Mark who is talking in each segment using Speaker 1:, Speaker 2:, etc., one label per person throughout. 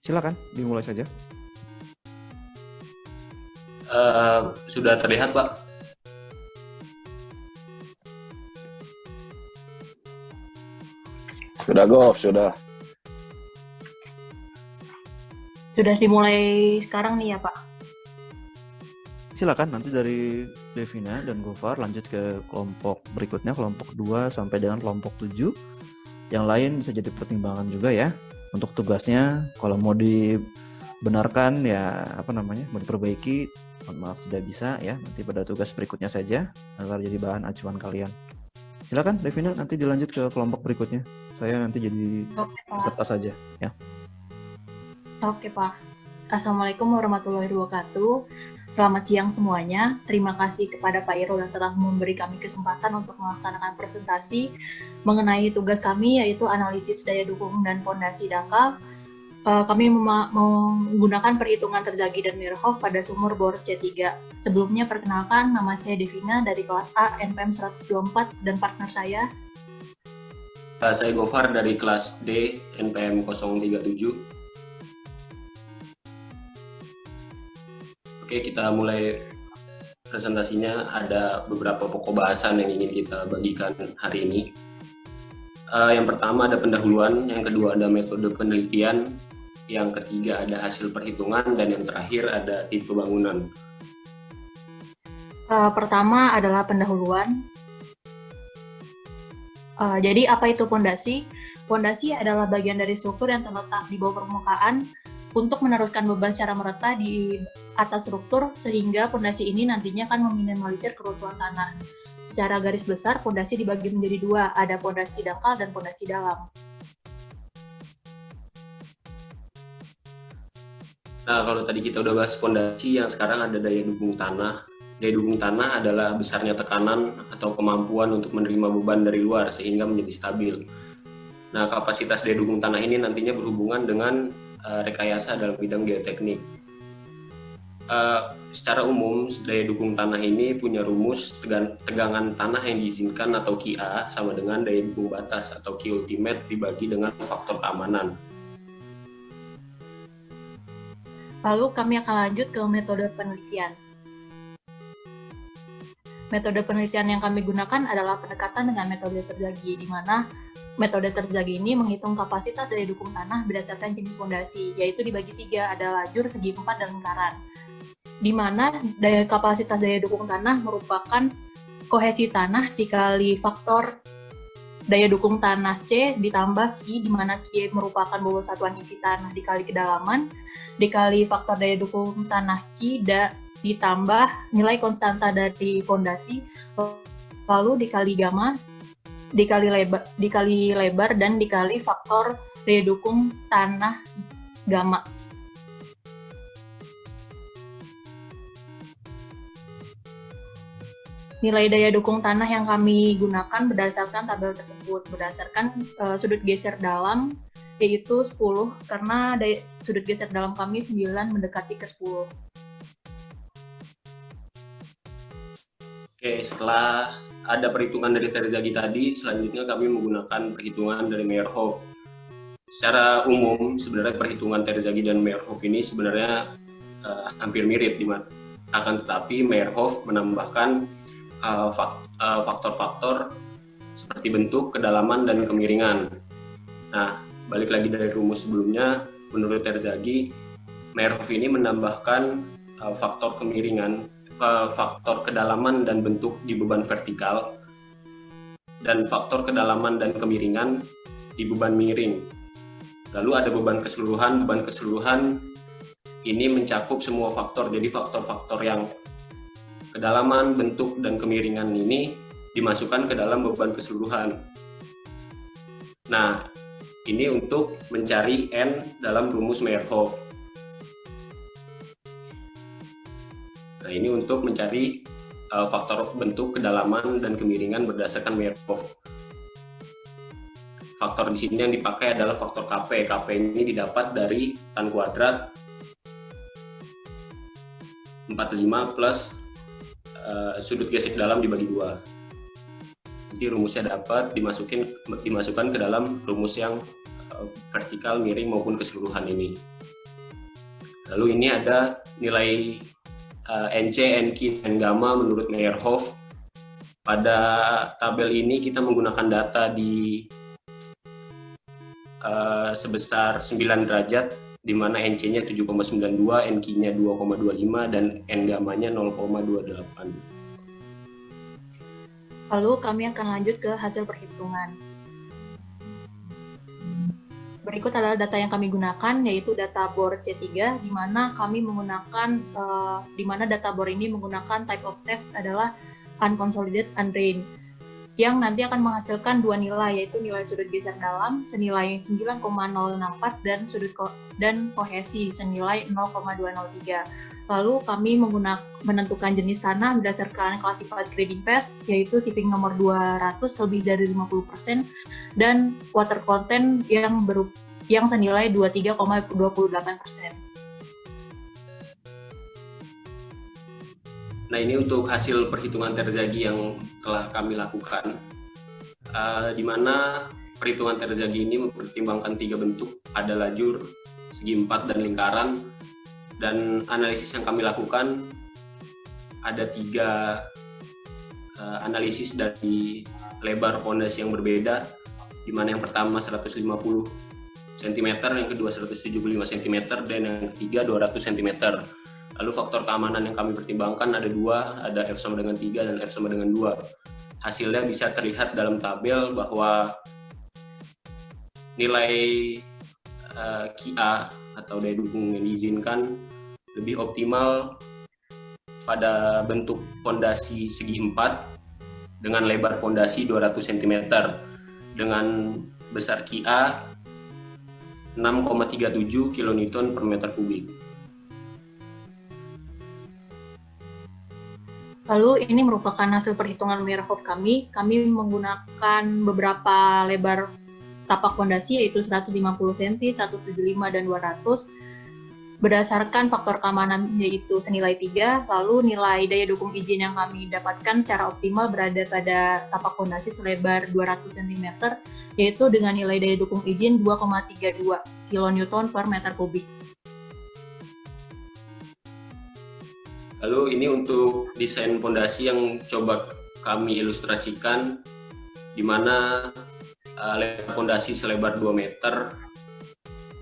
Speaker 1: Silakan dimulai saja.
Speaker 2: Sudah terlihat, Pak?
Speaker 3: Sudah Gov, sudah.
Speaker 4: Sudah dimulai sekarang nih ya Pak.
Speaker 1: Silakan nanti dari Devina dan Gofar lanjut ke kelompok berikutnya, kelompok 2 sampai dengan kelompok 7. Yang lain bisa jadi pertimbangan juga ya. Untuk tugasnya kalau mau dibenarkan ya mau diperbaiki, mohon maaf tidak bisa ya, nanti pada tugas berikutnya saja agar jadi bahan acuan kalian. Silakan Devina, nanti dilanjut ke kelompok berikutnya. Saya nanti jadi peserta saja ya.
Speaker 4: Oke Pak. Assalamualaikum warahmatullahi wabarakatuh. Selamat siang semuanya. Terima kasih kepada Pak Iro yang telah memberi kami kesempatan untuk melaksanakan presentasi mengenai tugas kami, yaitu analisis daya dukung dan fondasi dangkal. Kami menggunakan perhitungan Terzaghi dan Meyerhof pada sumur bor C3. Sebelumnya perkenalkan, nama saya Devina dari kelas A NPM 124 dan partner saya.
Speaker 2: Saya Gofar dari kelas D NPM 037. Oke, kita mulai presentasinya. Ada beberapa pokok bahasan yang ingin kita bagikan hari ini. Yang pertama ada pendahuluan, yang kedua ada metode penelitian, yang ketiga ada hasil perhitungan, dan yang terakhir ada tipe bangunan.
Speaker 4: Pertama adalah pendahuluan. Jadi apa itu pondasi? Pondasi adalah bagian dari struktur yang terletak di bawah permukaan untuk meneruskan beban secara merata di atas struktur, sehingga pondasi ini nantinya akan meminimalisir keruntuhan tanah. Secara garis besar, pondasi dibagi menjadi dua, ada pondasi dangkal dan pondasi dalam.
Speaker 2: Nah, kalau tadi kita udah bahas pondasi, yang sekarang ada daya dukung tanah. Daya dukung tanah adalah besarnya tekanan atau kemampuan untuk menerima beban dari luar sehingga menjadi stabil. Nah, kapasitas daya dukung tanah ini nantinya berhubungan dengan rekayasa dalam bidang geoteknik. Secara umum, daya dukung tanah ini punya rumus tegangan tanah yang diizinkan atau QA sama dengan daya dukung batas atau Q ultimate dibagi dengan faktor keamanan.
Speaker 4: Lalu kami akan lanjut ke metode penelitian. Metode penelitian yang kami gunakan adalah pendekatan dengan metode Terzaghi, di mana metode Terzaghi ini menghitung kapasitas daya dukung tanah berdasarkan jenis fondasi, yaitu dibagi tiga, ada lajur, segi empat, dan lingkaran. Di mana kapasitas daya dukung tanah merupakan kohesi tanah dikali faktor daya dukung tanah C ditambah Q, di mana Q merupakan bobot satuan isi tanah dikali kedalaman, dikali faktor daya dukung tanah Q ditambah nilai konstanta dari fondasi, lalu dikali gamma, dikali lebar, dan dikali faktor daya dukung tanah gamma. Nilai daya dukung tanah yang kami gunakan berdasarkan tabel tersebut, berdasarkan sudut geser dalam, yaitu 10, karena sudut geser dalam kami 9 mendekati ke 10.
Speaker 2: Oke, setelah ada perhitungan dari Terzaghi tadi, selanjutnya kami menggunakan perhitungan dari Meyerhof. Secara umum, sebenarnya perhitungan Terzaghi dan Meyerhof ini sebenarnya hampir mirip, akan tetapi Meyerhof menambahkan faktor-faktor seperti bentuk, kedalaman, dan kemiringan. Nah, balik lagi dari rumus sebelumnya, menurut Terzaghi, Meyerhof ini menambahkan faktor kemiringan, faktor kedalaman dan bentuk di beban vertikal, dan faktor kedalaman dan kemiringan di beban miring. Lalu ada beban keseluruhan. Beban keseluruhan ini mencakup semua faktor, jadi faktor-faktor yang kedalaman, bentuk, dan kemiringan ini dimasukkan ke dalam beban keseluruhan. Nah, ini untuk mencari N dalam rumus Meyerhof. Nah, ini untuk mencari faktor bentuk, kedalaman, dan kemiringan berdasarkan Meyerhof. Faktor di sini yang dipakai adalah faktor Kp. Kp ini didapat dari tan kuadrat 45 plus sudut gesek dalam dibagi 2. Jadi rumusnya dapat dimasukkan ke dalam rumus yang vertikal, miring, maupun keseluruhan ini. Lalu ini ada nilai NC, NQ, dan gamma menurut Meyerhof. Pada tabel ini kita menggunakan data di sebesar 9 derajat, di mana NC-nya 7,92, NQ-nya 2,25, dan N-gamma-nya 0,28.
Speaker 4: Lalu kami akan lanjut ke hasil perhitungan. Berikut adalah data yang kami gunakan, yaitu data bor C3, di mana kami menggunakan, di mana data bor ini menggunakan type of test adalah unconsolidated undrained, yang nanti akan menghasilkan dua nilai, yaitu nilai sudut geser dalam senilai 9,064 dan kohesi senilai 0,203. Lalu kami menentukan jenis tanah berdasarkan classified grading phase, yaitu shipping nomor 200 lebih dari 50%, dan water content yang senilai 23,28%.
Speaker 2: Nah, ini untuk hasil perhitungan Terzaghi yang telah kami lakukan, di mana perhitungan Terzaghi ini mempertimbangkan 3 bentuk, ada lajur, segi 4, dan lingkaran. Dan analisis yang kami lakukan ada 3 analisis dari lebar fondasi yang berbeda, di mana yang pertama 150 cm, yang kedua 175 cm, dan yang ketiga 200 cm. Lalu faktor keamanan yang kami pertimbangkan ada 2, ada F sama dengan 3 dan F sama dengan 2. Hasilnya bisa terlihat dalam tabel bahwa nilai QA atau daya dukung yang diizinkan lebih optimal pada bentuk fondasi segi 4 dengan lebar fondasi 200 cm dengan besar QA 6,37 kN per meter kubik.
Speaker 4: Lalu ini merupakan hasil perhitungan Meyerhof kami. Kami menggunakan beberapa lebar tapak fondasi, yaitu 150 cm, 175, dan 200. Berdasarkan faktor keamanan yaitu senilai 3, lalu nilai daya dukung izin yang kami dapatkan secara optimal berada pada tapak fondasi selebar 200 cm, yaitu dengan nilai daya dukung izin 2,32 kN per meter kubik.
Speaker 2: Lalu ini untuk desain fondasi yang coba kami ilustrasikan, di mana lebar fondasi selebar 2 meter,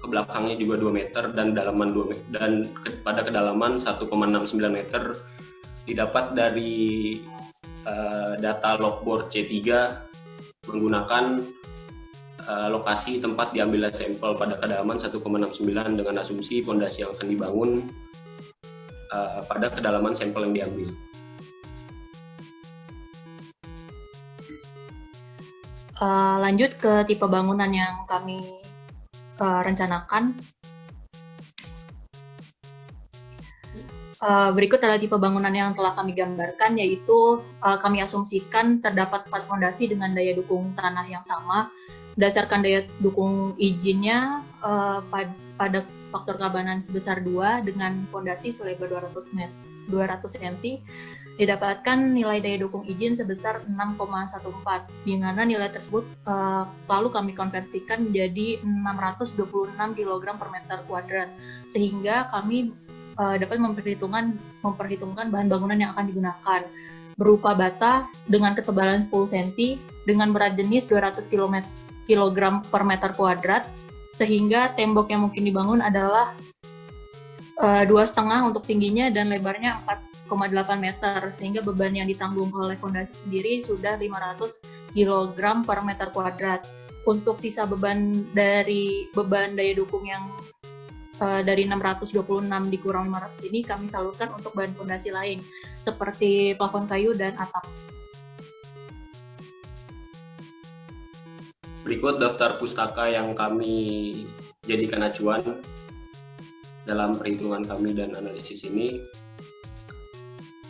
Speaker 2: ke belakangnya juga 2 meter, dan dalaman 2 meter, dan pada kedalaman 1,69 meter didapat dari data logbor C3 menggunakan lokasi tempat diambilnya sampel pada kedalaman 1,69 dengan asumsi fondasi yang akan dibangun pada kedalaman sampel yang diambil.
Speaker 4: Lanjut ke tipe bangunan yang kami rencanakan. Berikut adalah tipe bangunan yang telah kami gambarkan, yaitu kami asumsikan terdapat 4 fondasi dengan daya dukung tanah yang sama. Berdasarkan daya dukung izinnya pada faktor keamanan sebesar 2 dengan fondasi selebar 200 cm, didapatkan nilai daya dukung izin sebesar 6,14, di mana nilai tersebut lalu kami konversikan menjadi 626 kg per meter kuadrat, sehingga kami dapat memperhitungkan bahan bangunan yang akan digunakan, berupa bata dengan ketebalan 10 cm dengan berat jenis 200 kg per meter kuadrat, sehingga tembok yang mungkin dibangun adalah 2,5 untuk tingginya dan lebarnya 4,8 meter, sehingga beban yang ditanggung oleh fondasi sendiri sudah 500 kg per meter kuadrat. Untuk sisa beban daya dukung yang dari 626 dikurang 500 ini kami salurkan untuk bahan fondasi lain seperti plafon kayu dan atap.
Speaker 2: Berikut daftar pustaka yang kami jadikan acuan dalam perhitungan kami dan analisis ini.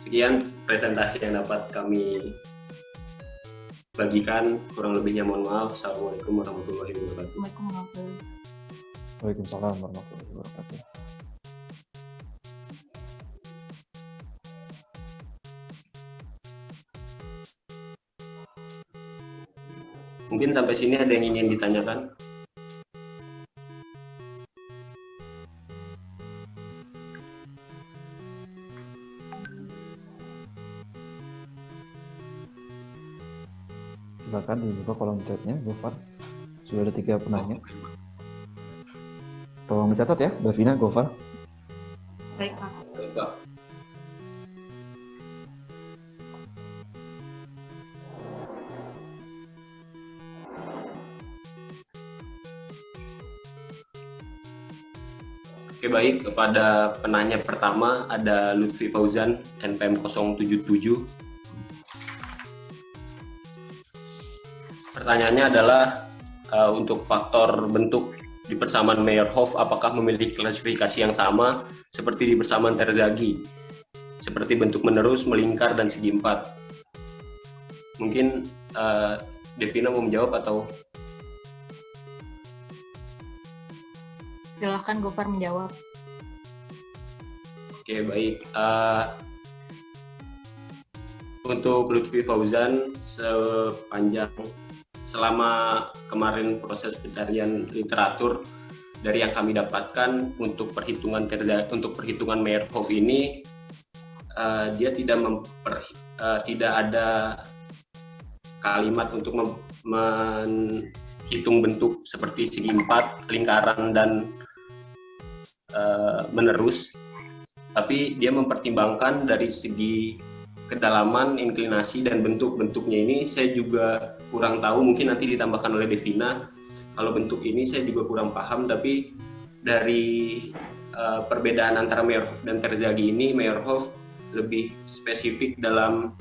Speaker 2: Sekian presentasi yang dapat kami bagikan. Kurang lebihnya mohon maaf. Assalamualaikum warahmatullahi wabarakatuh.
Speaker 1: Waalaikumsalam warahmatullahi wabarakatuh.
Speaker 2: Mungkin sampai sini ada yang ingin ditanyakan?
Speaker 1: Silakan dibuka kolom chatnya, Gofar. Sudah ada 3 penanya. Tolong dicatat ya, Davina, Gofar.
Speaker 4: Baik, Kak.
Speaker 2: Baik, Kak. Oke, baik. Kepada penanya pertama ada Lutfi Fauzan, NPM 077. Pertanyaannya adalah untuk faktor bentuk di persamaan Meyerhof apakah memiliki klasifikasi yang sama seperti di persamaan Terzaghi, seperti bentuk menerus, melingkar, dan segi empat. Mungkin Devina mau menjawab atau?
Speaker 4: Silahkan Gofar menjawab.
Speaker 2: Oke, baik. Untuk Lutfi Fauzan, selama kemarin proses pencarian literatur dari yang kami dapatkan untuk perhitungan Meyerhof ini, dia tidak ada kalimat untuk menghitung bentuk seperti segi empat, lingkaran, dan menerus, tapi dia mempertimbangkan dari segi kedalaman, inklinasi, dan bentuknya ini saya juga kurang tahu, mungkin nanti ditambahkan oleh Devina. Kalau bentuk ini saya juga kurang paham, tapi dari perbedaan antara Meyerhof dan Terzaghi ini, Meyerhof lebih spesifik dalam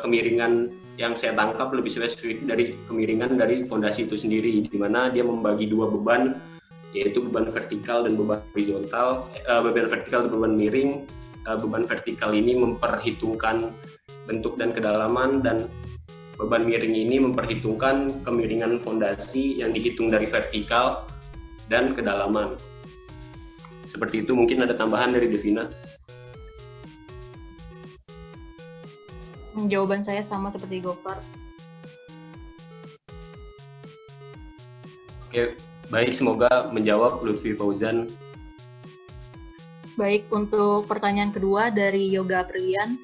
Speaker 2: kemiringan yang saya tangkap, lebih spesifik dari kemiringan dari fondasi itu sendiri, di mana dia membagi 2 beban, yaitu beban vertikal dan beban horizontal, beban vertikal dan beban miring. Beban vertikal ini memperhitungkan bentuk dan kedalaman, dan beban miring ini memperhitungkan kemiringan fondasi yang dihitung dari vertikal dan kedalaman. Seperti itu. Mungkin ada tambahan dari Devina?
Speaker 4: Jawaban saya sama seperti Gofar.
Speaker 2: Oke, baik, semoga menjawab Lutfi Fauzan.
Speaker 4: Baik, untuk pertanyaan kedua dari Yoga Aprilian.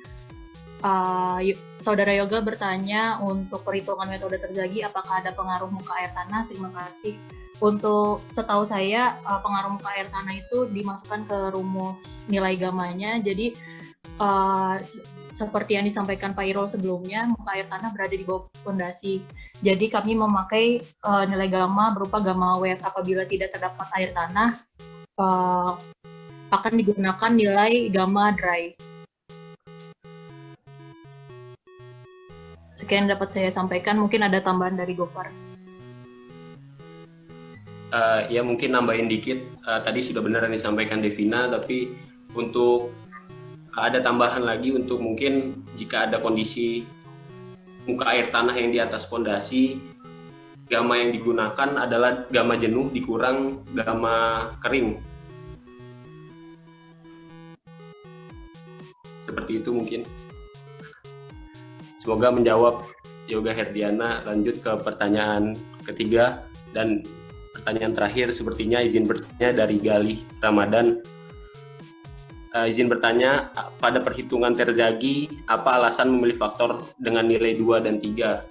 Speaker 4: Saudara Yoga bertanya untuk perhitungan metode Terzaghi apakah ada pengaruh muka air tanah? Terima kasih. Untuk setahu saya pengaruh muka air tanah itu dimasukkan ke rumus nilai gamanya. Jadi seperti yang disampaikan Pak Irul sebelumnya, muka air tanah berada di bawah fondasi. Jadi kami memakai nilai gamma berupa gamma wet. Apabila tidak terdapat air tanah, akan digunakan nilai gamma dry. Sekian dapat saya sampaikan. Mungkin ada tambahan dari Gofar.
Speaker 2: Ya, mungkin nambahin dikit. Tadi sudah benar yang disampaikan Devina, tapi untuk ada tambahan lagi, untuk mungkin jika ada kondisi muka air tanah yang di atas fondasi, gamma yang digunakan adalah gamma jenuh dikurang gamma kering. Seperti itu mungkin. Semoga menjawab Yoga Herdiana. Lanjut ke pertanyaan ketiga dan pertanyaan terakhir, sepertinya izin bertanya dari Galih Ramadan. Izin bertanya, pada perhitungan Terzaghi, apa alasan memilih faktor dengan nilai 2 dan 3?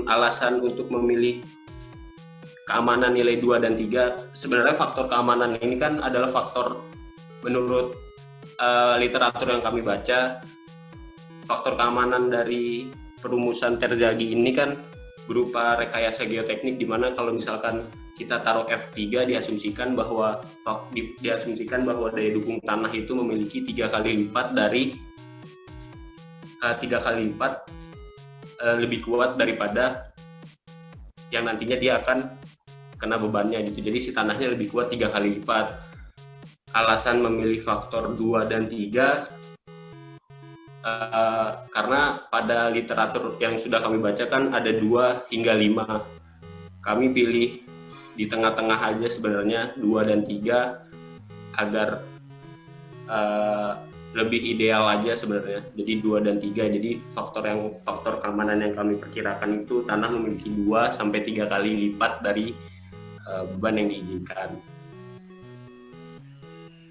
Speaker 2: Alasan untuk memilih keamanan nilai 2 dan 3, sebenarnya faktor keamanan ini kan adalah faktor, menurut literatur yang kami baca, faktor keamanan dari perumusan Terzaghi ini kan berupa rekayasa geoteknik, di mana kalau misalkan kita taruh F3, diasumsikan bahwa daya dukung tanah itu memiliki 3 kali lipat lebih kuat daripada yang nantinya dia akan kena bebannya gitu. Jadi si tanahnya lebih kuat 3 kali lipat. Alasan memilih faktor 2 dan 3 karena pada literatur yang sudah kami bacakan ada 2 hingga 5. Kami pilih di tengah-tengah aja sebenarnya, 2 dan 3, agar lebih ideal aja sebenarnya. Jadi 2 dan 3. Jadi faktor keamanan yang kami perkirakan itu tanah memiliki 2 sampai 3 kali lipat dari beban yang diizinkan.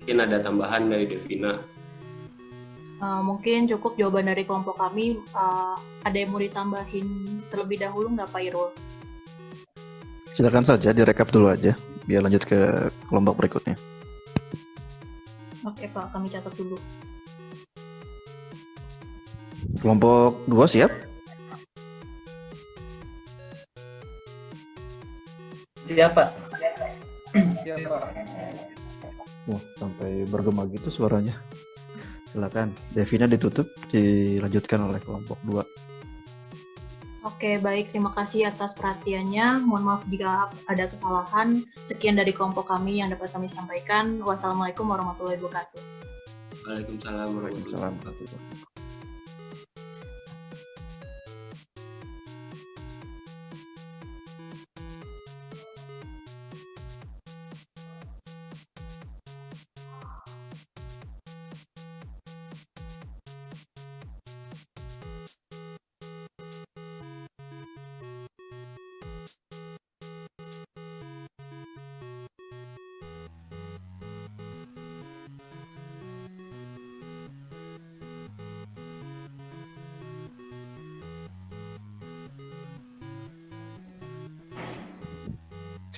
Speaker 2: Mungkin ada tambahan dari Devina.
Speaker 4: Mungkin cukup jawaban dari kelompok kami. Ada yang mau ditambahin terlebih dahulu nggak Pak Irul?
Speaker 1: Silakan saja direkap dulu aja, biar lanjut ke kelompok berikutnya.
Speaker 4: Oke Pak, kami catat dulu.
Speaker 1: Kelompok 2 siap?
Speaker 3: Siap, Pak.
Speaker 1: Wah, sampai bergema gitu suaranya. Silakan, Devina ditutup, dilanjutkan oleh kelompok 2.
Speaker 4: Oke, baik. Terima kasih atas perhatiannya. Mohon maaf jika ada kesalahan. Sekian dari kelompok kami yang dapat kami sampaikan. Wassalamualaikum warahmatullahi wabarakatuh.
Speaker 2: Waalaikumsalam warahmatullahi wabarakatuh.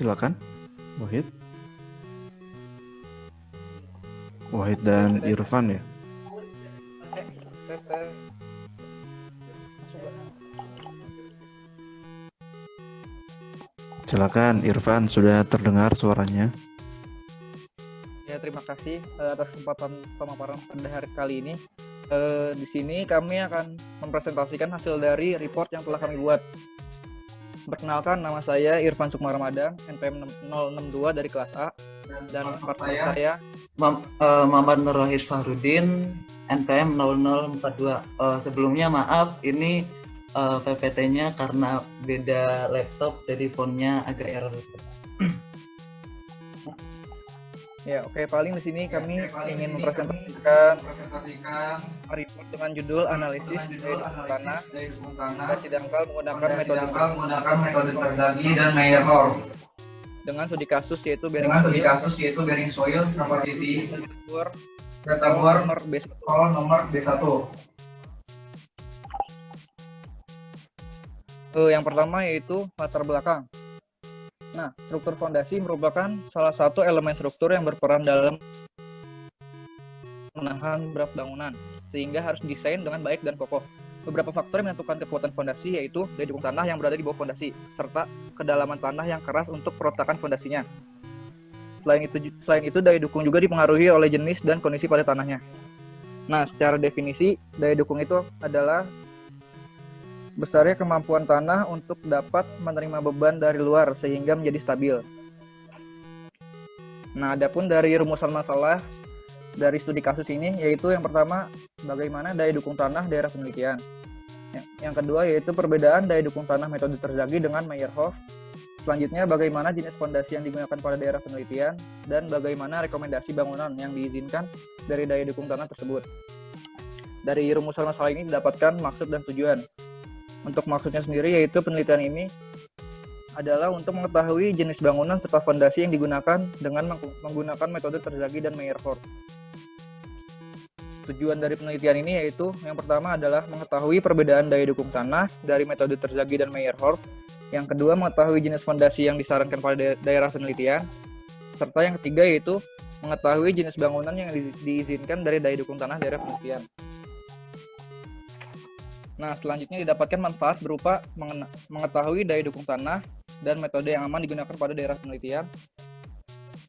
Speaker 1: Silakan, Wahid. Wahid dan Irfan ya. Silakan, Irfan, sudah terdengar suaranya.
Speaker 5: Ya, terima kasih atas kesempatan pemaparan pada hari kali ini. Di sini kami akan mempresentasikan hasil dari report yang telah kami buat. Perkenalkan, nama saya Irfan Sukma Ramadan, NPM 062 dari kelas A, dan partner saya
Speaker 3: Muhammad Nur Wahid Fahrudin, NPM 0042. Sebelumnya maaf, ini PPT-nya karena beda laptop, jadi fontnya agak error.
Speaker 5: Ya, oke. Paling di sini kami ingin mempresentasikan report dengan judul analisis daya dukung tanah dan dangkal menggunakan metode
Speaker 3: Terzaghi dan Meyerhoff
Speaker 5: dengan studi kasus yaitu bearing
Speaker 3: soil capacity
Speaker 5: reservoir nomor B1. Yang pertama yaitu latar belakang. Nah, struktur fondasi merupakan salah satu elemen struktur yang berperan dalam menahan berat bangunan, sehingga harus didesain dengan baik dan kokoh. Beberapa faktor yang menentukan kekuatan fondasi yaitu daya dukung tanah yang berada di bawah fondasi, serta kedalaman tanah yang keras untuk perletakan fondasinya. Selain itu, daya dukung juga dipengaruhi oleh jenis dan kondisi pada tanahnya. Nah, secara definisi, daya dukung itu adalah besarnya kemampuan tanah untuk dapat menerima beban dari luar sehingga menjadi stabil. Nah, adapun dari rumusan masalah dari studi kasus ini yaitu yang pertama, bagaimana daya dukung tanah daerah penelitian. Yang kedua yaitu perbedaan daya dukung tanah metode Terzaghi dengan Meyerhoff. Selanjutnya, bagaimana jenis fondasi yang digunakan pada daerah penelitian dan bagaimana rekomendasi bangunan yang diizinkan dari daya dukung tanah tersebut. Dari rumusan masalah ini didapatkan maksud dan tujuan. Untuk maksudnya sendiri yaitu penelitian ini adalah untuk mengetahui jenis bangunan serta fondasi yang digunakan dengan menggunakan metode Terzaghi dan Meyerhoff. Tujuan dari penelitian ini yaitu yang pertama adalah mengetahui perbedaan daya dukung tanah dari metode Terzaghi dan Meyerhoff. Yang kedua, mengetahui jenis fondasi yang disarankan pada daerah penelitian. Serta yang ketiga yaitu mengetahui jenis bangunan yang diizinkan dari daya dukung tanah daerah penelitian. Nah, selanjutnya didapatkan manfaat berupa mengetahui daya dukung tanah dan metode yang aman digunakan pada daerah penelitian,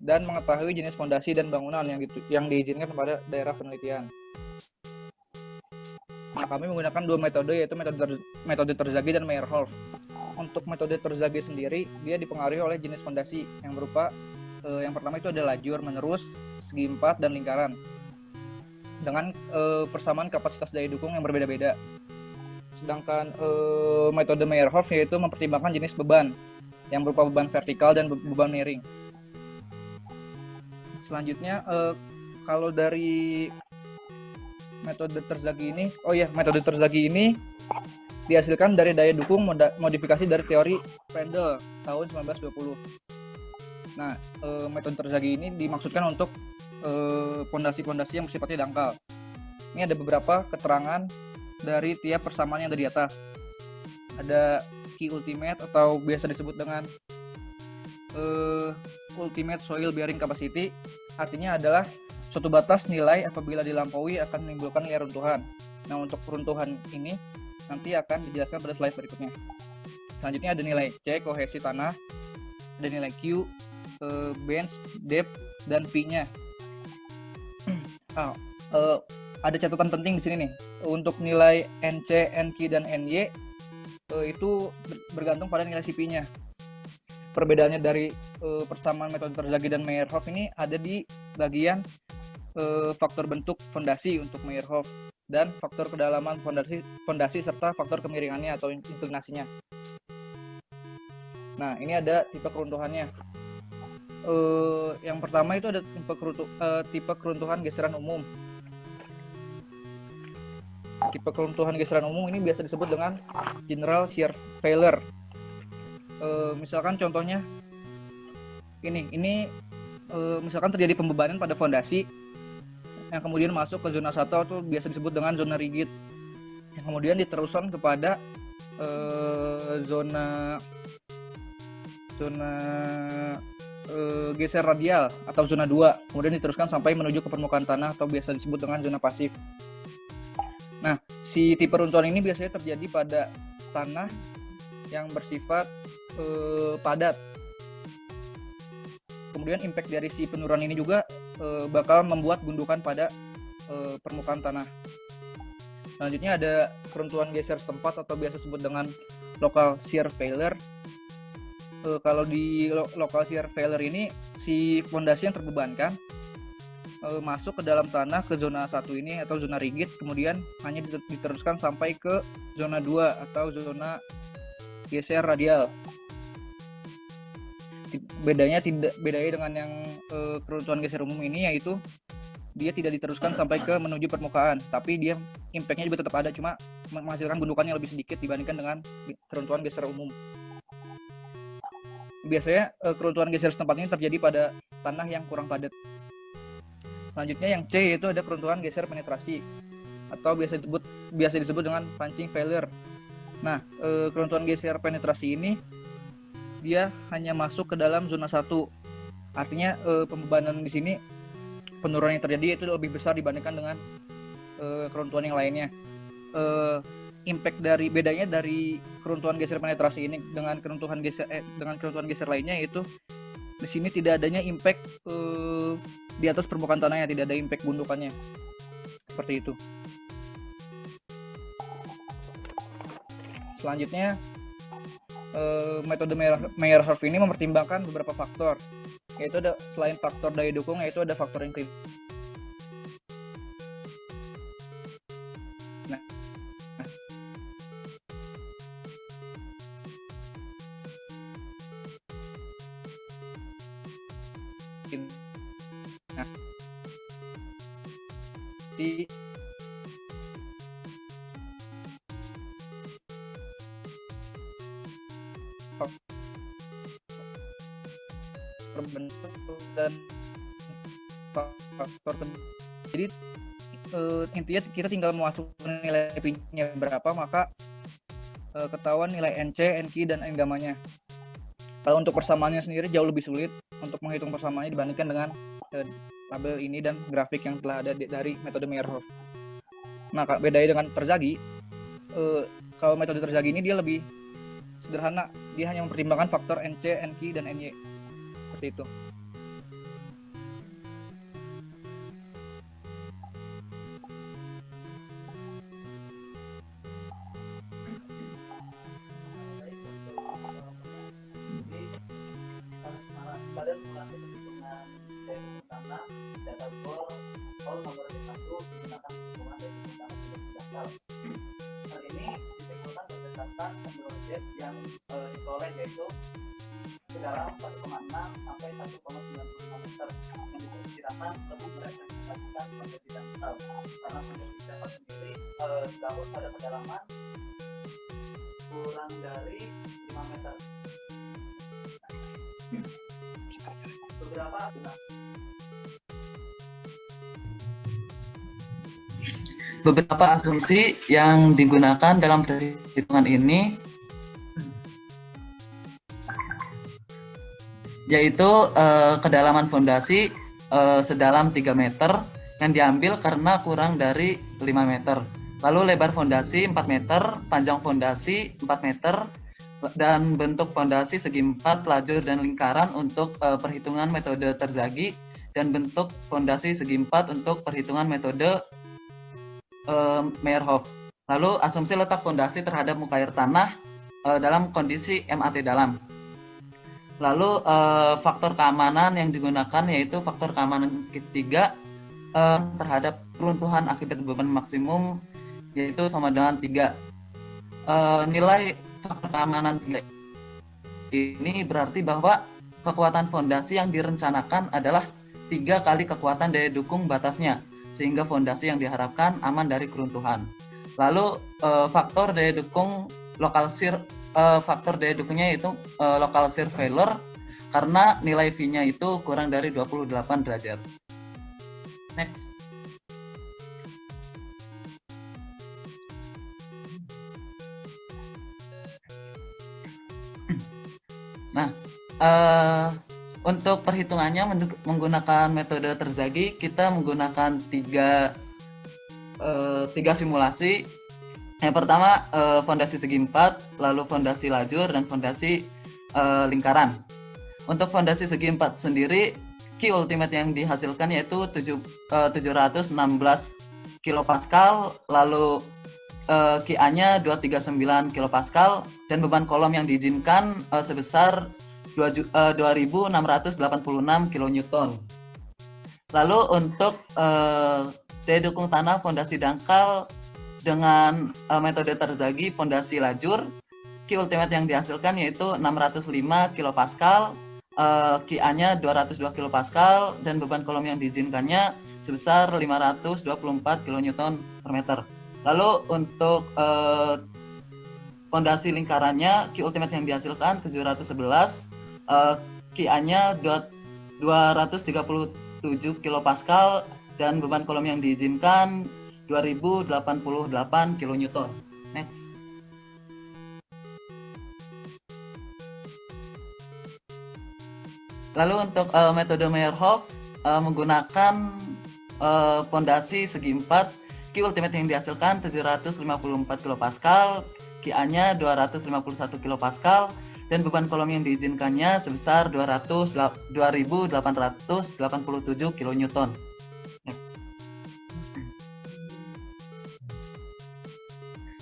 Speaker 5: dan mengetahui jenis fondasi dan bangunan yang diizinkan pada daerah penelitian. Nah, kami menggunakan dua metode yaitu metode Terzaghi dan Meyerhoff. Untuk metode Terzaghi sendiri, dia dipengaruhi oleh jenis fondasi yang berupa yang pertama itu ada lajur, menerus, segi empat, dan lingkaran dengan persamaan kapasitas daya dukung yang berbeda-beda. Sedangkan metode Meyerhoff yaitu mempertimbangkan jenis beban yang berupa beban vertikal dan beban miring. Selanjutnya, kalau dari metode Terzaghi ini dihasilkan dari daya dukung modifikasi dari teori Prandtl tahun 1920. Nah, metode Terzaghi ini dimaksudkan untuk fondasi-fondasi yang bersifatnya dangkal. Ini ada beberapa keterangan dari tiap persamaan yang ada di atas. Ada key ultimate atau biasa disebut dengan ultimate soil bearing capacity, artinya adalah suatu batas nilai apabila dilampaui akan menimbulkan nilai runtuhan. Nah, untuk runtuhan ini nanti akan dijelaskan pada slide berikutnya. Selanjutnya ada nilai C, kohesi tanah, ada nilai Q, bench, depth, dan P-nya. Ada catatan penting di sini nih. Untuk nilai NC, NQ, dan NY itu bergantung pada nilai CP-nya. Perbedaannya dari persamaan metode Terzaghi dan Meyerhof ini ada di bagian faktor bentuk fondasi untuk Meyerhof dan faktor kedalaman fondasi serta faktor kemiringannya atau inklinasinya. Nah, ini ada tipe keruntuhannya. Yang pertama itu ada tipe keruntuhan geseran umum. Tipe keruntuhan geseran umum ini biasa disebut dengan general shear failure. Misalkan contohnya ini misalkan terjadi pembebanan pada fondasi yang kemudian masuk ke zona 1 atau biasa disebut dengan zona rigid, yang kemudian diteruskan kepada zona geser radial atau zona 2, kemudian diteruskan sampai menuju ke permukaan tanah atau biasa disebut dengan zona pasif. Nah, si tipe runtuhan ini biasanya terjadi pada tanah yang bersifat padat. Kemudian impact dari si penurunan ini juga bakal membuat gundukan pada permukaan tanah. Selanjutnya ada keruntuhan geser setempat atau biasa disebut dengan local shear failure. Kalau di local shear failure ini si fondasi yang terbebankan masuk ke dalam tanah ke zona 1 ini atau zona rigid, kemudian hanya diteruskan sampai ke zona 2 atau zona geser radial. Bedanya dengan yang keruntuhan geser umum ini, yaitu dia tidak diteruskan sampai ke menuju permukaan, tapi dia impact-nya juga tetap ada, cuma menghasilkan gundukan yang lebih sedikit dibandingkan dengan keruntuhan geser umum. Biasanya keruntuhan geser setempat ini terjadi pada tanah yang kurang padat. Selanjutnya yang C yaitu ada keruntuhan geser penetrasi atau biasa disebut dengan punching failure. Nah, keruntuhan geser penetrasi ini dia hanya masuk ke dalam zona 1. Artinya pembebanan di sini, penurunan yang terjadi itu lebih besar dibandingkan dengan keruntuhan yang lainnya. Impact bedanya dari keruntuhan geser penetrasi ini dengan keruntuhan geser lainnya, yaitu di sini tidak adanya impact di atas permukaan tanahnya, tidak ada impact gundukannya. Seperti itu. Selanjutnya metode Meyerhof ini mempertimbangkan beberapa faktor, yaitu ada selain faktor daya dukung, yaitu ada faktor inclination. Dan faktor jadi intinya kita tinggal memasukkan nilai P-nya berapa, maka ketahuan nilai NC, NQ, dan N-gamanya. Kalau untuk persamaannya sendiri jauh lebih sulit untuk menghitung persamaannya dibandingkan dengan tabel ini dan grafik yang telah ada dari metode Meyerhof. Nah, bedanya dengan Terzaghi, kalau metode Terzaghi ini dia lebih sederhana, dia hanya mempertimbangkan faktor NC, NQ, dan NY. Seperti itu. Yang diperoleh yaitu sekarang 1,6 sampai 1,95 meter yang diperkirakan lebih merepresentasikan kondisi dangkal, karena kondisi dangkal sendiri dibangun pada kedalaman kurang dari 5 meter. Beberapa
Speaker 3: beberapa asumsi yang digunakan dalam perhitungan ini yaitu kedalaman fondasi sedalam 3 meter yang diambil karena kurang dari 5 meter. Lalu lebar fondasi 4 meter, panjang fondasi 4 meter, dan bentuk fondasi segi 4, lajur dan lingkaran untuk perhitungan metode Terzaghi, dan bentuk fondasi segi 4 untuk perhitungan metode Meyerhof. Lalu asumsi letak fondasi terhadap muka air tanah dalam kondisi MAT dalam. Lalu faktor keamanan yang digunakan yaitu faktor keamanan ketiga terhadap keruntuhan akibat beban maksimum yaitu sama dengan 3. Nilai faktor keamanan 3 ini berarti bahwa kekuatan fondasi yang direncanakan adalah 3 kali kekuatan daya dukung batasnya, sehingga fondasi yang diharapkan aman dari keruntuhan. Lalu faktor daya dukung faktor daya dukungnya itu local shear failure karena nilai V-nya itu kurang dari 28 derajat. Next. Nah, untuk perhitungannya menggunakan metode Terzaghi, kita menggunakan tiga simulasi. Yang pertama fondasi segi 4, lalu fondasi lajur dan fondasi lingkaran. Untuk fondasi segi 4 sendiri, Q ultimate yang dihasilkan yaitu 716 kilopascal, lalu QA-nya 239 kilopascal, dan beban kolom yang diizinkan sebesar 2.686 kilonewton. Lalu untuk daya dukung tanah fondasi dangkal dengan metode Terzaghi fondasi lajur, Q ultimate yang dihasilkan yaitu 605 kilopascal, QA-nya 202 kilopascal, dan beban kolom yang diizinkannya sebesar 524 kilonewton per meter. Lalu untuk fondasi lingkarannya, Q ultimate yang dihasilkan 711, QA-nya 237 kilopascal, dan beban kolom yang diizinkan 2088 kilonewton. Next. Lalu untuk metode Meyerhof menggunakan fondasi segi 4, Q ultimate yang dihasilkan 754 kilopascal, QA-nya 251 kilopascal, dan beban kolom yang diizinkannya sebesar 2.887 kilonewton.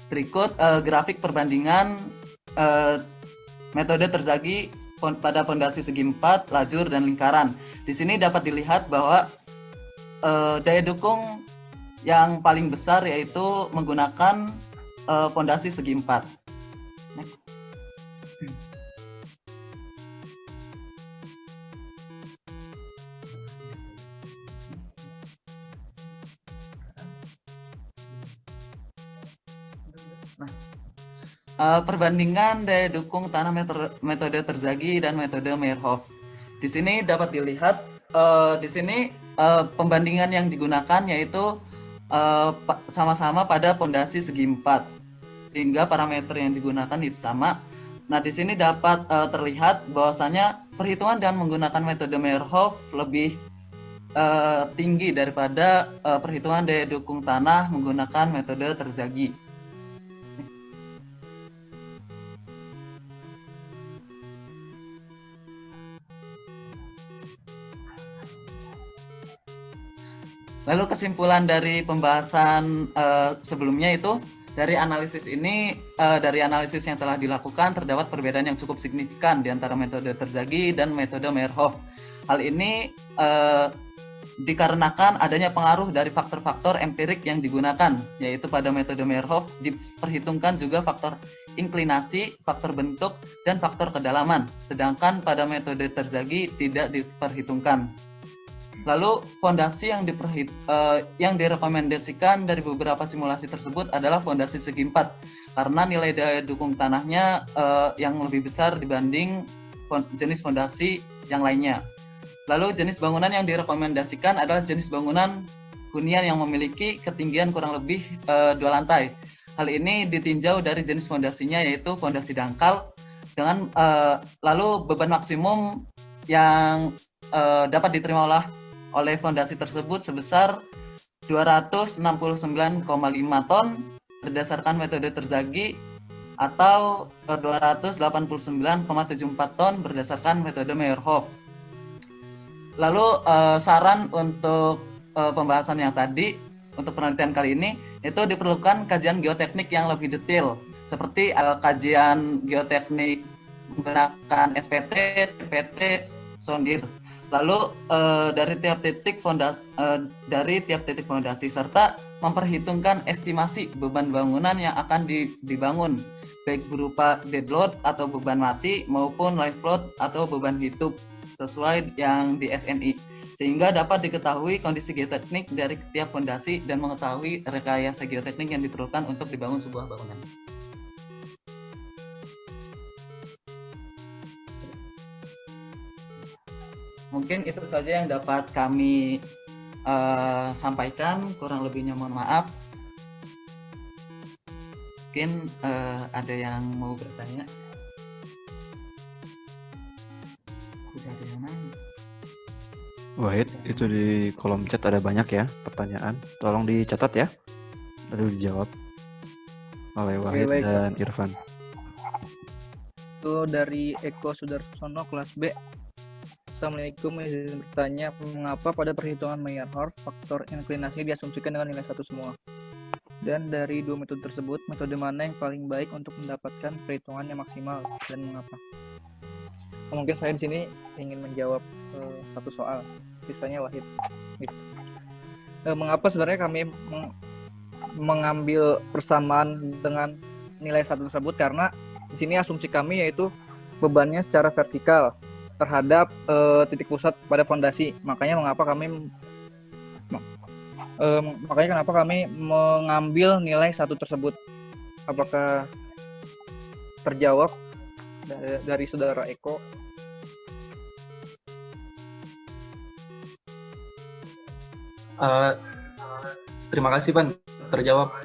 Speaker 3: Berikut grafik perbandingan metode Terzaghi pada fondasi segi 4, lajur, dan lingkaran. Di sini dapat dilihat bahwa daya dukung yang paling besar yaitu menggunakan fondasi segi 4. Next. Perbandingan daya dukung tanah metode Terzaghi dan metode Meyerhof. Di sini dapat dilihat pembandingan yang digunakan yaitu sama-sama pada fondasi segi 4, sehingga parameter yang digunakan itu sama. Nah, di sini dapat terlihat bahwasanya perhitungan dengan menggunakan metode Meyerhof lebih tinggi daripada perhitungan daya dukung tanah menggunakan metode Terzaghi. Lalu kesimpulan dari pembahasan sebelumnya itu dari analisis yang telah dilakukan terdapat perbedaan yang cukup signifikan di antara metode Terzaghi dan metode Meyerhof. Hal ini dikarenakan adanya pengaruh dari faktor-faktor empirik yang digunakan, yaitu pada metode Meyerhof diperhitungkan juga faktor inklinasi, faktor bentuk, dan faktor kedalaman, sedangkan pada metode Terzaghi tidak diperhitungkan. Lalu fondasi yang direkomendasikan dari beberapa simulasi tersebut adalah fondasi segi 4 karena nilai daya dukung tanahnya yang lebih besar dibanding jenis fondasi yang lainnya. Lalu jenis bangunan yang direkomendasikan adalah jenis bangunan hunian yang memiliki ketinggian kurang lebih 2 lantai. Hal ini ditinjau dari jenis fondasinya, yaitu fondasi dangkal dengan lalu beban maksimum yang dapat diterima oleh fondasi tersebut sebesar 269,5 ton berdasarkan metode Terzaghi atau 289,74 ton berdasarkan metode Meyerhof. Lalu saran untuk pembahasan yang tadi, untuk penelitian kali ini itu diperlukan kajian geoteknik yang lebih detail, seperti kajian geoteknik menggunakan SPT, TPT, sondir. Lalu dari tiap titik fondasi serta memperhitungkan estimasi beban bangunan yang akan dibangun, baik berupa dead load atau beban mati maupun live load atau beban hidup sesuai yang di SNI, sehingga dapat diketahui kondisi geoteknik dari setiap fondasi dan mengetahui rekayasa geoteknik yang diperlukan untuk dibangun sebuah bangunan. Mungkin itu saja yang dapat kami sampaikan, kurang lebihnya mohon maaf. Mungkin ada yang mau bertanya? Sudah ada yang nanya?
Speaker 1: Wahid, itu di kolom chat ada banyak ya pertanyaan. Tolong dicatat ya, lalu dijawab oleh Wahid
Speaker 5: baik.
Speaker 1: dan Irfan.
Speaker 5: Itu dari Eko Sudarsono kelas B. Assalamualaikum, izin bertanya, mengapa pada perhitungan Meyerhof faktor inklinasi diasumsikan dengan nilai 1 semua? Dan dari dua metode tersebut, metode mana yang paling baik untuk mendapatkan perhitungan yang maksimal dan mengapa? Mungkin saya di sini ingin menjawab satu soal, sisanya Wahid. Mengapa sebenarnya kami mengambil persamaan dengan nilai 1 tersebut? Karena di sini asumsi kami yaitu bebannya secara vertikal terhadap titik pusat pada fondasi. Makanya kenapa kami mengambil nilai 1 tersebut. Apakah terjawab dari saudara Eko?
Speaker 6: Terima kasih, Pan. Terjawab.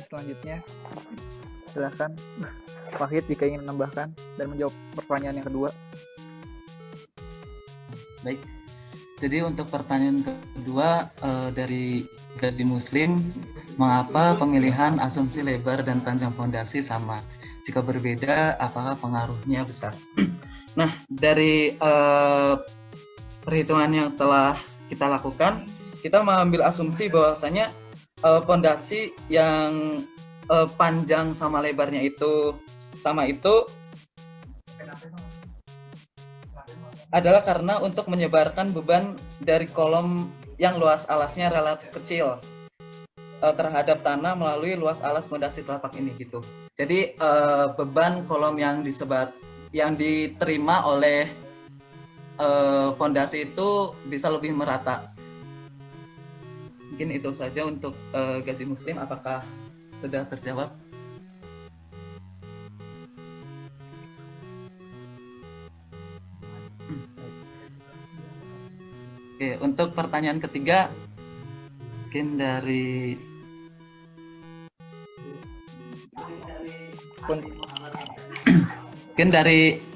Speaker 5: Selanjutnya, silakan Wahid jika ingin menambahkan dan menjawab pertanyaan yang kedua.
Speaker 3: Baik. Jadi untuk pertanyaan kedua dari Gazi Muslim, mengapa pemilihan asumsi lebar dan panjang fondasi sama? Jika berbeda, apakah pengaruhnya besar? Nah, dari perhitungan yang telah kita lakukan, kita mengambil asumsi bahwasanya fondasi yang panjang sama lebarnya itu sama itu adalah karena untuk menyebarkan beban dari kolom yang luas alasnya relatif kecil terhadap tanah melalui luas alas fondasi telapak ini gitu. Jadi beban kolom yang diterima oleh fondasi itu bisa lebih merata. Mungkin itu saja untuk Gazi Muslim. Apakah sudah terjawab? Oke, untuk pertanyaan ketiga mungkin dari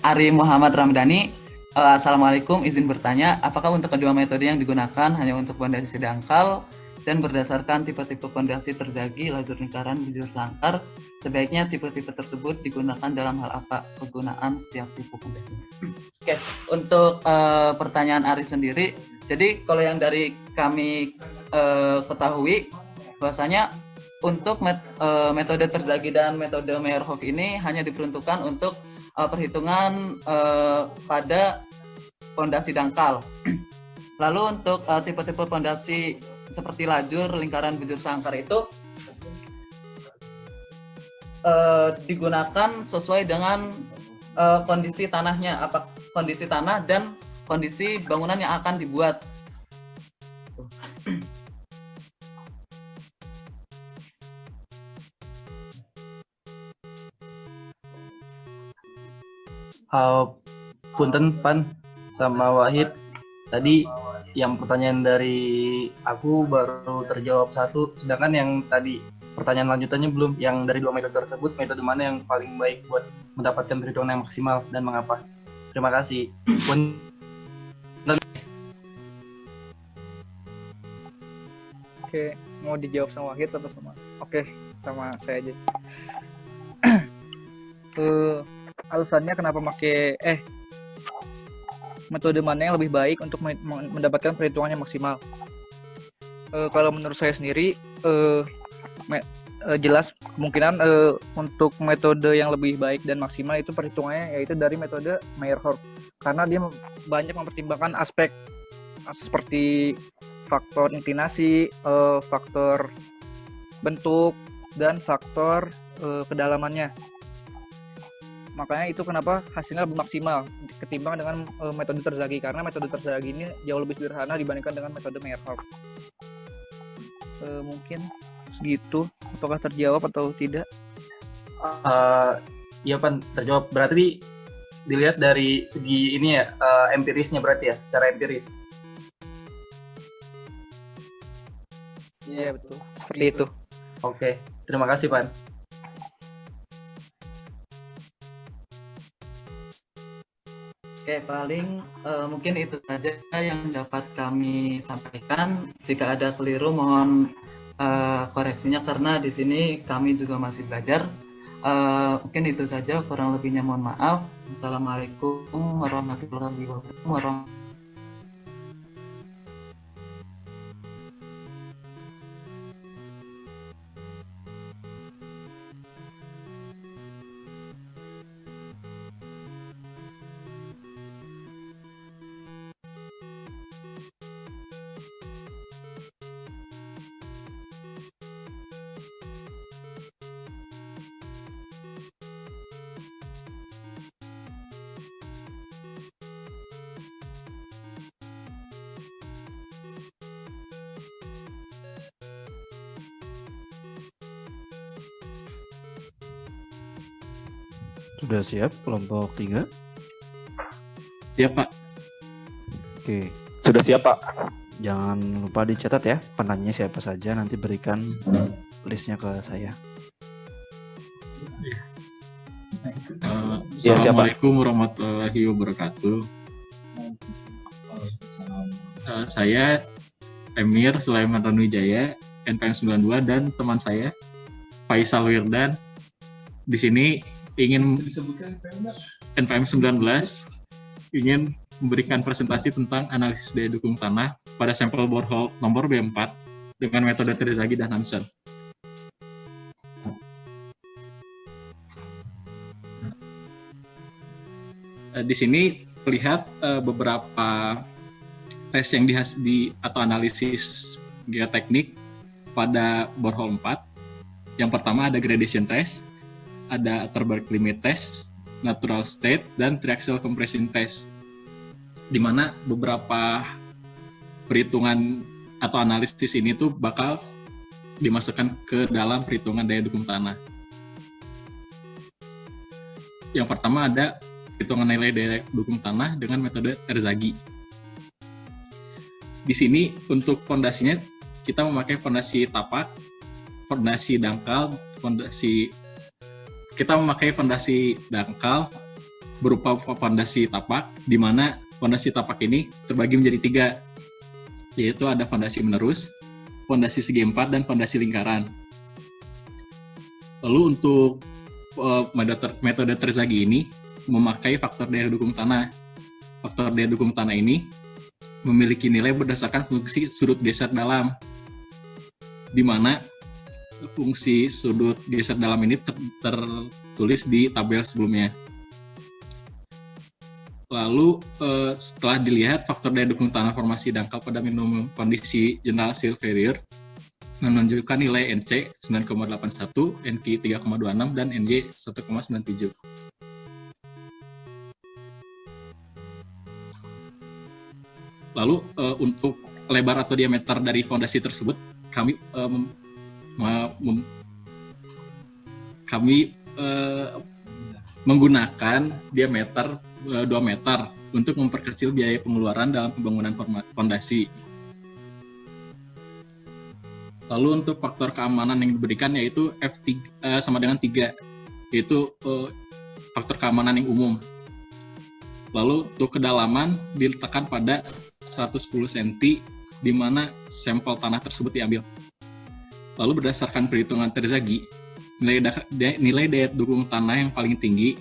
Speaker 3: Ari Muhammad Ramdhani. Assalamualaikum, izin bertanya, apakah untuk kedua metode yang digunakan hanya untuk fondasi dangkal dan berdasarkan tipe-tipe fondasi Terzaghi, lajur lingkaran, bujur sangkar, sebaiknya tipe-tipe tersebut digunakan dalam hal apa kegunaan setiap tipe fondasi? Oke, untuk pertanyaan Ari sendiri, jadi kalau yang dari kami ketahui bahwasanya untuk metode Terzaghi dan metode Meyerhof ini hanya diperuntukkan untuk perhitungan pada fondasi dangkal. Lalu untuk tipe-tipe fondasi seperti lajur, lingkaran, bujur sangkar itu digunakan sesuai dengan kondisi tanahnya, kondisi tanah dan kondisi bangunan yang akan dibuat.
Speaker 6: Punten, Pan, sama Wahid. Tadi yang pertanyaan dari aku baru terjawab satu, sedangkan yang tadi pertanyaan lanjutannya belum. Yang dari dua metode tersebut, metode mana yang paling baik buat mendapatkan perhitungan yang maksimal dan mengapa? Terima kasih.
Speaker 5: Oke, mau dijawab sama Wahid atau sama? Oke, sama saya aja. Alasannya kenapa pakai metode mana yang lebih baik untuk mendapatkan perhitungan yang maksimal? Kalau menurut saya sendiri, jelas kemungkinan untuk metode yang lebih baik dan maksimal itu perhitungannya yaitu dari metode Meyerhof, karena dia banyak mempertimbangkan aspek seperti faktor inklinasi, faktor bentuk, dan faktor kedalamannya. Makanya itu kenapa hasilnya lebih maksimal ketimbang dengan metode Terzaghi, karena metode Terzaghi ini jauh lebih sederhana dibandingkan dengan metode Meyerhof. Mungkin segitu. Apakah terjawab atau tidak?
Speaker 6: Iya Pan, terjawab. Berarti dilihat dari segi ini ya, empirisnya berarti ya, secara empiris.
Speaker 5: Iya betul, seperti itu.
Speaker 6: Oke, terima kasih Pan.
Speaker 3: Oke, paling mungkin itu saja yang dapat kami sampaikan. Jika ada keliru mohon koreksinya karena di sini kami juga masih belajar. Mungkin itu saja, kurang lebihnya mohon maaf. Assalamualaikum warahmatullahi wabarakatuh.
Speaker 1: Sudah siap kelompok 3?
Speaker 7: Siap, Pak.
Speaker 1: Oke,
Speaker 8: Sudah siap, Pak.
Speaker 1: jangan lupa dicatat ya penanya siapa saja, nanti berikan listnya ke saya.
Speaker 8: Iya, siapa?
Speaker 7: Assalamualaikum warahmatullahi wabarakatuh. Saya Emir Sulaiman Ranuwijaya, NPM 92, dan teman saya Faisal Wirdan di sini ingin NPM 19 ingin memberikan presentasi tentang analisis daya dukung tanah pada sampel borehole nomor B4 dengan metode Terzaghi dan Hansen. Di sini terlihat beberapa tes yang atau analisis geoteknik pada borehole 4. Yang pertama ada gradation test, ada Atterberg limit test, natural state, dan triaxial compression test, di mana beberapa perhitungan atau analisis ini tuh bakal dimasukkan ke dalam perhitungan daya dukung tanah. Yang pertama ada perhitungan nilai daya dukung tanah dengan metode Terzaghi. Di sini untuk fondasinya kita memakai fondasi tapak, fondasi dangkal, kita memakai fondasi dangkal berupa fondasi tapak, di mana fondasi tapak ini terbagi menjadi 3, yaitu ada fondasi menerus, fondasi segi 4, dan fondasi lingkaran. Lalu untuk metode Terzaghi ini memakai faktor daya dukung tanah. Faktor daya dukung tanah ini memiliki nilai berdasarkan fungsi sudut geser dalam, di mana fungsi sudut geser dalam ini tertulis di tabel sebelumnya. Lalu setelah dilihat faktor daya dukung tanah formasi dangkal pada minimum kondisi general shield failure menunjukkan nilai NC 9,81, NQ 3,26, dan NJ 1,97. Lalu untuk lebar atau diameter dari fondasi tersebut kami menggunakan diameter 2 meter untuk memperkecil biaya pengeluaran dalam pembangunan fondasi. Lalu untuk faktor keamanan yang diberikan yaitu F3 sama dengan 3, yaitu faktor keamanan yang umum. Lalu untuk kedalaman diletakkan pada 110 cm di mana sampel tanah tersebut diambil. Lalu berdasarkan perhitungan Terzaghi, nilai daya dukung tanah yang paling tinggi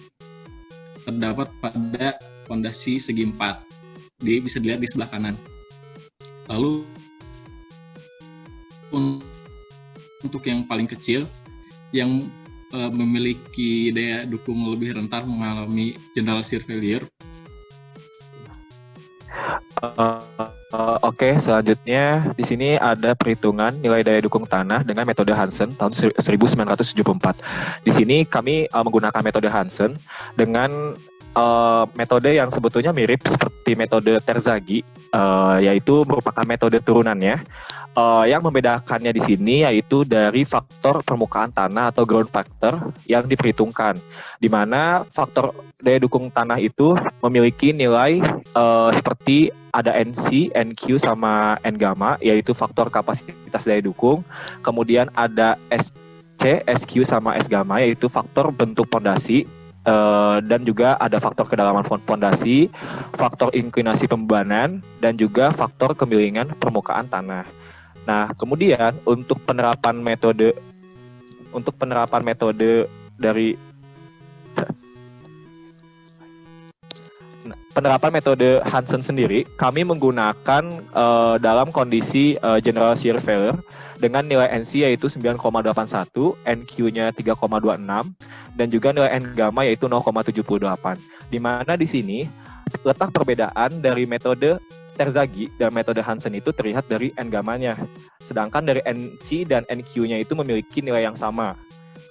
Speaker 7: terdapat pada fondasi segi 4. Bisa dilihat di sebelah kanan. Lalu untuk yang paling kecil yang memiliki daya dukung lebih rentan mengalami general shear failure.
Speaker 8: Oke, selanjutnya di sini ada perhitungan nilai daya dukung tanah dengan metode Hansen tahun 1974. Di sini kami menggunakan metode Hansen dengan metode yang sebetulnya mirip seperti metode Terzaghi, yaitu merupakan metode turunannya. Yang membedakannya di sini yaitu dari faktor permukaan tanah atau ground factor yang diperhitungkan, di mana faktor daya dukung tanah itu memiliki nilai seperti ada NC, NQ, sama N gamma, yaitu faktor kapasitas daya dukung. Kemudian ada SC, SQ, sama S gamma, yaitu faktor bentuk pondasi. Dan juga ada faktor kedalaman fondasi, faktor inklinasi pembebanan, dan juga faktor kemiringan permukaan tanah. Nah, kemudian untuk penerapan metode dari penerapan metode Hansen sendiri, kami menggunakan dalam kondisi general shear failure dengan nilai NC yaitu 9,81, NQ-nya 3,26, dan juga nilai N gamma yaitu 0,78. Di mana di sini letak perbedaan dari metode Terzaghi dan metode Hansen itu terlihat dari N gammanya. Sedangkan dari NC dan NQ-nya itu memiliki nilai yang sama.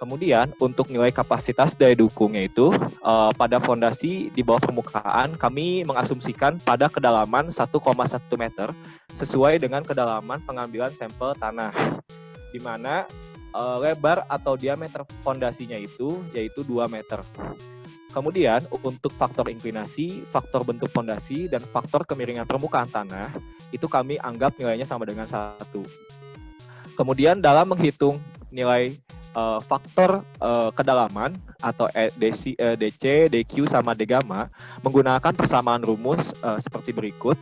Speaker 8: Kemudian untuk nilai kapasitas daya dukungnya itu pada fondasi di bawah permukaan kami mengasumsikan pada kedalaman 1,1 meter sesuai dengan kedalaman pengambilan sampel tanah, di mana lebar atau diameter fondasinya itu yaitu 2 meter. Kemudian untuk faktor inklinasi, faktor bentuk fondasi, dan faktor kemiringan permukaan tanah itu kami anggap nilainya sama dengan 1. Kemudian dalam menghitung nilai faktor kedalaman atau DC, DQ, sama D gamma menggunakan persamaan rumus seperti berikut.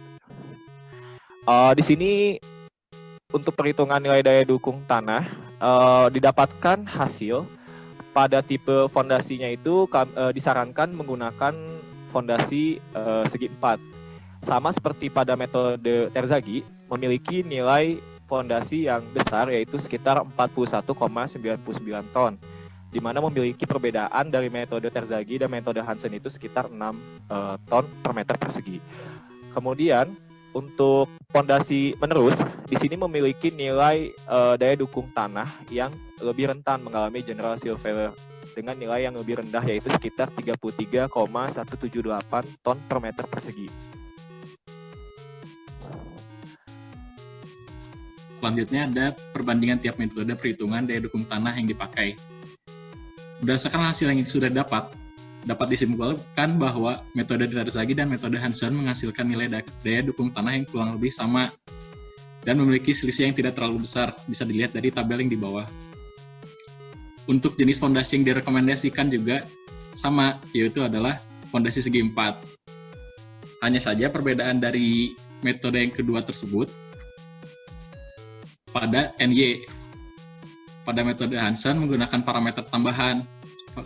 Speaker 8: Di sini untuk perhitungan nilai daya dukung tanah didapatkan hasil pada tipe fondasinya itu disarankan menggunakan fondasi segi 4. Sama seperti pada metode Terzaghi, memiliki nilai fondasi yang besar yaitu sekitar 41,99 ton, di mana memiliki perbedaan dari metode Terzaghi dan metode Hansen itu sekitar 6 ton per meter persegi. Kemudian untuk fondasi menerus, di sini memiliki nilai daya dukung tanah yang lebih rentan mengalami general shear failure dengan nilai yang lebih rendah yaitu sekitar 33,178 ton per meter persegi.
Speaker 7: Selanjutnya ada perbandingan tiap metode perhitungan daya dukung tanah yang dipakai. Berdasarkan hasil yang sudah dapat disimpulkan bahwa metode Terzaghi dan metode Hansen menghasilkan nilai daya dukung tanah yang kurang lebih sama dan memiliki selisih yang tidak terlalu besar, bisa dilihat dari tabel yang di bawah. Untuk jenis fondasi yang direkomendasikan juga sama, yaitu adalah fondasi segi 4. Hanya saja perbedaan dari metode yang kedua tersebut pada NY. Pada metode Hansen menggunakan parameter tambahan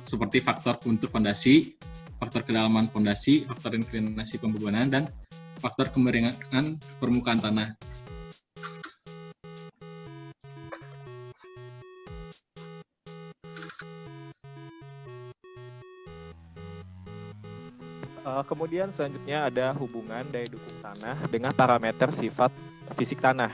Speaker 7: seperti faktor bentuk fondasi, faktor kedalaman fondasi, faktor inklinasi pembebanan, dan faktor kemiringan permukaan tanah.
Speaker 8: Kemudian selanjutnya ada hubungan daya dukung tanah dengan parameter sifat fisik tanah.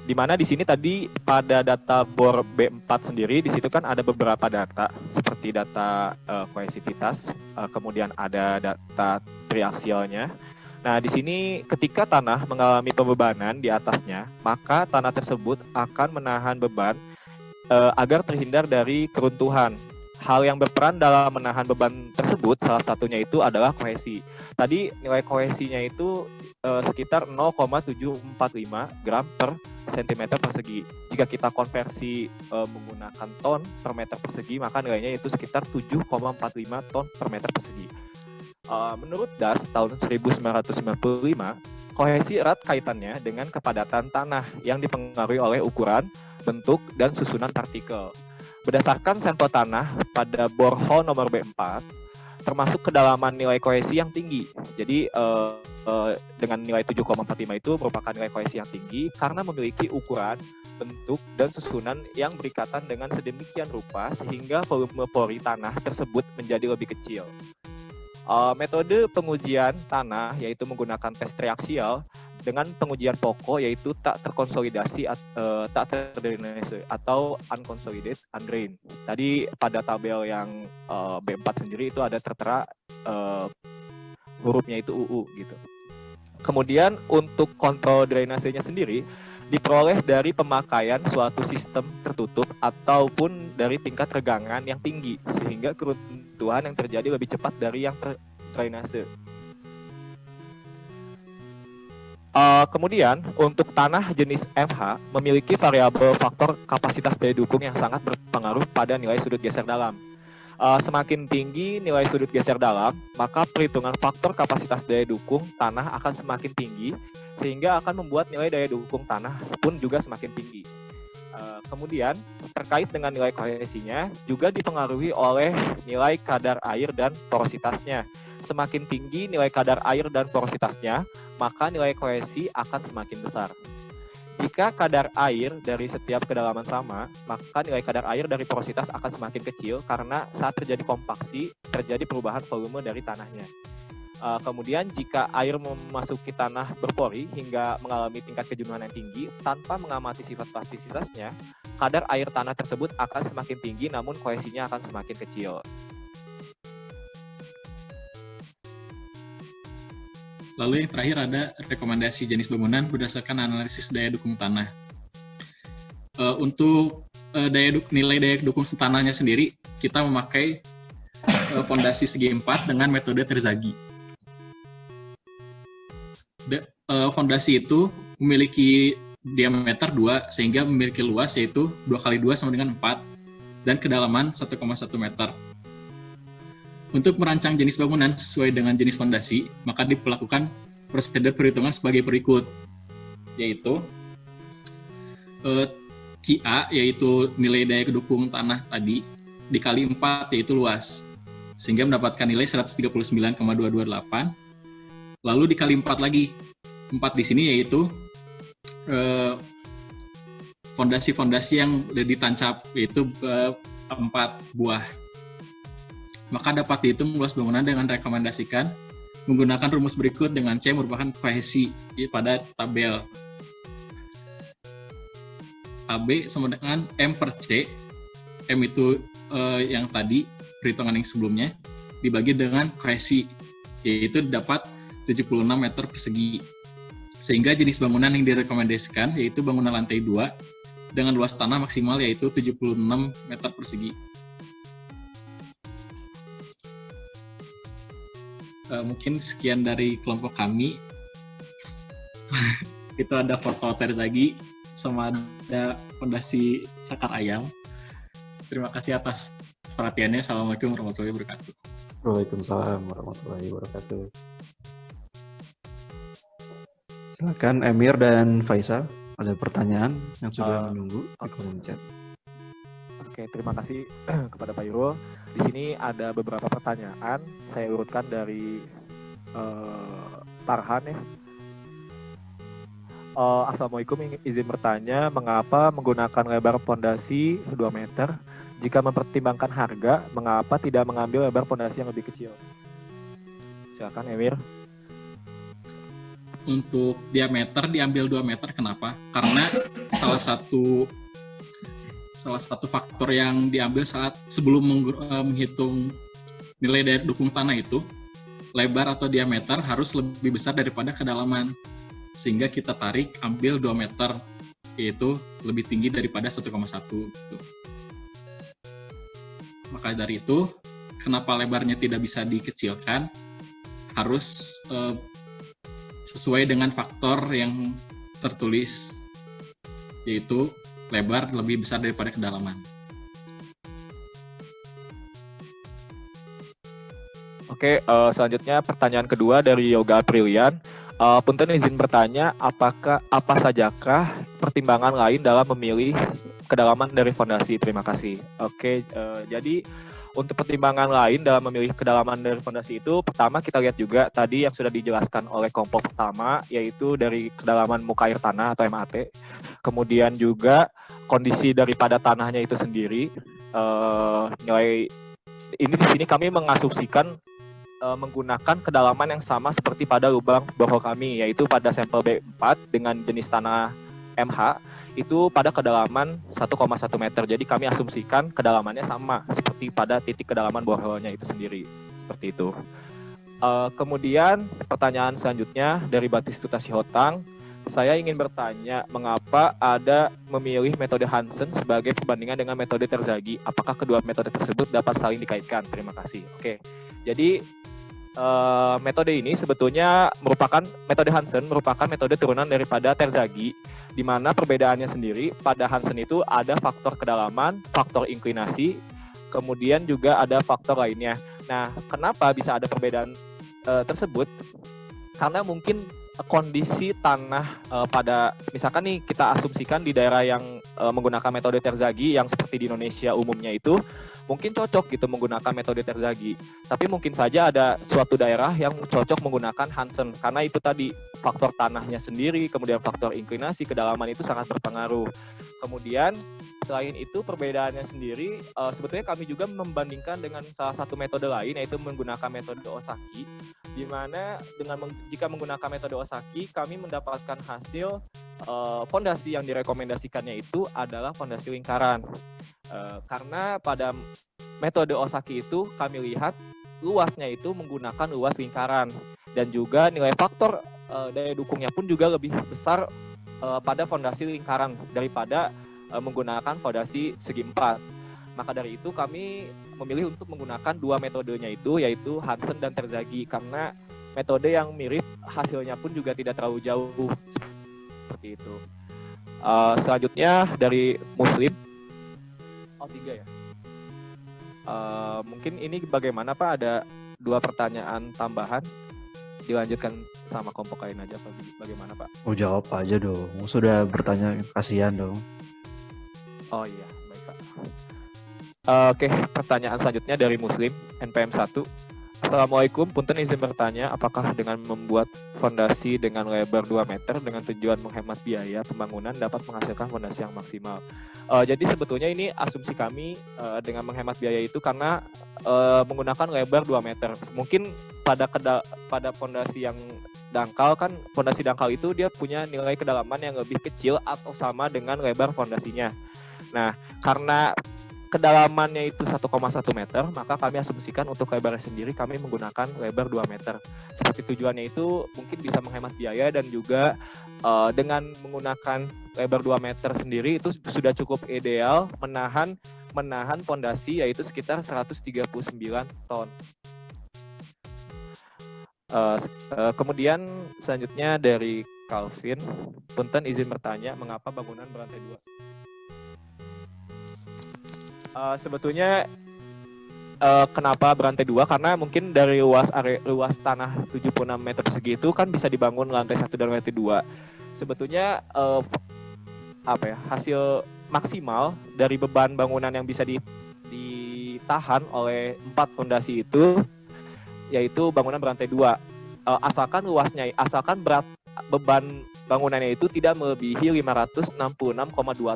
Speaker 8: Di mana di sini tadi pada data BOR B4 sendiri di situ kan ada beberapa data seperti data kohesivitas, kemudian ada data triaksialnya. Nah, di sini ketika tanah mengalami pembebanan di atasnya, maka tanah tersebut akan menahan beban agar terhindar dari keruntuhan. hal yang berperan dalam menahan beban tersebut salah satunya itu adalah kohesi. Tadi nilai kohesinya itu sekitar 0,745 gram per cm persegi. Jika kita konversi menggunakan ton per meter persegi, maka nilainya itu sekitar 7,45 ton per meter persegi. Menurut Das tahun 1995, kohesi erat kaitannya dengan kepadatan tanah yang dipengaruhi oleh ukuran, bentuk, dan susunan partikel. Berdasarkan sampel tanah pada borehole nomor B4, termasuk kedalaman nilai kohesi yang tinggi. Jadi dengan nilai 7,45 itu merupakan nilai kohesi yang tinggi karena memiliki ukuran, bentuk, dan susunan yang berikatan dengan sedemikian rupa sehingga volume pori tanah tersebut menjadi lebih kecil. Metode pengujian tanah yaitu menggunakan tes triaksial dengan pengujian pokok yaitu tak terkonsolidasi tak terdrainase atau unconsolidated undrained. Tadi pada tabel yang B4 sendiri itu ada tertera hurufnya itu UU gitu. Kemudian untuk kontrol drainasenya sendiri diperoleh dari pemakaian suatu sistem tertutup ataupun dari tingkat regangan yang tinggi sehingga keruntuhan yang terjadi lebih cepat dari yang terdrainase. Kemudian untuk tanah jenis MH memiliki variabel faktor kapasitas daya dukung yang sangat berpengaruh pada nilai sudut geser dalam. Semakin tinggi nilai sudut geser dalam, maka perhitungan faktor kapasitas daya dukung tanah akan semakin tinggi, sehingga akan membuat nilai daya dukung tanah pun juga semakin tinggi. Kemudian, terkait dengan nilai kohesinya, juga dipengaruhi oleh nilai kadar air dan porositasnya. Semakin tinggi nilai kadar air dan porositasnya, maka nilai kohesi akan semakin besar. Jika kadar air dari setiap kedalaman sama, maka nilai kadar air dari porositas akan semakin kecil karena saat terjadi kompaksi, terjadi perubahan volume dari tanahnya. Kemudian jika air memasuki tanah berpori hingga mengalami tingkat kejenuhan yang tinggi, tanpa mengamati sifat plastisitasnya, kadar air tanah tersebut akan semakin tinggi namun kohesinya akan semakin kecil.
Speaker 7: Lalu yang terakhir ada rekomendasi jenis bangunan berdasarkan analisis daya dukung tanah. Untuk nilai daya dukung tanahnya sendiri, kita memakai fondasi segi 4 dengan metode Terzaghi. Fondasi itu memiliki diameter 2 sehingga memiliki luas yaitu 2 kali 2 sama dengan 4 dan kedalaman 1,1 meter. Untuk merancang jenis bangunan sesuai dengan jenis fondasi, maka dilakukan prosedur perhitungan sebagai berikut, yaitu QA yaitu nilai daya dukung tanah tadi dikali 4 yaitu luas, sehingga mendapatkan nilai 139,228. Lalu dikali 4 lagi, 4 di sini yaitu fondasi-fondasi yang ditancap yaitu 4 buah. Maka dapat dihitung luas bangunan dengan rekomendasikan menggunakan rumus berikut dengan C merupakan kohesi pada tabel. AB sama dengan M per C. M itu yang tadi perhitungan yang sebelumnya dibagi dengan kohesi yaitu dapat 76 meter persegi. Sehingga jenis bangunan yang direkomendasikan yaitu bangunan lantai 2 dengan luas tanah maksimal yaitu 76 meter persegi. Mungkin sekian dari kelompok kami. Itu ada foto Terzaghi sama ada fondasi Cakar Ayam. Terima kasih atas perhatiannya. Assalamualaikum warahmatullahi wabarakatuh.
Speaker 1: Waalaikumsalam warahmatullahi wabarakatuh. Silakan Emir dan Faisal, ada pertanyaan yang sudah menunggu di kolom chat.
Speaker 8: Oke, terima kasih kepada Pak Irul. Di sini ada beberapa pertanyaan. Saya urutkan dari Tarhan ya. Assalamualaikum, izin bertanya, mengapa menggunakan lebar fondasi 2 meter? Jika mempertimbangkan harga, mengapa tidak mengambil lebar fondasi yang lebih kecil? Silakan Emir.
Speaker 7: Untuk diameter diambil 2 meter, kenapa? Karena salah satu faktor yang diambil saat sebelum menghitung nilai daya dukung tanah itu, lebar atau diameter harus lebih besar daripada kedalaman. Sehingga kita tarik ambil 2 meter, yaitu lebih tinggi daripada 1,1 gitu. Maka dari itu, kenapa lebarnya tidak bisa dikecilkan, harus sesuai dengan faktor yang tertulis, yaitu lebar lebih besar daripada kedalaman.
Speaker 8: Oke, selanjutnya pertanyaan kedua dari Yoga Aprilian. Punten izin bertanya, apa sajakah pertimbangan lain dalam memilih kedalaman dari fondasi? Terima kasih. Oke, jadi untuk pertimbangan lain dalam memilih kedalaman dari fondasi itu, pertama kita lihat juga tadi yang sudah dijelaskan oleh kelompok pertama, yaitu dari kedalaman muka air tanah atau MAT. Kemudian juga kondisi daripada tanahnya itu sendiri. Nilai ini di sini kami mengasumsikan menggunakan kedalaman yang sama seperti pada lubang borehole kami, yaitu pada sampel B4 dengan jenis tanah MH itu pada kedalaman 1,1 meter. Jadi kami asumsikan kedalamannya sama seperti pada titik kedalaman borehole-nya itu sendiri. Seperti itu. Kemudian pertanyaan selanjutnya dari Batistuta Sihotang. Saya ingin bertanya, mengapa ada memilih metode Hansen sebagai perbandingan dengan metode Terzaghi? Apakah kedua metode tersebut dapat saling dikaitkan? Terima kasih. Oke, jadi metode ini sebetulnya metode Hansen merupakan metode turunan daripada Terzaghi, di mana perbedaannya sendiri pada Hansen itu ada faktor kedalaman, faktor inklinasi, kemudian juga ada faktor lainnya. Nah, kenapa bisa ada perbedaan tersebut? Karena mungkin kondisi tanah pada, misalkan nih kita asumsikan di daerah yang menggunakan metode Terzaghi yang seperti di Indonesia umumnya itu mungkin cocok gitu menggunakan metode Terzaghi. Tapi mungkin saja ada suatu daerah yang cocok menggunakan Hansen karena itu tadi faktor tanahnya sendiri, kemudian faktor inklinasi, kedalaman itu sangat berpengaruh. Kemudian selain itu perbedaannya sendiri sebetulnya kami juga membandingkan dengan salah satu metode lain, yaitu menggunakan metode Ozaki, di mana jika menggunakan metode Ozaki kami mendapatkan hasil fondasi yang direkomendasikannya itu adalah fondasi lingkaran. Karena pada metode Ozaki itu kami lihat luasnya itu menggunakan luas lingkaran dan juga nilai faktor daya dukungnya pun juga lebih besar pada fondasi lingkaran daripada menggunakan fondasi segi empat. Maka dari itu kami memilih untuk menggunakan dua metodenya itu, yaitu Hansen dan Terzaghi, karena metode yang mirip hasilnya pun juga tidak terlalu jauh seperti itu. Selanjutnya dari Muslim. Tiga ya. Mungkin ini bagaimana Pak? Ada dua pertanyaan tambahan. Dilanjutkan sama kelompok lain aja Pak. Bagaimana Pak?
Speaker 1: Oh, jawab aja dong. Sudah bertanya, kasihan dong.
Speaker 8: Oh iya, baik Pak. Oke, pertanyaan selanjutnya dari Muslim NPM 1. Assalamualaikum, punten izin bertanya, apakah dengan membuat fondasi dengan lebar 2 meter dengan tujuan menghemat biaya pembangunan dapat menghasilkan fondasi yang maksimal? Jadi sebetulnya ini asumsi kami dengan menghemat biaya itu karena menggunakan lebar 2 meter. Mungkin pada fondasi yang dangkal kan, fondasi dangkal itu dia punya nilai kedalaman yang lebih kecil atau sama dengan lebar fondasinya. Nah, karena kedalamannya itu 1,1 meter, maka kami asumsikan untuk lebarnya sendiri kami menggunakan lebar 2 meter. Seperti tujuannya itu mungkin bisa menghemat biaya dan juga dengan menggunakan lebar 2 meter sendiri itu sudah cukup ideal menahan fondasi, yaitu sekitar 139 ton. Kemudian selanjutnya dari Calvin, punten izin bertanya, mengapa bangunan berantai 2? Sebetulnya kenapa berantai 2? Karena mungkin dari luas tanah 76 meter persegi itu kan bisa dibangun lantai 1 dan lantai 2. Sebetulnya hasil maksimal dari beban bangunan yang bisa ditahan oleh 4 fondasi itu yaitu bangunan berantai 2. Asalkan berat beban bangunannya itu tidak melebihi 566,2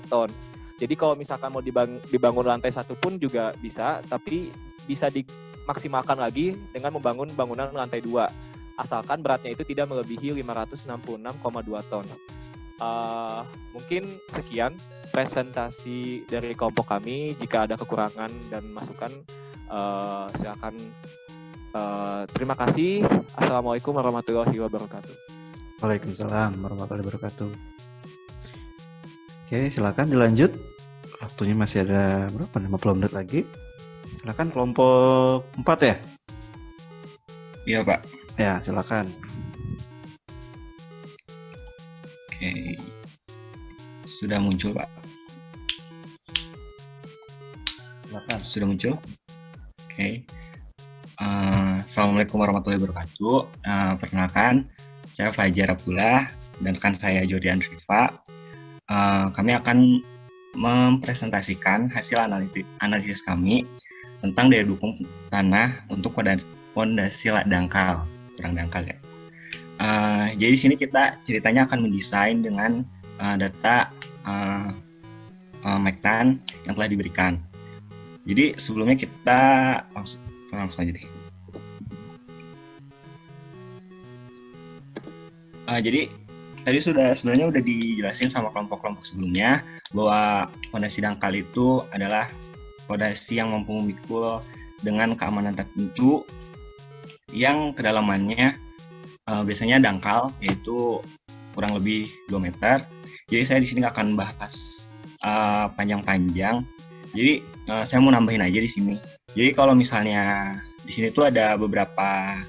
Speaker 8: ton. Jadi kalau misalkan mau dibangun lantai 1 pun juga bisa, tapi bisa dimaksimalkan lagi dengan membangun bangunan lantai 2. Asalkan beratnya itu tidak melebihi 566,2 ton. Mungkin sekian presentasi dari kelompok kami. Jika ada kekurangan dan masukan, silakan. Terima kasih. Assalamualaikum warahmatullahi wabarakatuh.
Speaker 1: Waalaikumsalam warahmatullahi wabarakatuh. Oke, silakan dilanjut. Waktunya masih ada berapa? 50 menit lagi. Silakan kelompok 4 ya?
Speaker 9: Iya, Pak.
Speaker 1: Ya, silakan.
Speaker 9: Oke. Sudah muncul, Pak.
Speaker 1: Silakan.
Speaker 9: Sudah muncul? Oke. Assalamualaikum warahmatullahi wabarakatuh. Perkenalkan, saya Fajar Abdullah dan rekan saya Jordian Rifa. Kami akan mempresentasikan hasil analisis kami tentang daya dukung tanah untuk fondasi dangkal, kurang dangkal ya. Jadi di sini kita ceritanya akan mendesain dengan data Mektan yang telah diberikan. Jadi sebelumnya kita langsung aja deh. Jadi tadi sebenarnya udah dijelasin sama kelompok-kelompok sebelumnya bahwa fondasi dangkal itu adalah fondasi yang mampu memikul dengan keamanan tertentu yang kedalamannya biasanya dangkal, yaitu kurang lebih 2 meter. Jadi saya di sini nggak akan bahas panjang-panjang. Jadi saya mau nambahin aja di sini. Jadi kalau misalnya di sini tuh ada beberapa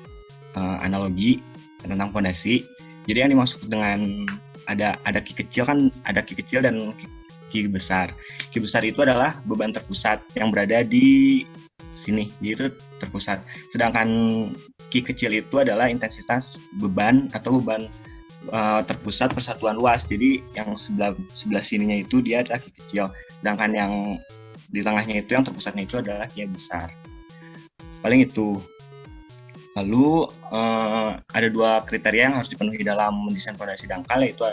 Speaker 9: analogi tentang fondasi. Jadi yang dimaksud dengan ada ki kecil kan, ada ki kecil dan ki besar. Ki besar itu adalah beban terpusat yang berada di sini, jadi itu terpusat. Sedangkan ki kecil itu adalah intensitas beban atau beban terpusat persatuan luas. Jadi yang sebelah sininya itu dia adalah ki kecil. Sedangkan yang di tengahnya itu yang terpusatnya itu adalah ki besar. Paling itu. Lalu ada 2 kriteria yang harus dipenuhi dalam mendesain fondasi dangkal, yaitu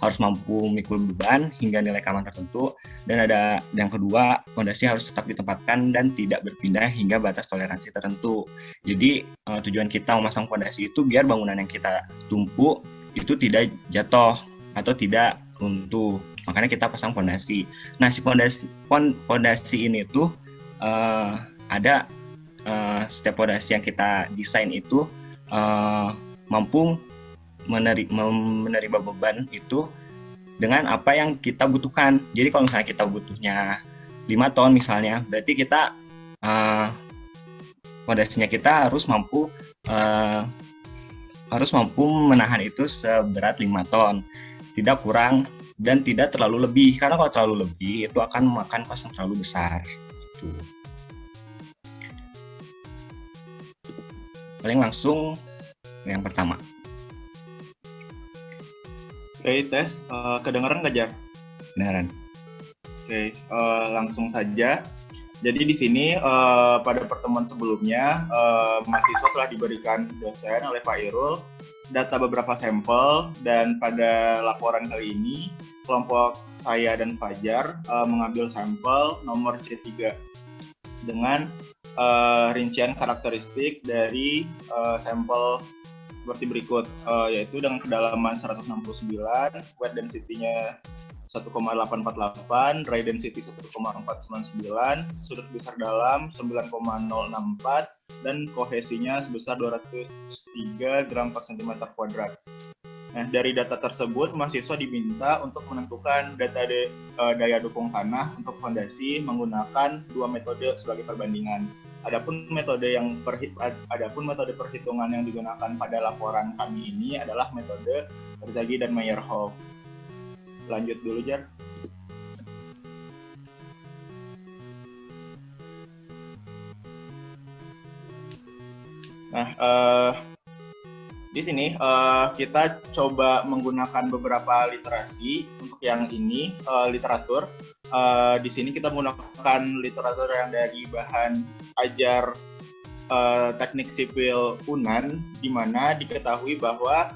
Speaker 9: harus mampu memikul beban hingga nilai keamanan tertentu, dan ada yang kedua, fondasi harus tetap ditempatkan dan tidak berpindah hingga batas toleransi tertentu. Jadi tujuan kita memasang fondasi itu biar bangunan yang kita tumpu itu tidak jatuh atau tidak runtuh. Makanya kita pasang fondasi. Nah, si fondasi ini tuh ada setiap fondasi yang kita desain itu mampu menerima beban itu dengan apa yang kita butuhkan. Jadi kalau misalnya kita butuhnya 5 ton misalnya, berarti kita fondasinya kita harus mampu menahan itu seberat 5 ton, tidak kurang dan tidak terlalu lebih. Karena kalau terlalu lebih itu akan memakan kos yang terlalu besar. Gitu. Paling langsung yang pertama.
Speaker 10: Oke, tes. Kedengeran nggak, Jar?
Speaker 9: Kedengeran.
Speaker 10: Oke, langsung saja. Jadi di sini pada pertemuan sebelumnya mahasiswa telah diberikan dosen oleh Pak Irul data beberapa sampel, dan pada laporan kali ini kelompok saya dan Fajar mengambil sampel nomor C3 dengan rincian karakteristik dari sampel seperti berikut, yaitu dengan kedalaman 169, wet density-nya 1,848, dry density 1,499, sudut besar dalam 9,064, dan kohesinya sebesar 203 gram per cm kuadrat. Nah, dari data tersebut, mahasiswa diminta untuk menentukan daya dukung tanah untuk fondasi menggunakan 2 metode sebagai perbandingan. Adapun metode perhitungan yang digunakan pada laporan kami ini adalah metode Terzaghi dan Meyerhof. Lanjut dulu, Jar. Nah, di sini kita coba menggunakan beberapa literasi untuk yang ini, literatur. Di sini kita menggunakan literatur yang dari bahan ajar teknik sipil UNAN, di mana diketahui bahwa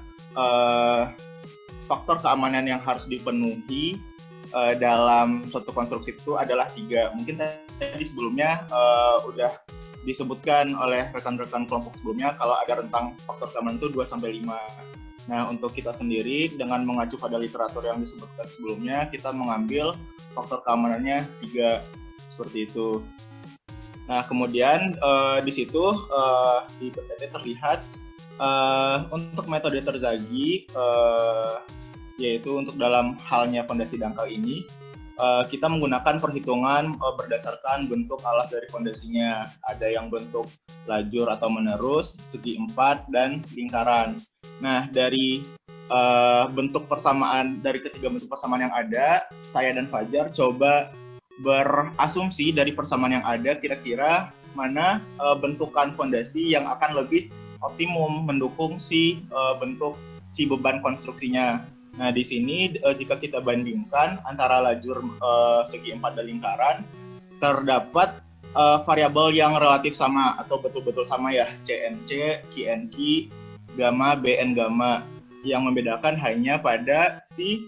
Speaker 10: faktor keamanan yang harus dipenuhi dalam suatu konstruksi itu adalah 3. Mungkin tadi sebelumnya udah disebutkan oleh rekan-rekan kelompok sebelumnya kalau ada rentang faktor keamanan itu 2-5. Nah, untuk kita sendiri dengan mengacu pada literatur yang disebutkan sebelumnya, kita mengambil faktor keamanannya 3 seperti itu. Nah, kemudian di situ di PPT terlihat untuk metode Terzaghi, yaitu untuk dalam halnya fondasi dangkal ini, kita menggunakan perhitungan berdasarkan bentuk alas dari fondasinya. Ada yang bentuk lajur atau menerus, segi 4, dan lingkaran. Nah, dari bentuk persamaan, dari ketiga bentuk persamaan yang ada, saya dan Fajar coba berasumsi dari persamaan yang ada, kira-kira mana bentukan fondasi yang akan lebih optimum mendukung bentuk si beban konstruksinya. Nah, di sini jika kita bandingkan antara lajur segi 4 dan lingkaran, terdapat variabel yang relatif sama atau betul-betul sama ya, CNC, QNQ, gamma, BN gamma. Yang membedakan hanya pada si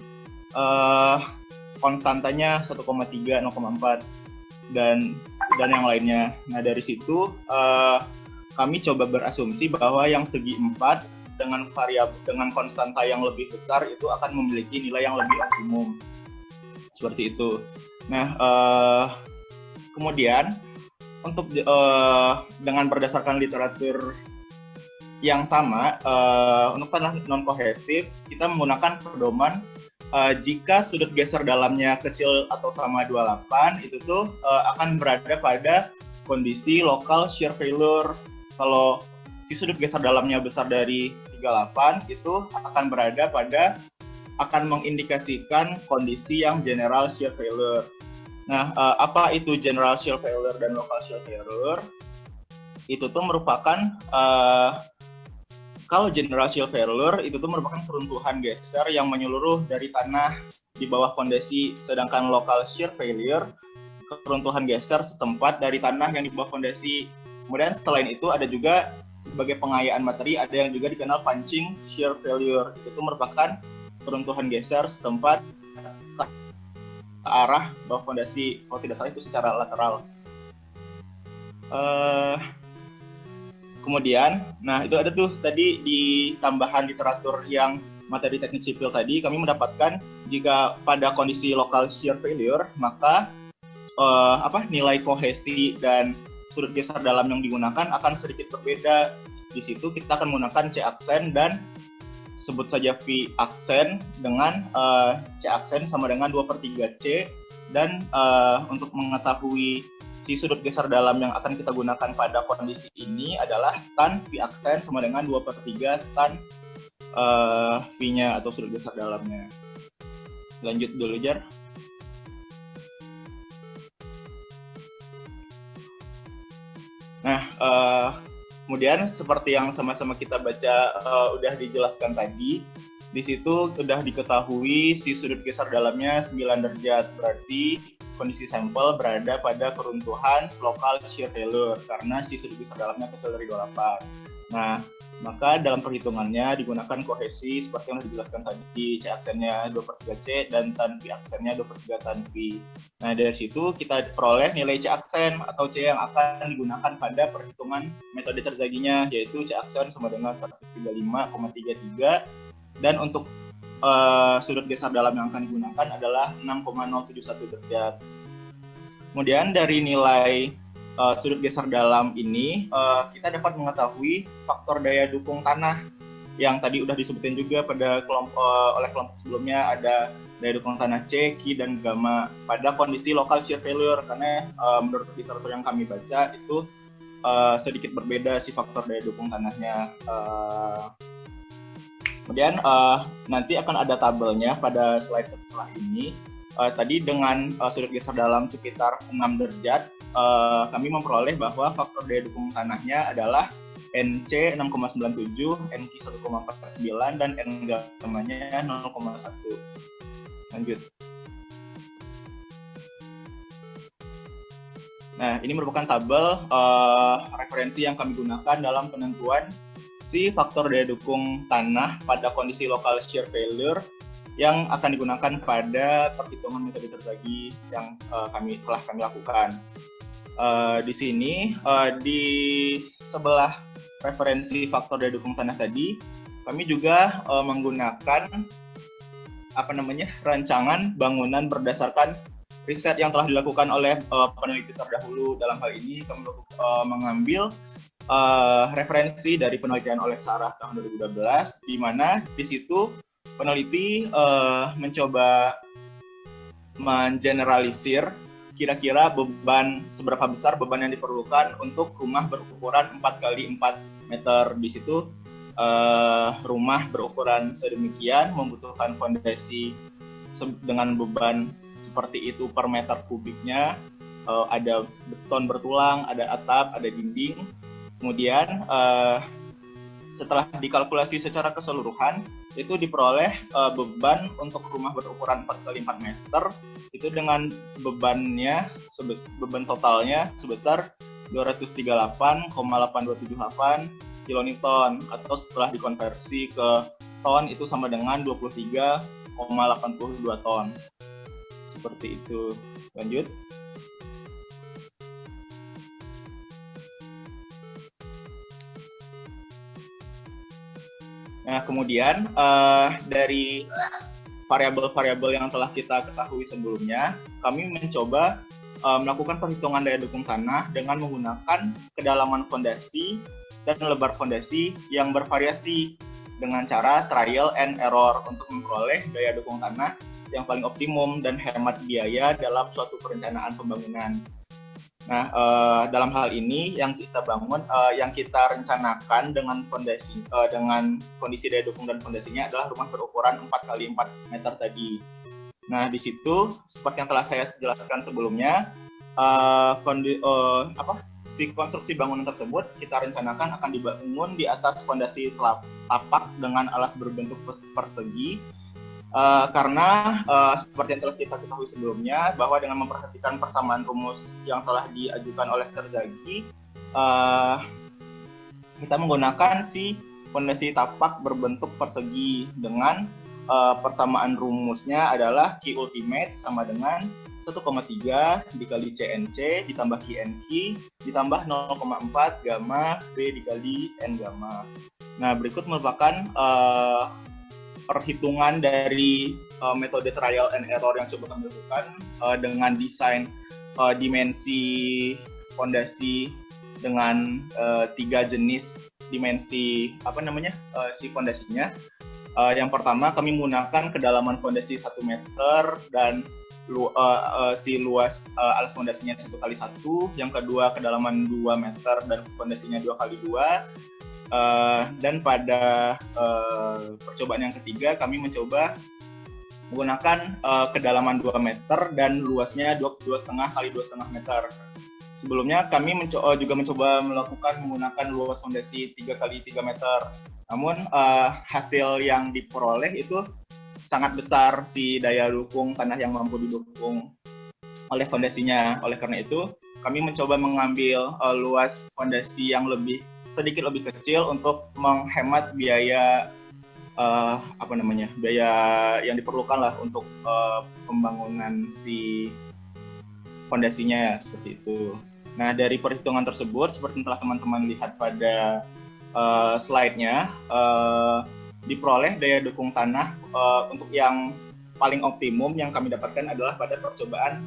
Speaker 10: konstantanya 1,3, 0,4 dan yang lainnya. Nah, dari situ kami coba berasumsi bahwa yang segi 4 dengan konstanta yang lebih besar itu akan memiliki nilai yang lebih optimum. Seperti itu. Nah, kemudian untuk dengan berdasarkan literatur yang sama, untuk tanah non kohesif kita menggunakan pedoman jika sudut geser dalamnya kecil atau sama 28 itu tuh akan berada pada kondisi local shear failure. Kalau si sudut geser dalamnya besar dari 38 itu akan mengindikasikan kondisi yang general shear failure. Nah, apa itu general shear failure dan local shear failure? Itu tuh merupakan kalau general shear failure itu tuh merupakan keruntuhan geser yang menyeluruh dari tanah di bawah fondasi, sedangkan local shear failure keruntuhan geser setempat dari tanah yang di bawah fondasi. Kemudian selain itu ada juga sebagai pengayaan materi, ada yang juga dikenal punching shear failure. Itu merupakan keruntuhan geser setempat ke arah bawah fondasi. Kalau tidak salah itu secara lateral. Kemudian, nah itu ada tuh tadi di tambahan literatur yang materi teknik sipil tadi, kami mendapatkan jika pada kondisi local shear failure, maka nilai kohesi dan sudut geser dalam yang digunakan akan sedikit berbeda. Di situ kita akan menggunakan C aksen dan sebut saja V aksen dengan C aksen sama dengan 2/3C, dan untuk mengetahui si sudut geser dalam yang akan kita gunakan pada kondisi ini adalah tan V aksen sama dengan 2/3 tan V-nya atau sudut geser dalamnya. Lanjut dulu, Jar. Nah, kemudian seperti yang sama-sama kita baca udah dijelaskan tadi, di situ udah diketahui si sudut geser dalamnya 9 derajat, berarti kondisi sampel berada pada keruntuhan local shear failure karena si sudut geser dalamnya kecil dari 28. Nah, maka dalam perhitungannya digunakan kohesi seperti yang dijelaskan tadi, C aksennya 2/3C dan tan V aksennya 2/3 tan V. Nah, dari situ kita peroleh nilai C aksen atau C yang akan digunakan pada perhitungan metode terzaginya, yaitu C aksen sama dengan 135,33, dan untuk sudut geser dalam yang akan digunakan adalah 6,071 derajat. Kemudian dari nilai sudut geser dalam ini, kita dapat mengetahui faktor daya dukung tanah yang tadi udah disebutin juga pada oleh kelompok sebelumnya. Ada daya dukung tanah C, Q, dan gamma pada kondisi local shear failure, karena menurut literatur yang kami baca itu sedikit berbeda si faktor daya dukung tanahnya. Kemudian nanti akan ada tabelnya pada slide setelah ini. Tadi dengan sudut geser dalam sekitar 6 derajat, kami memperoleh bahwa faktor daya dukung tanahnya adalah NC 6,97, NQ 1,49, dan N gammanya 0,1. Lanjut. Nah, ini merupakan tabel referensi yang kami gunakan dalam penentuan si faktor daya dukung tanah pada kondisi local shear failure yang akan digunakan pada perhitungan metode terzagi yang telah kami lakukan. Di sini di sebelah referensi faktor daya dukung tanah tadi, kami juga menggunakan rancangan bangunan berdasarkan riset yang telah dilakukan oleh peneliti terdahulu. Dalam hal ini kami mengambil referensi dari penelitian oleh Sarah tahun 2012, di mana di situ peneliti mencoba mengeneralisir kira-kira seberapa besar beban yang diperlukan untuk rumah berukuran 4x4 meter. Di situ rumah berukuran sedemikian membutuhkan fondasi dengan beban seperti itu per meter kubiknya. Ada beton bertulang, ada atap, ada dinding. Kemudian setelah dikalkulasi secara keseluruhan, itu diperoleh beban untuk rumah berukuran 4x4 meter itu dengan beban totalnya sebesar 238,8278 kilonewton, atau setelah dikonversi ke ton itu sama dengan 23,82 ton. Seperti itu. Lanjut. Nah, kemudian dari variabel-variabel yang telah kita ketahui sebelumnya, kami mencoba melakukan perhitungan daya dukung tanah dengan menggunakan kedalaman fondasi dan lebar fondasi yang bervariasi dengan cara trial and error untuk memperoleh daya dukung tanah yang paling optimum dan hemat biaya dalam suatu perencanaan pembangunan. Nah, dalam hal ini yang kita bangun, yang kita rencanakan dengan kondisi daya dukung dan fondasinya adalah rumah berukuran 4x4 meter tadi. Nah, di situ seperti yang telah saya jelaskan sebelumnya, si konstruksi bangunan tersebut kita rencanakan akan dibangun di atas fondasi tapak dengan alas berbentuk persegi. Karena seperti yang telah kita ketahui sebelumnya, bahwa dengan memperhatikan persamaan rumus yang telah diajukan oleh Terzaghi, kita menggunakan si fondasi tapak berbentuk persegi dengan persamaan rumusnya adalah Q ultimate sama dengan 1,3 dikali CNC ditambah QNQ ditambah 0,4 gamma B dikali N gamma. Nah, berikut merupakan perhitungan dari metode trial and error yang coba kami lakukan dengan desain dimensi fondasi dengan 3 jenis dimensi si fondasinya. Yang pertama, kami menggunakan kedalaman fondasi 1 meter dan si luas alas fondasinya 1x1. Yang kedua, kedalaman 2 meter dan fondasinya 2x2. Dan pada percobaan yang ketiga, kami mencoba menggunakan kedalaman 2 meter dan luasnya 2,5 kali 2,5 meter. Sebelumnya kami juga mencoba menggunakan luas fondasi 3 kali 3 meter. Namun hasil yang diperoleh itu sangat besar si daya dukung tanah yang mampu didukung oleh fondasinya. Oleh karena itu, kami mencoba mengambil luas fondasi yang sedikit lebih kecil untuk menghemat biaya biaya yang diperlukan lah untuk pembangunan si fondasinya, seperti itu. Nah, dari perhitungan tersebut, seperti yang telah teman-teman lihat pada slide-nya, diperoleh daya dukung tanah untuk yang paling optimum yang kami dapatkan adalah pada percobaan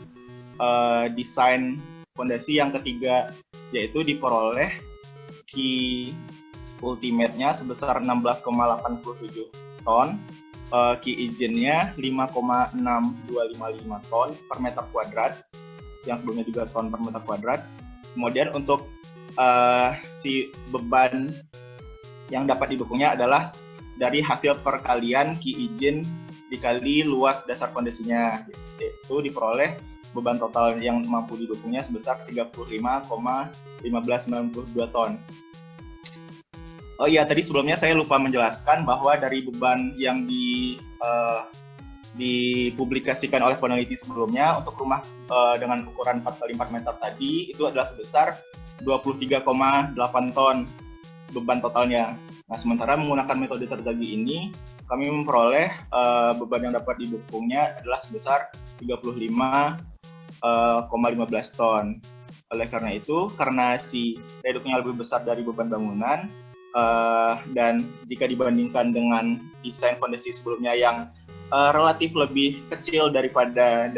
Speaker 10: desain fondasi yang ketiga, yaitu diperoleh Q ultimate-nya sebesar 16,87 ton, Q izinnya 5,6255 ton per meter kuadrat, yang sebelumnya juga ton per meter kuadrat. Kemudian untuk si beban yang dapat didukungnya adalah dari hasil perkalian Q izin dikali luas dasar fondasinya, yaitu diperoleh beban total yang mampu didukungnya sebesar 35,1592 ton. Oh iya, tadi sebelumnya saya lupa menjelaskan bahwa dari beban yang dipublikasikan oleh peneliti sebelumnya untuk rumah dengan ukuran 4x4 meter tadi itu adalah sebesar 23,8 ton beban totalnya. Nah, sementara menggunakan metode Terzaghi ini, kami memperoleh beban yang dapat didukungnya adalah sebesar 35,15 ton. Oleh karena itu, karena si daya dukungnya lebih besar dari beban bangunan, dan jika dibandingkan dengan desain fondasi sebelumnya yang relatif lebih kecil daripada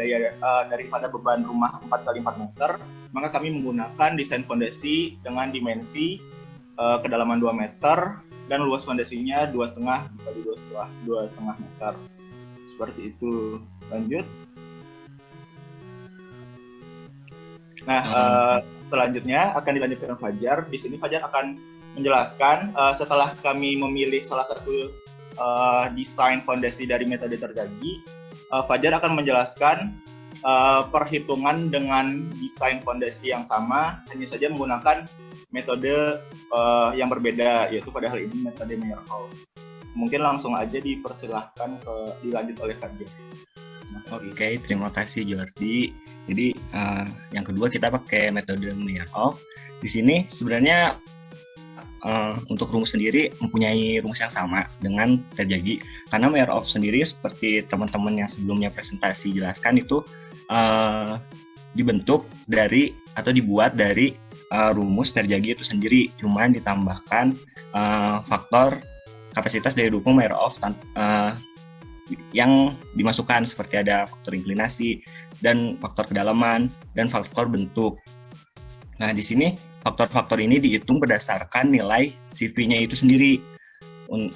Speaker 10: beban rumah 4x4 meter, maka kami menggunakan desain fondasi dengan dimensi kedalaman 2 meter dan luas fondasinya 2,5 kali 2,5 meter. Seperti itu. Lanjut. Nah, selanjutnya akan dilanjutkan Fajar. Di sini Fajar akan menjelaskan setelah kami memilih salah satu desain fondasi dari metode Terzaghi, Fajar akan menjelaskan perhitungan dengan desain fondasi yang sama, hanya saja menggunakan metode yang berbeda, yaitu pada hal ini metode Meyerhof. Mungkin langsung aja dipersilahkan dilanjut oleh Fajar.
Speaker 9: Oke, terima kasih Jordi. Jadi yang kedua kita pakai metode Meyerhof. Di sini sebenarnya untuk rumus sendiri mempunyai rumus yang sama dengan Terzaghi, karena Meyerhof sendiri seperti teman-teman yang sebelumnya presentasi jelaskan itu dibentuk dari atau dibuat dari rumus Terzaghi itu sendiri, cuman ditambahkan faktor kapasitas daya dukung Meyerhof yang dimasukkan, seperti ada faktor inklinasi dan faktor kedalaman dan faktor bentuk. Nah, di sini faktor-faktor ini dihitung berdasarkan nilai CV-nya itu sendiri.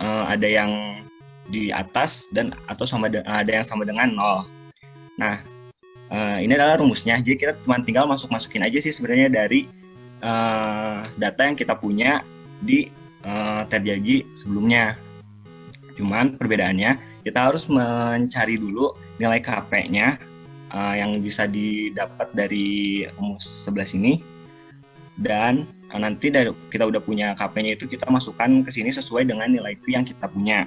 Speaker 9: Ada yang di atas dan atau ada yang sama dengan 0. Nah, ini adalah rumusnya. Jadi kita cuma tinggal masukin aja sih sebenarnya dari data yang kita punya di Terzaghi sebelumnya. Cuman perbedaannya kita harus mencari dulu nilai KP-nya yang bisa didapat dari rumus sebelah sini. Dan nanti kita udah punya KP-nya itu kita masukkan ke sini sesuai dengan nilai Q yang kita punya.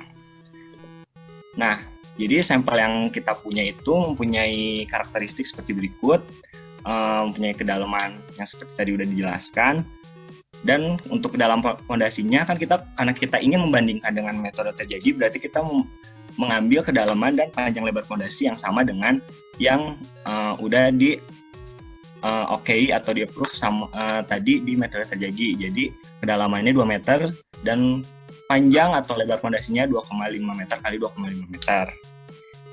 Speaker 9: Nah, jadi sampel yang kita punya itu mempunyai karakteristik seperti berikut, mempunyai kedalaman yang seperti tadi udah dijelaskan. Dan untuk kedalaman fondasinya kan karena kita ingin membandingkan dengan metode Terzaghi, berarti kita mengambil kedalaman dan panjang lebar fondasi yang sama dengan yang udah di atau di approve sama tadi di metode Terzaghi. Jadi kedalamannya 2 meter dan panjang atau lebar fondasinya 2,5 meter kali 2,5 meter.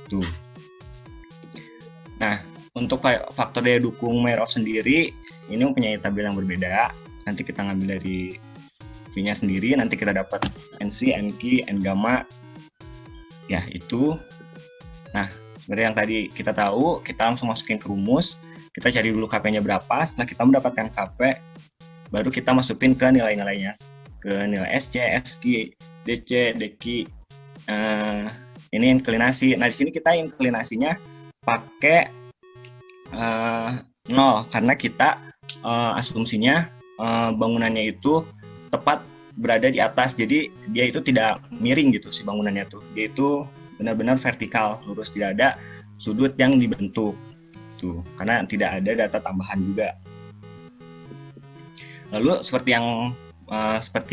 Speaker 9: Tuh. Nah, untuk faktor daya dukung Meyerhof sendiri ini mempunyai tabel yang berbeda. Nanti kita ngambil dari V-nya sendiri, nanti kita dapat NC, NQ, N gamma. Ya, itu. Nah, sebenarnya yang tadi kita tahu, kita langsung masukin ke rumus. Kita cari dulu KP-nya berapa, setelah kita mendapatkan KP, baru kita masukin ke nilai-nilainya. Ke nilai SC, SQ, DC, DQ, ini inklinasi. Nah, di sini kita inklinasinya pakai 0, karena kita asumsinya bangunannya itu tepat berada di atas, jadi dia itu tidak miring gitu si bangunannya tuh, dia itu benar-benar vertikal, lurus, tidak ada sudut yang dibentuk tuh, karena tidak ada data tambahan juga. Lalu seperti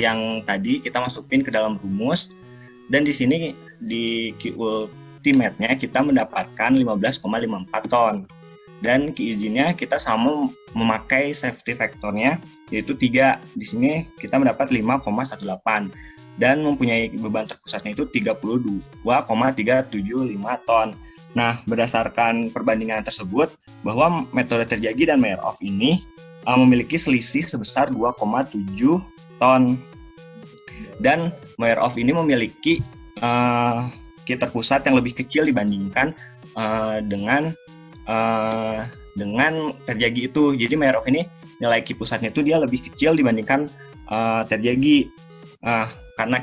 Speaker 9: yang tadi kita masukin ke dalam rumus, dan di sini di Q ultimate-nya kita mendapatkan 15,54 ton. Dan keizinnya kita sama memakai safety factor-nya yaitu 3. Di sini kita mendapat 5,18 dan mempunyai beban terpusatnya itu 32,375 ton. Nah, berdasarkan perbandingan tersebut bahwa metode Terzaghi dan Meyerhof ini memiliki selisih sebesar 2,7 ton. Dan Meyerhof ini memiliki Q terpusat yang lebih kecil dibandingkan dengan Terzaghi itu. Jadi Meyerhof ini nilai Q pusatnya itu dia lebih kecil dibandingkan Terzaghi. Karena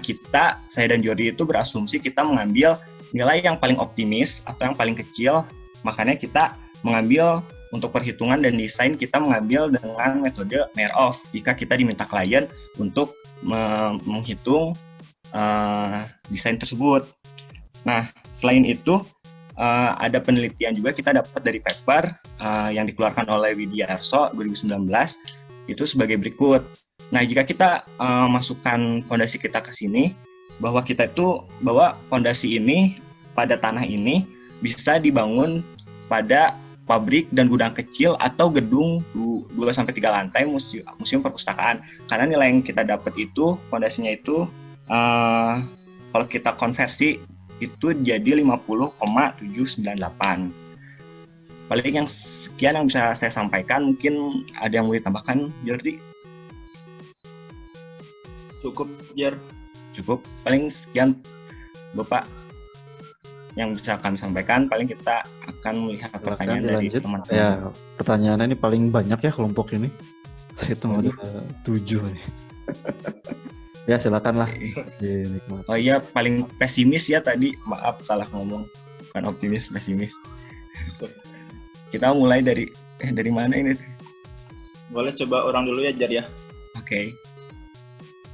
Speaker 9: saya dan Jordi itu berasumsi kita mengambil nilai yang paling optimis atau yang paling kecil, makanya kita mengambil untuk perhitungan dan desain kita mengambil dengan metode Meyerhof jika kita diminta klien untuk menghitung desain tersebut. Nah, selain itu ada penelitian juga kita dapat dari paper yang dikeluarkan oleh Widiarso 2019 itu sebagai berikut. Nah, jika kita masukkan fondasi kita ke sini, bahwa fondasi ini pada tanah ini bisa dibangun pada pabrik dan gudang kecil atau gedung 2-3 lantai museum perpustakaan. Karena nilai yang kita dapat itu fondasinya itu kalau kita konversi itu jadi 50,798. Paling yang sekian yang bisa saya sampaikan. Mungkin ada yang mau ditambahkan, Jordi?
Speaker 10: Cukup, Jer.
Speaker 9: Cukup. Paling sekian, Bapak. yang bisa kami sampaikan. Paling kita akan melihat
Speaker 1: Silakan
Speaker 9: pertanyaan dari
Speaker 1: dilanjut.
Speaker 9: teman-teman.
Speaker 1: Ya, pertanyaannya ini paling banyak ya kelompok ini. Saya hitung ada 7 nih. Ya, silakan lah. Dinikmati.
Speaker 9: Oh iya, paling pesimis ya tadi. Maaf, salah ngomong. Bukan optimis, pesimis. Kita mulai dari mana ini?
Speaker 10: Boleh coba orang dulu ya, Jar ya.
Speaker 9: Oke.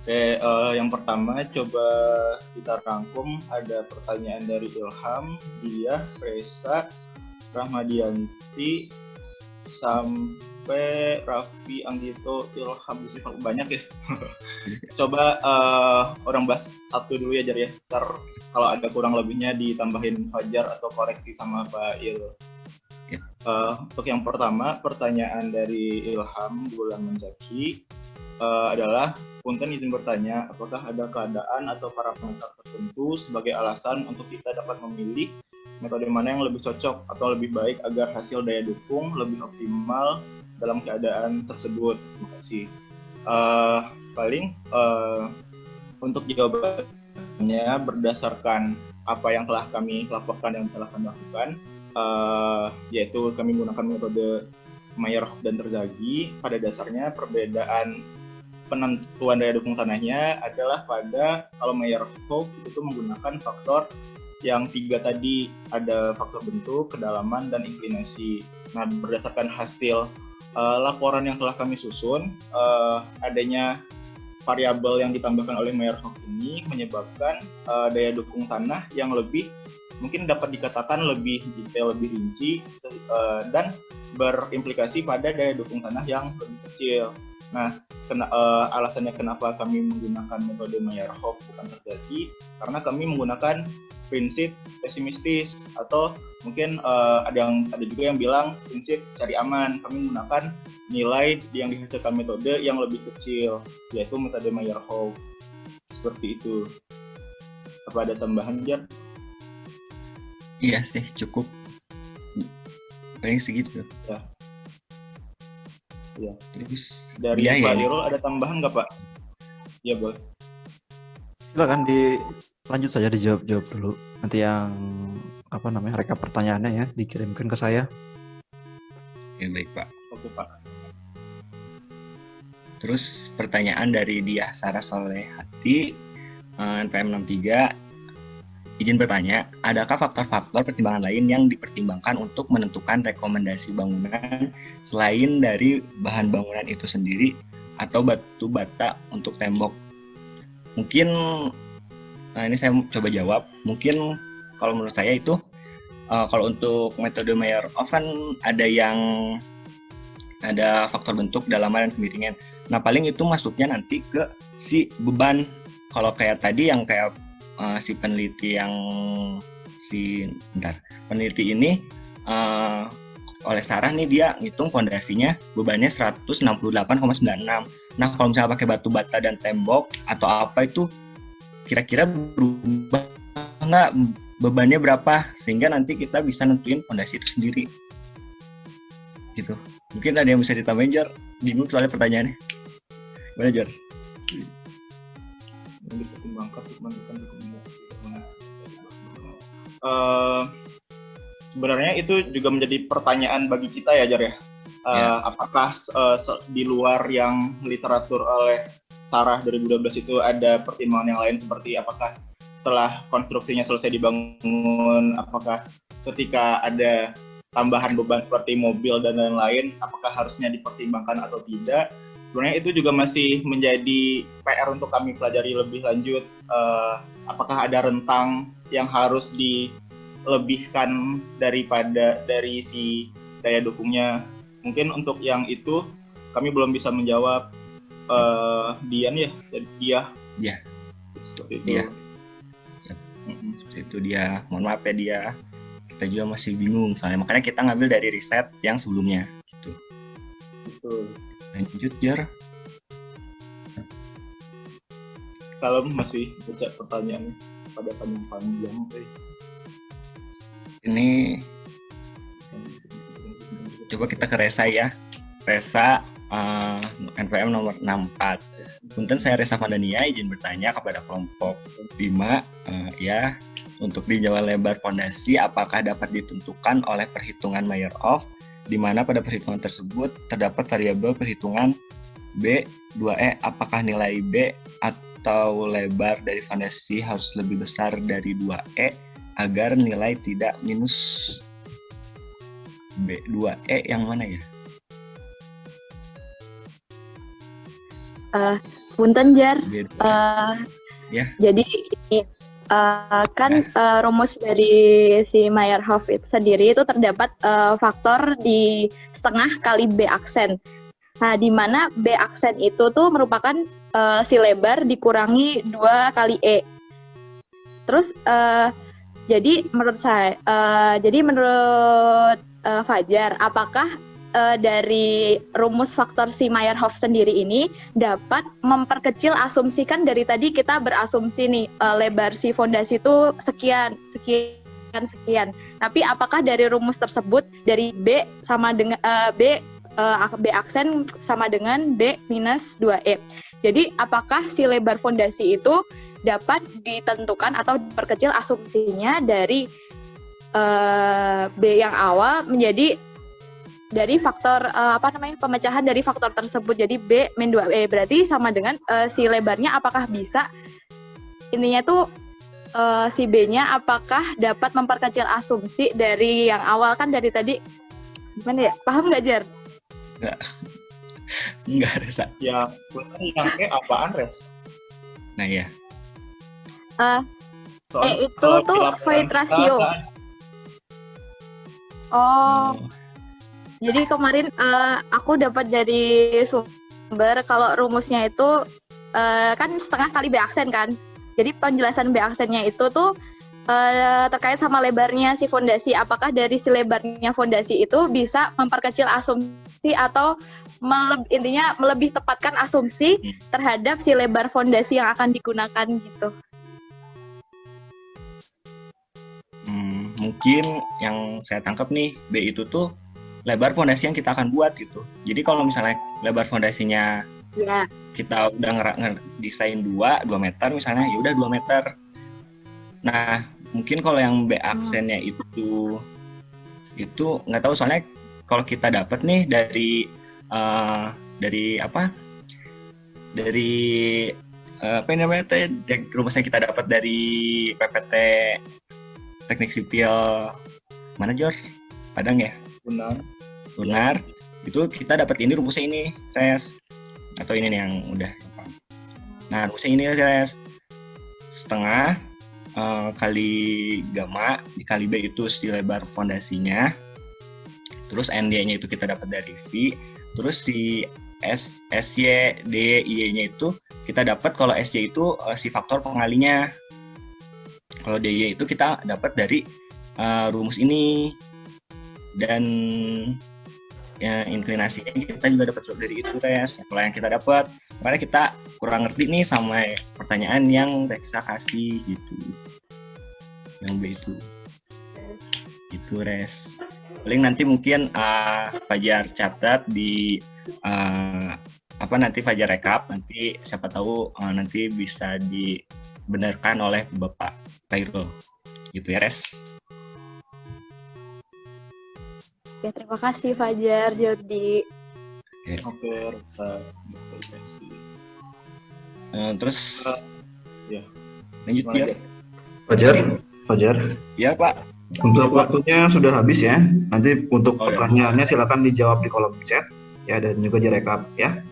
Speaker 10: Oke, yang pertama coba kita rangkum. Ada pertanyaan dari Ilham, Diah, Reza, Rahmadianti, sampai Raffi, Anggito, Ilham, banyak ya. Coba orang bahas satu dulu ya, Jar ya. Ntar kalau ada kurang lebihnya ditambahin Fajar atau koreksi sama Pak Il. Untuk yang pertama, pertanyaan dari Ilham Bulan Menzaki adalah, punten izin bertanya, apakah ada keadaan atau parameter tertentu sebagai alasan untuk kita dapat memilih metode mana yang lebih cocok atau lebih baik agar hasil daya dukung lebih optimal dalam keadaan tersebut? Terima kasih. Paling untuk jawabannya berdasarkan apa yang telah kami laporkan dan telah kami lakukan, yaitu kami menggunakan metode Meyerhof dan Terzaghi. Pada dasarnya perbedaan penentuan daya dukung tanahnya adalah pada kalau Meyerhof itu menggunakan faktor yang 3 tadi, ada faktor bentuk, kedalaman, dan inklinasi. Nah, berdasarkan hasil laporan yang telah kami susun, adanya variabel yang ditambahkan oleh Meyerhof ini menyebabkan daya dukung tanah yang lebih, mungkin dapat dikatakan lebih detail, lebih rinci, dan berimplikasi pada daya dukung tanah yang lebih kecil. Nah, alasannya kenapa kami menggunakan metode Meyerhof bukan Terzaghi, karena kami menggunakan prinsip pesimistis, atau mungkin ada juga yang bilang prinsip cari aman. Kami menggunakan nilai yang dihasilkan metode yang lebih kecil, yaitu metode Meyerhof. Seperti itu. Apa ada tambahan, Jar?
Speaker 9: Iya sih, cukup. Paling segitu.
Speaker 10: Ya.
Speaker 9: Terus
Speaker 10: dari Pak Irul ada tambahan nggak, Pak? Iya, boleh.
Speaker 1: Silakan lanjut saja, dijawab dulu. Nanti yang rekap pertanyaannya ya dikirimkan ke saya.
Speaker 9: Oke, baik Pak.
Speaker 10: Oke, Pak.
Speaker 9: Terus pertanyaan dari Diah Sarah Solehati, NPM 63. Izin bertanya, adakah faktor-faktor pertimbangan lain yang dipertimbangkan untuk menentukan rekomendasi bangunan selain dari bahan bangunan itu sendiri atau batu bata untuk tembok? Mungkin, ini saya coba jawab. Mungkin kalau menurut saya itu, kalau untuk metode Meyerhof kan ada faktor bentuk, kedalaman, dan kemiringan. Nah, paling itu masuknya nanti ke si beban. Kalau kayak tadi yang kayak peneliti ini oleh Sarah nih, dia ngitung pondasinya bebannya 168,96. Nah, kalau misalnya pakai batu bata dan tembok atau apa itu kira-kira berubah nggak bebannya berapa, sehingga nanti kita bisa nentuin pondasi itu sendiri gitu. Mungkin ada yang bisa ditambahin, Jar? Bingung soalnya pertanyaannya. Gimana, Jar?
Speaker 10: Yang dipertimbangkan untuk menentukan rekomendasi. Sebenarnya itu juga menjadi pertanyaan bagi kita ya, Jar ya. Apakah di luar yang literatur oleh Sarah 2012 itu ada pertimbangan yang lain, seperti apakah setelah konstruksinya selesai dibangun, apakah ketika ada tambahan beban seperti mobil dan lain-lain, apakah harusnya dipertimbangkan atau tidak? Sebenarnya itu juga masih menjadi PR untuk kami pelajari lebih lanjut. Apakah ada rentang yang harus dilebihkan dari si daya dukungnya? Mungkin untuk yang itu kami belum bisa menjawab. Dian ya? Dia. Seperti itu.
Speaker 9: Dia. Seperti itu dia. Mohon maaf ya dia. Kita juga masih bingung soalnya, makanya kita ngambil dari riset yang sebelumnya gitu.
Speaker 10: Betul.
Speaker 9: Lanjut, Jar.
Speaker 10: Kalau masih baca pertanyaannya pada panjang.
Speaker 9: Ini coba kita ke Reza ya. Reza NPM nomor 64. Punten, saya Reza Vandania, izin bertanya kepada kelompok 5 ya. untuk tinjauan lebar fondasi apakah dapat ditentukan oleh perhitungan Mayer-Hoff, di mana pada perhitungan tersebut terdapat variabel perhitungan B, 2E, apakah nilai B atau lebar dari fondasi harus lebih besar dari 2E agar nilai tidak minus B, 2E yang mana ya?
Speaker 11: Punten Jar.
Speaker 9: B2E. Ya.
Speaker 11: Jadi ini rumus dari si Mayer-Hoff itu sendiri itu terdapat faktor di setengah kali B aksen. Nah, di mana B aksen itu tuh merupakan si lebar dikurangi 2 kali E. Terus jadi menurut Fajar, apakah dari rumus faktor si Mayer-Hoff sendiri ini dapat memperkecil asumsi, kan dari tadi kita berasumsi nih lebar si fondasi itu sekian. Tapi apakah dari rumus tersebut dari B sama dengan B aksen sama dengan B minus 2E. Jadi apakah si lebar fondasi itu dapat ditentukan atau diperkecil asumsinya dari B yang awal menjadi dari faktor pemecahan dari faktor tersebut, jadi B min 2E berarti sama dengan si lebarnya apakah bisa intinya tuh si B-nya apakah dapat memperkecil asumsi dari yang awal, kan dari tadi gimana ya, paham nggak Jar?
Speaker 9: Enggak Resa.
Speaker 10: Ya, yang apaan Res?
Speaker 9: Nah ya.
Speaker 11: Itu tuh void ratio. Jadi kemarin aku dapat dari sumber kalau rumusnya itu kan setengah kali B aksen kan. Jadi penjelasan B aksennya itu tuh terkait sama lebarnya si fondasi. Apakah dari si lebarnya fondasi itu bisa memperkecil asumsi atau intinya melebih tepatkan asumsi terhadap si lebar fondasi yang akan digunakan gitu.
Speaker 9: Mungkin yang saya tangkap nih, B itu tuh lebar fondasi yang kita akan buat gitu. Jadi kalau misalnya lebar fondasinya kita udah ngedesain 2 meter misalnya, ya udah 2 meter. Nah, mungkin kalau yang B aksennya itu nggak tahu, soalnya kalau kita dapat nih dari rumusnya kita dapat dari PPT Teknik Sipil mana Jor? Padang ya? Unar. Itu kita dapat ini rumusnya ini, Res. Atau ini nih yang udah. Nah, rumusnya ini Res. Setengah kali gamma dikali B itu si lebar fondasinya. Terus ND-nya itu kita dapat dari V. Terus si SY, DY-nya itu kita dapat kalau SY itu si faktor pengalinya. Kalau DY itu kita dapat dari rumus ini. Dan ya, inklinasinya kita juga dapat dari itu Res. Kalau yang kita dapat, makanya kita kurang ngerti nih sama pertanyaan yang Reksa kasih gitu. Yang B itu Res. Paling nanti mungkin Fajar catat di nanti Fajar rekap, nanti siapa tahu nanti bisa dibenarkan oleh Bapak Khairul gitu ya Res.
Speaker 11: Oke, terima kasih Fajar, Jordi.
Speaker 10: Oke,
Speaker 9: terus
Speaker 10: ya.
Speaker 9: Lanjut ya.
Speaker 1: Fajar.
Speaker 9: Ya Pak.
Speaker 1: Untuk waktunya sudah habis ya. Nanti untuk pertanyaannya silakan dijawab di kolom chat ya, dan juga direkap ya.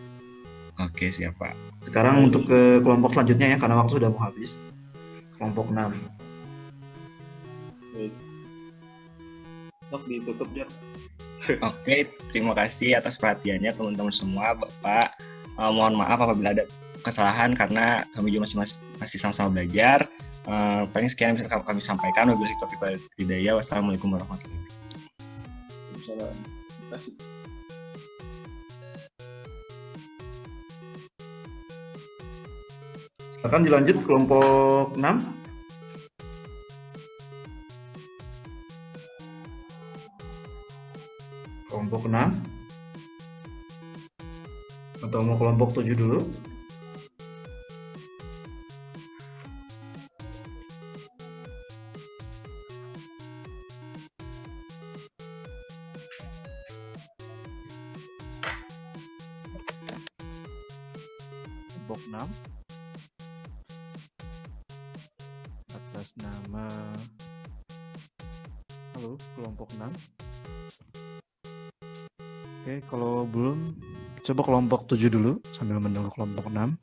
Speaker 9: Oke, siap Pak.
Speaker 1: Sekarang untuk ke kelompok selanjutnya ya, karena waktu sudah mau habis. Kelompok 6.
Speaker 10: Ditutup ya.
Speaker 9: Oke, terima kasih atas perhatiannya teman-teman semua, Bapak. Mohon maaf apabila ada kesalahan karena kami juga masih sama-sama belajar. Paling sekian yang bisa kami sampaikan. Wabillahi taufiq wal hidayah. Wassalamualaikum warahmatullahi wabarakatuh.
Speaker 10: Terima kasih.
Speaker 1: Akan dilanjut kelompok 6. Kelompok 6 atau mau kelompok 7 dulu? kelompok 6 atas nama kelompok 6. Oke, kalau belum coba kelompok 7 dulu sambil menunggu kelompok 6.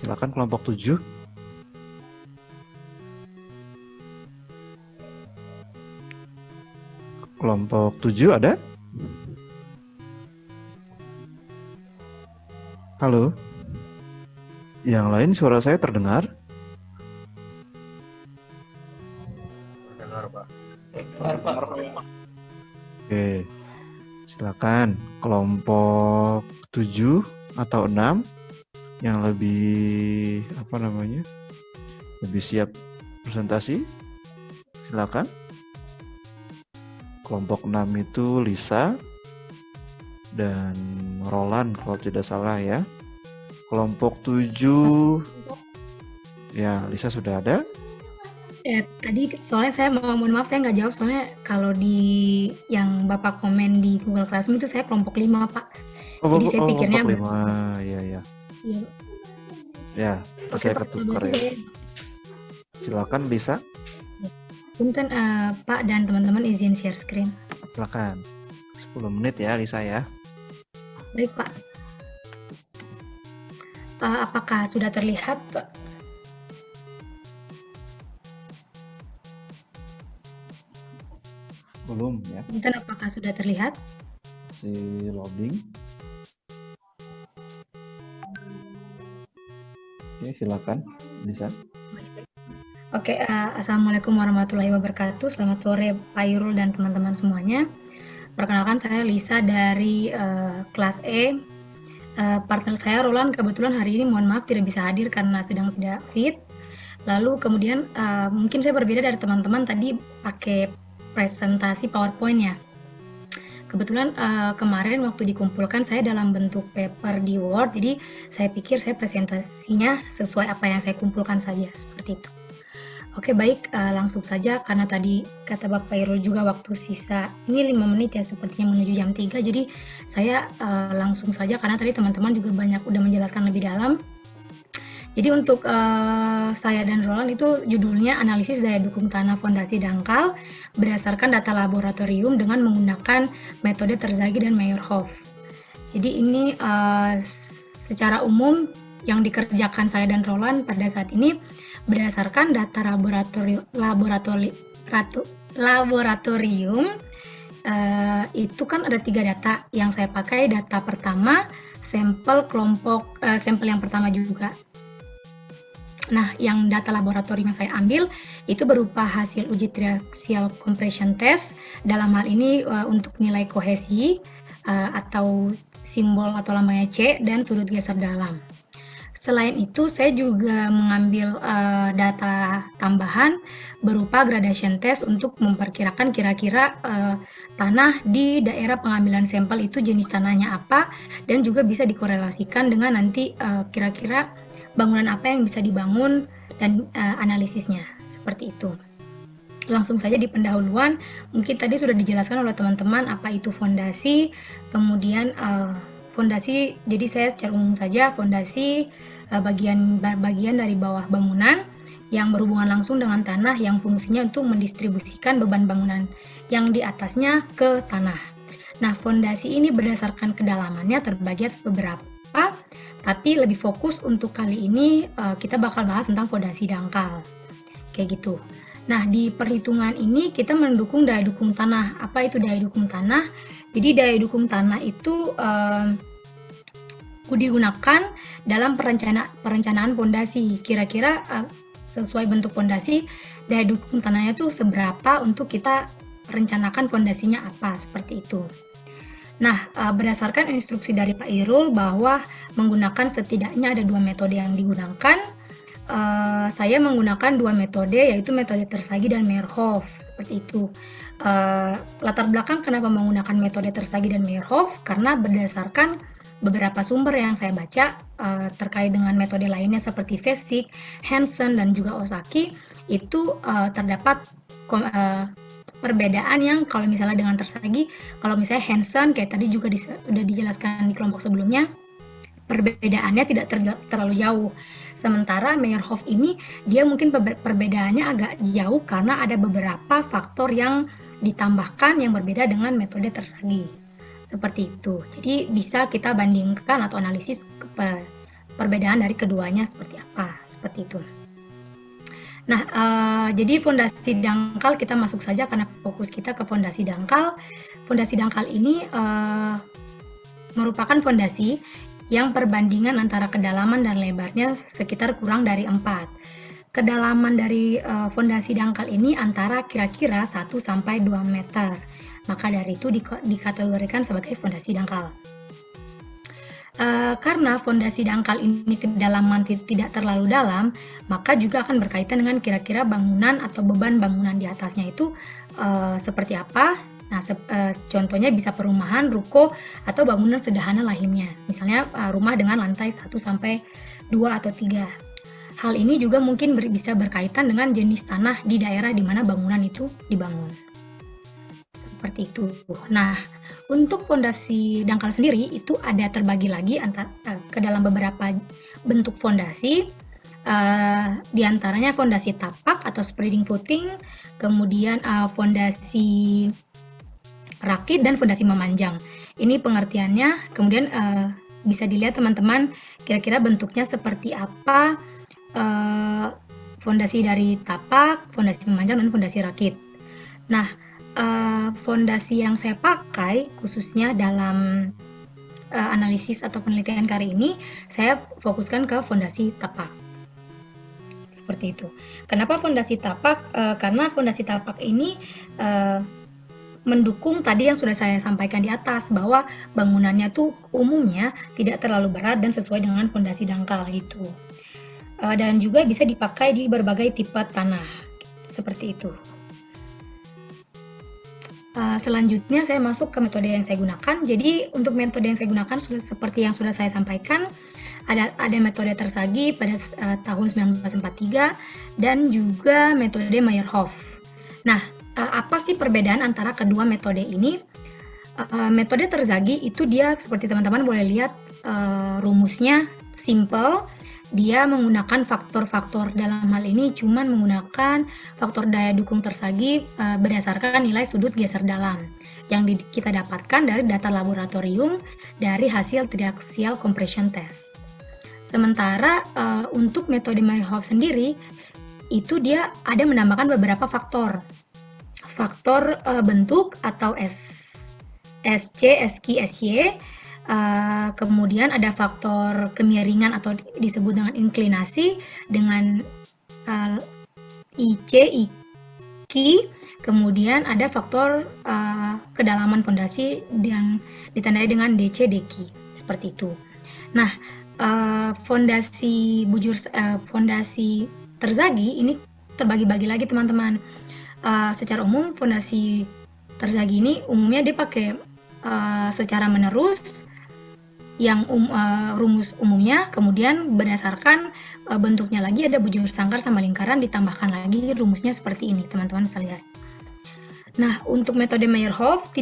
Speaker 1: Silakan kelompok 7. Kelompok 7 ada? Halo? Yang lain suara saya terdengar?
Speaker 6: Dengar, Pak.
Speaker 1: Oke. Silakan kelompok 7 atau 6 yang lebih lebih siap presentasi. Silakan. Kelompok 6 itu Lisa dan Roland kalau tidak salah ya. Kelompok 7 ya Lisa sudah ada.
Speaker 12: Tadi soalnya saya mohon maaf saya nggak jawab soalnya kalau di yang Bapak komen di Google Classroom itu saya kelompok 5 Pak. Jadi saya pikirnya
Speaker 1: kelompok 5 ya.
Speaker 12: Iya.
Speaker 1: Ya,
Speaker 12: Oke,
Speaker 1: saya
Speaker 12: Pak,
Speaker 1: ketukar ya. Silakan Lisa.
Speaker 12: Punten Pak dan teman-teman izin share screen.
Speaker 1: Silakan. 10 menit ya Lisa ya.
Speaker 12: Baik Pak. Apakah sudah terlihat Pak?
Speaker 1: Belum ya.
Speaker 12: Punten apakah sudah terlihat?
Speaker 1: Si loading. Oke, silakan Lisa.
Speaker 12: Oke, Assalamualaikum warahmatullahi wabarakatuh. Selamat sore Pak Irul dan teman-teman semuanya. Perkenalkan saya Lisa dari kelas E. Partner saya Roland kebetulan hari ini mohon maaf tidak bisa hadir karena sedang tidak fit. Lalu kemudian mungkin saya berbeda dari teman-teman tadi pakai presentasi PowerPoint ya. Kebetulan kemarin waktu dikumpulkan saya dalam bentuk paper di Word, jadi saya pikir saya presentasinya sesuai apa yang saya kumpulkan saja, seperti itu. Oke baik, langsung saja karena tadi kata Bapak Irul juga waktu sisa ini 5 menit ya sepertinya menuju jam 3, jadi saya langsung saja karena tadi teman-teman juga banyak udah menjelaskan lebih dalam. Jadi untuk saya dan Roland itu judulnya analisis daya dukung tanah fondasi dangkal berdasarkan data laboratorium dengan menggunakan metode Terzaghi dan Meyerhof. Jadi ini secara umum yang dikerjakan saya dan Roland pada saat ini berdasarkan data laboratorium itu kan ada 3 data yang saya pakai. Data pertama sampel yang pertama juga. Nah, yang data laboratorium yang saya ambil itu berupa hasil uji triaxial compression test dalam hal ini untuk nilai kohesi atau simbol atau lambangnya C dan sudut geser dalam. Selain itu, saya juga mengambil data tambahan berupa gradation test untuk memperkirakan kira-kira tanah di daerah pengambilan sampel itu jenis tanahnya apa dan juga bisa dikorelasikan dengan nanti kira-kira bangunan apa yang bisa dibangun dan analisisnya, seperti itu. Langsung saja di pendahuluan, mungkin tadi sudah dijelaskan oleh teman-teman apa itu fondasi, kemudian fondasi, jadi saya secara umum saja fondasi bagian dari bawah bangunan yang berhubungan langsung dengan tanah yang fungsinya untuk mendistribusikan beban bangunan yang di atasnya ke tanah. Nah, fondasi ini berdasarkan kedalamannya terbagi atas beberapa, tapi lebih fokus untuk kali ini kita bakal bahas tentang fondasi dangkal, kayak gitu. Nah, di perhitungan ini kita mendukung daya dukung tanah. Apa itu daya dukung tanah? Jadi daya dukung tanah itu digunakan dalam perencanaan fondasi. Kira-kira sesuai bentuk fondasi, daya dukung tanahnya itu seberapa untuk kita rencanakan fondasinya apa, seperti itu. Nah, berdasarkan instruksi dari Pak Irul bahwa menggunakan setidaknya ada 2 metode yang digunakan, saya menggunakan 2 metode, yaitu metode Terzaghi dan Meyerhof, seperti itu. Latar belakang kenapa menggunakan metode Terzaghi dan Meyerhof, karena berdasarkan beberapa sumber yang saya baca terkait dengan metode lainnya seperti Vesic, Hansen, dan juga Ozaki, itu terdapat perbedaan yang kalau misalnya dengan Terzaghi, kalau misalnya Hansen kayak tadi juga sudah dijelaskan di kelompok sebelumnya, perbedaannya tidak terlalu jauh. Sementara Meyerhof ini dia mungkin perbedaannya agak jauh karena ada beberapa faktor yang ditambahkan yang berbeda dengan metode Terzaghi. Seperti itu. Jadi bisa kita bandingkan atau analisis perbedaan dari keduanya seperti apa. Seperti itu. Nah, jadi fondasi dangkal kita masuk saja karena fokus kita ke fondasi dangkal. Fondasi dangkal ini merupakan fondasi yang perbandingan antara kedalaman dan lebarnya sekitar kurang dari 4. Kedalaman dari fondasi dangkal ini antara kira-kira 1 sampai 2 meter. Maka dari itu dikategorikan sebagai fondasi dangkal. Karena fondasi dangkal ini kedalaman tidak terlalu dalam, maka juga akan berkaitan dengan kira-kira bangunan atau beban bangunan di atasnya itu seperti apa. Nah, contohnya bisa perumahan, ruko, atau bangunan sederhana lainnya. Misalnya rumah dengan lantai 1 sampai 2 atau 3. Hal ini juga mungkin bisa berkaitan dengan jenis tanah di daerah di mana bangunan itu dibangun. Seperti itu. Nah, untuk fondasi dangkal sendiri itu ada terbagi lagi ke dalam beberapa bentuk fondasi. Di antaranya fondasi tapak atau spreading footing, kemudian fondasi rakit dan fondasi memanjang. Ini pengertiannya. Kemudian bisa dilihat teman-teman kira-kira bentuknya seperti apa fondasi dari tapak, fondasi memanjang dan fondasi rakit. Nah, fondasi yang saya pakai khususnya dalam analisis atau penelitian kali ini, saya fokuskan ke fondasi tapak. Seperti itu. Kenapa fondasi tapak? Karena fondasi tapak ini mendukung tadi yang sudah saya sampaikan di atas, bahwa bangunannya tuh umumnya tidak terlalu berat dan sesuai dengan fondasi dangkal gitu. Dan juga bisa dipakai di berbagai tipe tanah. Seperti itu. Selanjutnya saya masuk ke metode yang saya gunakan. Jadi untuk metode yang saya gunakan seperti yang sudah saya sampaikan, ada metode Terzaghi pada tahun 1943 dan juga metode Meyerhof. Nah, apa sih perbedaan antara kedua metode ini? Metode Terzaghi itu dia seperti teman-teman boleh lihat rumusnya simple. Dia menggunakan faktor-faktor, dalam hal ini cuman menggunakan faktor daya dukung Terzaghi berdasarkan nilai sudut geser dalam yang kita dapatkan dari data laboratorium dari hasil triaxial compression test. Sementara untuk metode Meyerhof sendiri itu dia ada menambahkan beberapa faktor bentuk atau SC, SQ, SY. Kemudian ada faktor kemiringan atau disebut dengan inklinasi dengan IC, IQ. Kemudian ada faktor kedalaman fondasi yang ditandai dengan DC, DQ. Seperti itu. Nah, fondasi Terzaghi ini terbagi-bagi lagi teman-teman. Secara umum fondasi Terzaghi ini umumnya dia pakai secara menerus yang rumus umumnya, kemudian berdasarkan bentuknya lagi ada bujur sangkar sama lingkaran, ditambahkan lagi rumusnya seperti ini, teman-teman bisa lihat. Nah, untuk metode Meyerhof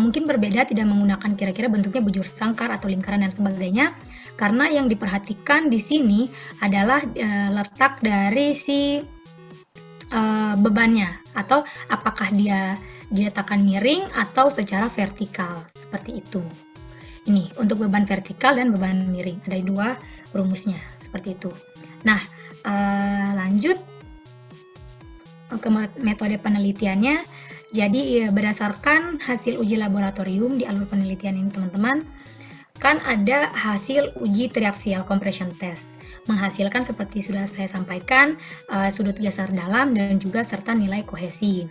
Speaker 12: mungkin berbeda, tidak menggunakan kira-kira bentuknya bujur sangkar atau lingkaran dan sebagainya, karena yang diperhatikan di sini adalah letak dari si bebannya, atau apakah dia diletakkan miring atau secara vertikal, seperti itu. Ini untuk beban vertikal dan beban miring, ada dua rumusnya, seperti itu. Nah, lanjut ke metode penelitiannya. Jadi berdasarkan hasil uji laboratorium di alur penelitian ini teman-teman, kan ada hasil uji triaxial compression test, menghasilkan seperti sudah saya sampaikan sudut geser dalam dan juga serta nilai kohesi,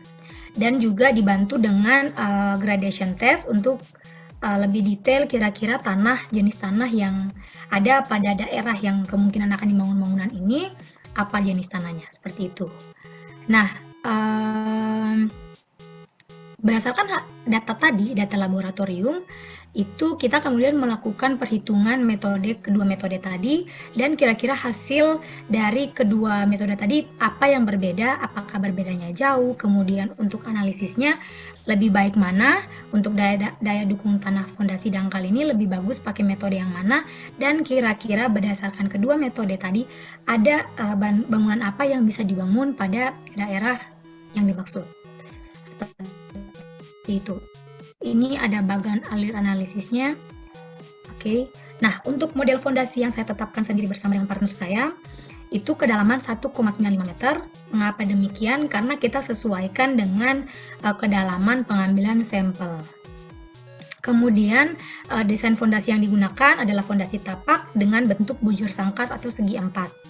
Speaker 12: dan juga dibantu dengan gradation test untuk lebih detail kira-kira jenis tanah yang ada pada daerah yang kemungkinan akan dibangun bangunan ini, apa jenis tanahnya, seperti itu. Nah, berdasarkan data tadi, data laboratorium, itu kita kemudian melakukan perhitungan kedua metode tadi, dan kira-kira hasil dari kedua metode tadi apa yang berbeda, apakah berbedanya jauh, kemudian untuk analisisnya lebih baik mana, untuk daya dukung tanah fondasi dangkal ini lebih bagus pakai metode yang mana, dan kira-kira berdasarkan kedua metode tadi ada bangunan apa yang bisa dibangun pada daerah yang dimaksud. Seperti itu. Ini ada bagan alir analisisnya. Oke. Nah, untuk model fondasi yang saya tetapkan sendiri bersama dengan partner saya, itu kedalaman 1,95 meter. Mengapa demikian? Karena kita sesuaikan dengan kedalaman pengambilan sampel. Kemudian, desain fondasi yang digunakan adalah fondasi tapak dengan bentuk bujur sangkat atau segi 4.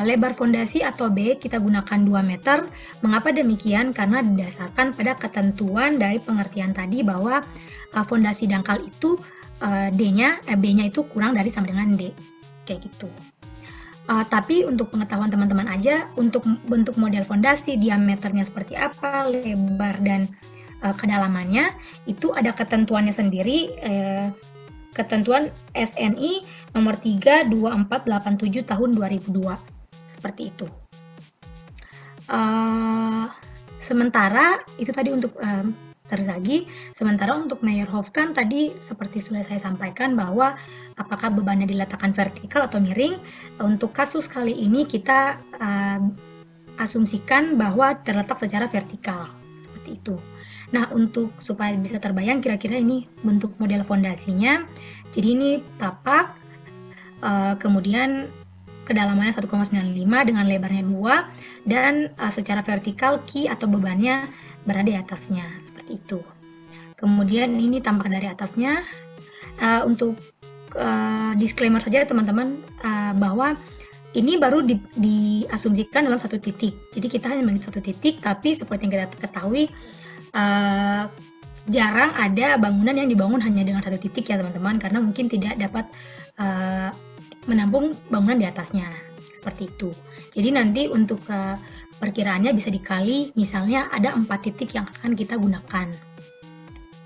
Speaker 12: Lebar fondasi atau B kita gunakan 2 meter. Mengapa demikian? Karena didasarkan pada ketentuan dari pengertian tadi bahwa fondasi dangkal itu B-nya itu kurang dari sama dengan D. Kayak gitu. Tapi untuk pengetahuan teman-teman aja, untuk bentuk model fondasi, diameternya seperti apa, lebar dan kedalamannya, itu ada ketentuannya sendiri, ketentuan SNI nomor 32487 tahun 2002. Seperti itu. Sementara itu tadi untuk Terzaghi, sementara untuk Meyerhof kan tadi seperti sudah saya sampaikan bahwa apakah bebannya diletakkan vertikal atau miring. Untuk kasus kali ini kita asumsikan bahwa terletak secara vertikal, seperti itu. Nah, untuk supaya bisa terbayang kira-kira ini bentuk model fondasinya. Jadi ini tapak, kemudian kedalamannya 1,95 dengan lebarnya 2, dan secara vertikal key atau bebannya berada di atasnya, seperti itu. Kemudian ini tampak dari atasnya. Untuk disclaimer saja teman-teman, bahwa ini baru diasumsikan dalam satu titik. Jadi kita hanya memiliki satu titik, tapi seperti yang kita ketahui, jarang ada bangunan yang dibangun hanya dengan satu titik ya teman-teman, karena mungkin tidak dapat menampung bangunan di atasnya, seperti itu. Jadi nanti untuk perkiraannya bisa dikali, misalnya ada 4 titik yang akan kita gunakan.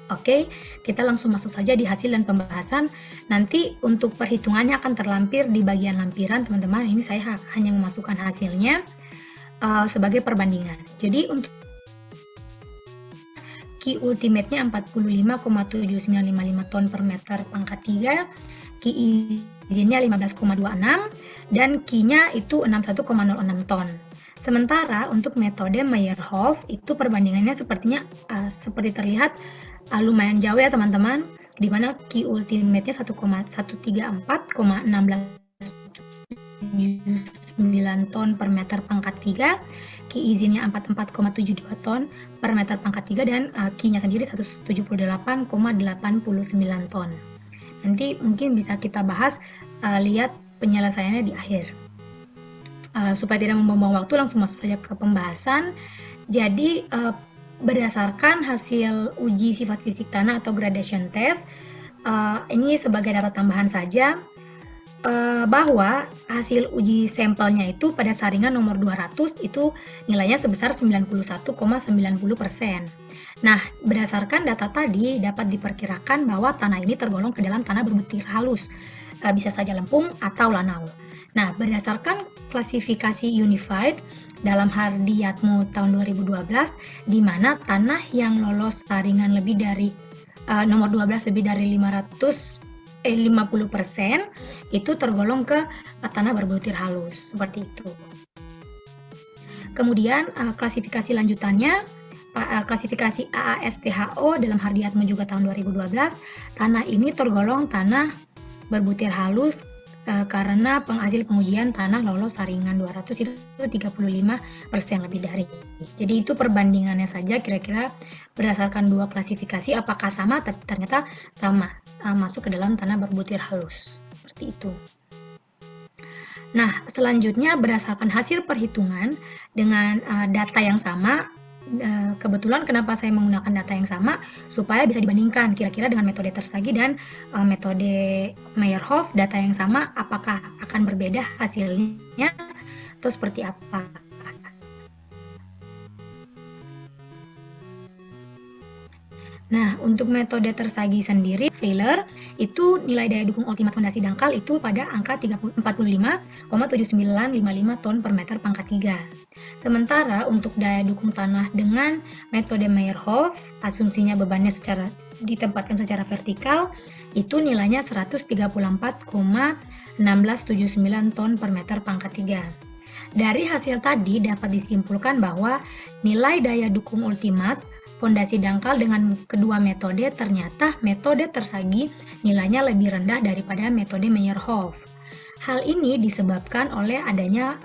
Speaker 12: Oke, kita langsung masuk saja di hasil dan pembahasan. Nanti untuk perhitungannya akan terlampir di bagian lampiran teman-teman. Ini saya hanya memasukkan hasilnya sebagai perbandingan. Jadi untuk Ki ultimate-nya 45,7955 ton per meter pangkat 3, Ki izinnya 15,26, dan Ki-nya itu 61,06 ton. Sementara untuk metode Meyerhof itu perbandingannya sepertinya seperti terlihat lumayan jauh ya teman-teman, di mana Ki ultimate-nya 1,134,1679 ton per meter pangkat 3, Ki izinnya 44,72 ton per meter pangkat 3, dan Ki-nya sendiri 178,89 ton. Nanti mungkin bisa kita bahas, lihat penyelesaiannya di akhir. Supaya tidak membuang waktu, langsung masuk saja ke pembahasan. Jadi berdasarkan hasil uji sifat fisik tanah atau gradation test, ini sebagai data tambahan saja, bahwa hasil uji sampelnya itu pada saringan nomor 200 itu nilainya sebesar 91,90%. Nah, berdasarkan data tadi dapat diperkirakan bahwa tanah ini tergolong ke dalam tanah berbutir halus, bisa saja lempung atau lanau. Nah, berdasarkan klasifikasi Unified dalam Hardiatmo tahun 2012, di mana tanah yang lolos saringan lebih dari nomor 12 lebih dari 50% itu tergolong ke tanah berbutir halus, seperti itu. Kemudian klasifikasi lanjutannya, klasifikasi AASTHO dalam Hardiatmo juga tahun 2012, tanah ini tergolong tanah berbutir halus karena penghasil pengujian tanah lolos saringan 200 itu 35% lebih dari. Jadi itu perbandingannya saja, kira-kira berdasarkan dua klasifikasi apakah sama, ternyata sama, masuk ke dalam tanah berbutir halus, seperti itu. Nah, selanjutnya berdasarkan hasil perhitungan dengan data yang sama, kebetulan kenapa saya menggunakan data yang sama, supaya bisa dibandingkan kira-kira dengan metode Terzaghi dan metode Meyerhof, data yang sama apakah akan berbeda hasilnya atau seperti apa. Nah, untuk metode tersagi sendiri, failure, itu nilai daya dukung ultimat fondasi dangkal itu pada angka 45,7955 ton per meter pangkat 3. Sementara untuk daya dukung tanah dengan metode Meyerhof, asumsinya bebannya ditempatkan secara vertikal, itu nilainya 134,1679 ton per meter pangkat 3. Dari hasil tadi dapat disimpulkan bahwa nilai daya dukung ultimat fondasi dangkal dengan kedua metode ternyata metode tersagi nilainya lebih rendah daripada metode Meyerhof. Hal ini disebabkan oleh adanya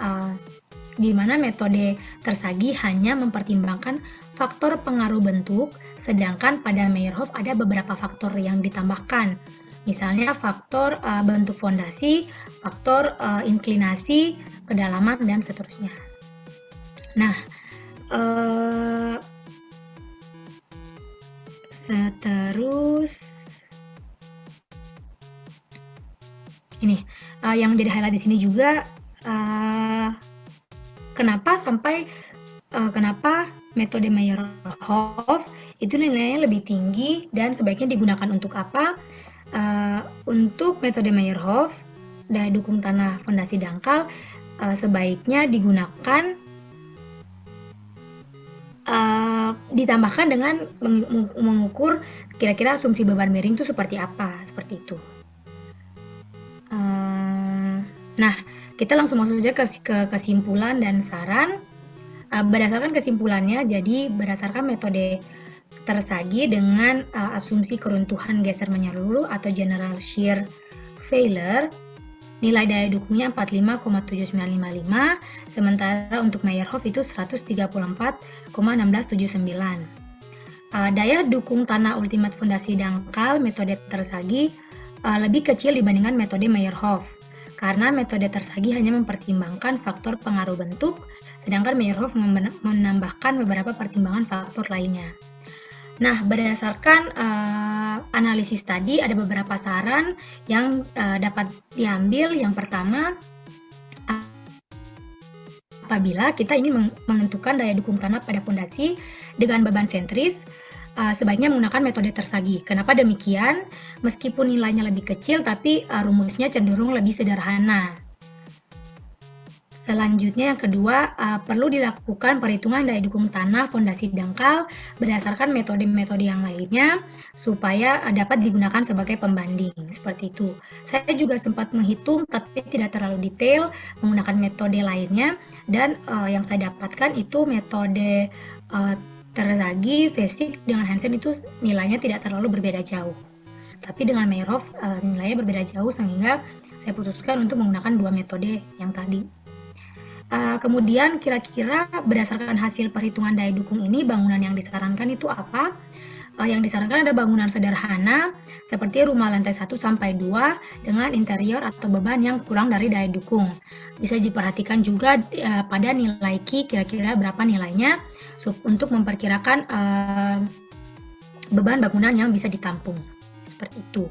Speaker 12: di mana metode tersagi hanya mempertimbangkan faktor pengaruh bentuk, sedangkan pada Meyerhof ada beberapa faktor yang ditambahkan. Misalnya faktor bentuk fondasi, faktor inklinasi, kedalaman, dan seterusnya. Nah, ini yang menjadi highlight di sini juga kenapa metode Meyerhof itu nilainya lebih tinggi dan sebaiknya digunakan untuk apa? Untuk metode Meyerhof, daya dukung tanah fondasi dangkal sebaiknya digunakan ditambahkan dengan mengukur kira-kira asumsi beban miring itu seperti apa, seperti itu. Nah, kita langsung masuk saja ke kesimpulan dan saran. Berdasarkan kesimpulannya, jadi berdasarkan metode tersagi dengan asumsi keruntuhan geser menyeluruh atau general shear failure, nilai daya dukungnya 45,7955, sementara untuk Meyerhof itu 134,1679. Daya dukung tanah ultimat fondasi dangkal metode tersagi lebih kecil dibandingkan metode Meyerhof, karena metode tersagi hanya mempertimbangkan faktor pengaruh bentuk, sedangkan Meyerhof menambahkan beberapa pertimbangan faktor lainnya. Nah, berdasarkan analisis tadi ada beberapa saran yang dapat diambil. Yang pertama, apabila kita ini menentukan daya dukung tanah pada fondasi dengan beban sentris, sebaiknya menggunakan metode tersagi. Kenapa demikian? Meskipun nilainya lebih kecil, tapi rumusnya cenderung lebih sederhana. Selanjutnya yang kedua, perlu dilakukan perhitungan daya dukung tanah fondasi dangkal berdasarkan metode-metode yang lainnya supaya dapat digunakan sebagai pembanding, seperti itu. Saya juga sempat menghitung tapi tidak terlalu detail menggunakan metode lainnya, dan yang saya dapatkan itu metode tersagi, Vesic dengan Hansen itu nilainya tidak terlalu berbeda jauh. Tapi dengan Meyerhof nilainya berbeda jauh sehingga saya putuskan untuk menggunakan dua metode yang tadi. Kemudian kira-kira berdasarkan hasil perhitungan daya dukung ini bangunan yang disarankan itu apa? Yang disarankan ada bangunan sederhana seperti rumah lantai 1 sampai 2 dengan interior atau beban yang kurang dari daya dukung. Bisa diperhatikan juga pada nilai Q kira-kira berapa nilainya untuk memperkirakan beban bangunan yang bisa ditampung. Seperti itu.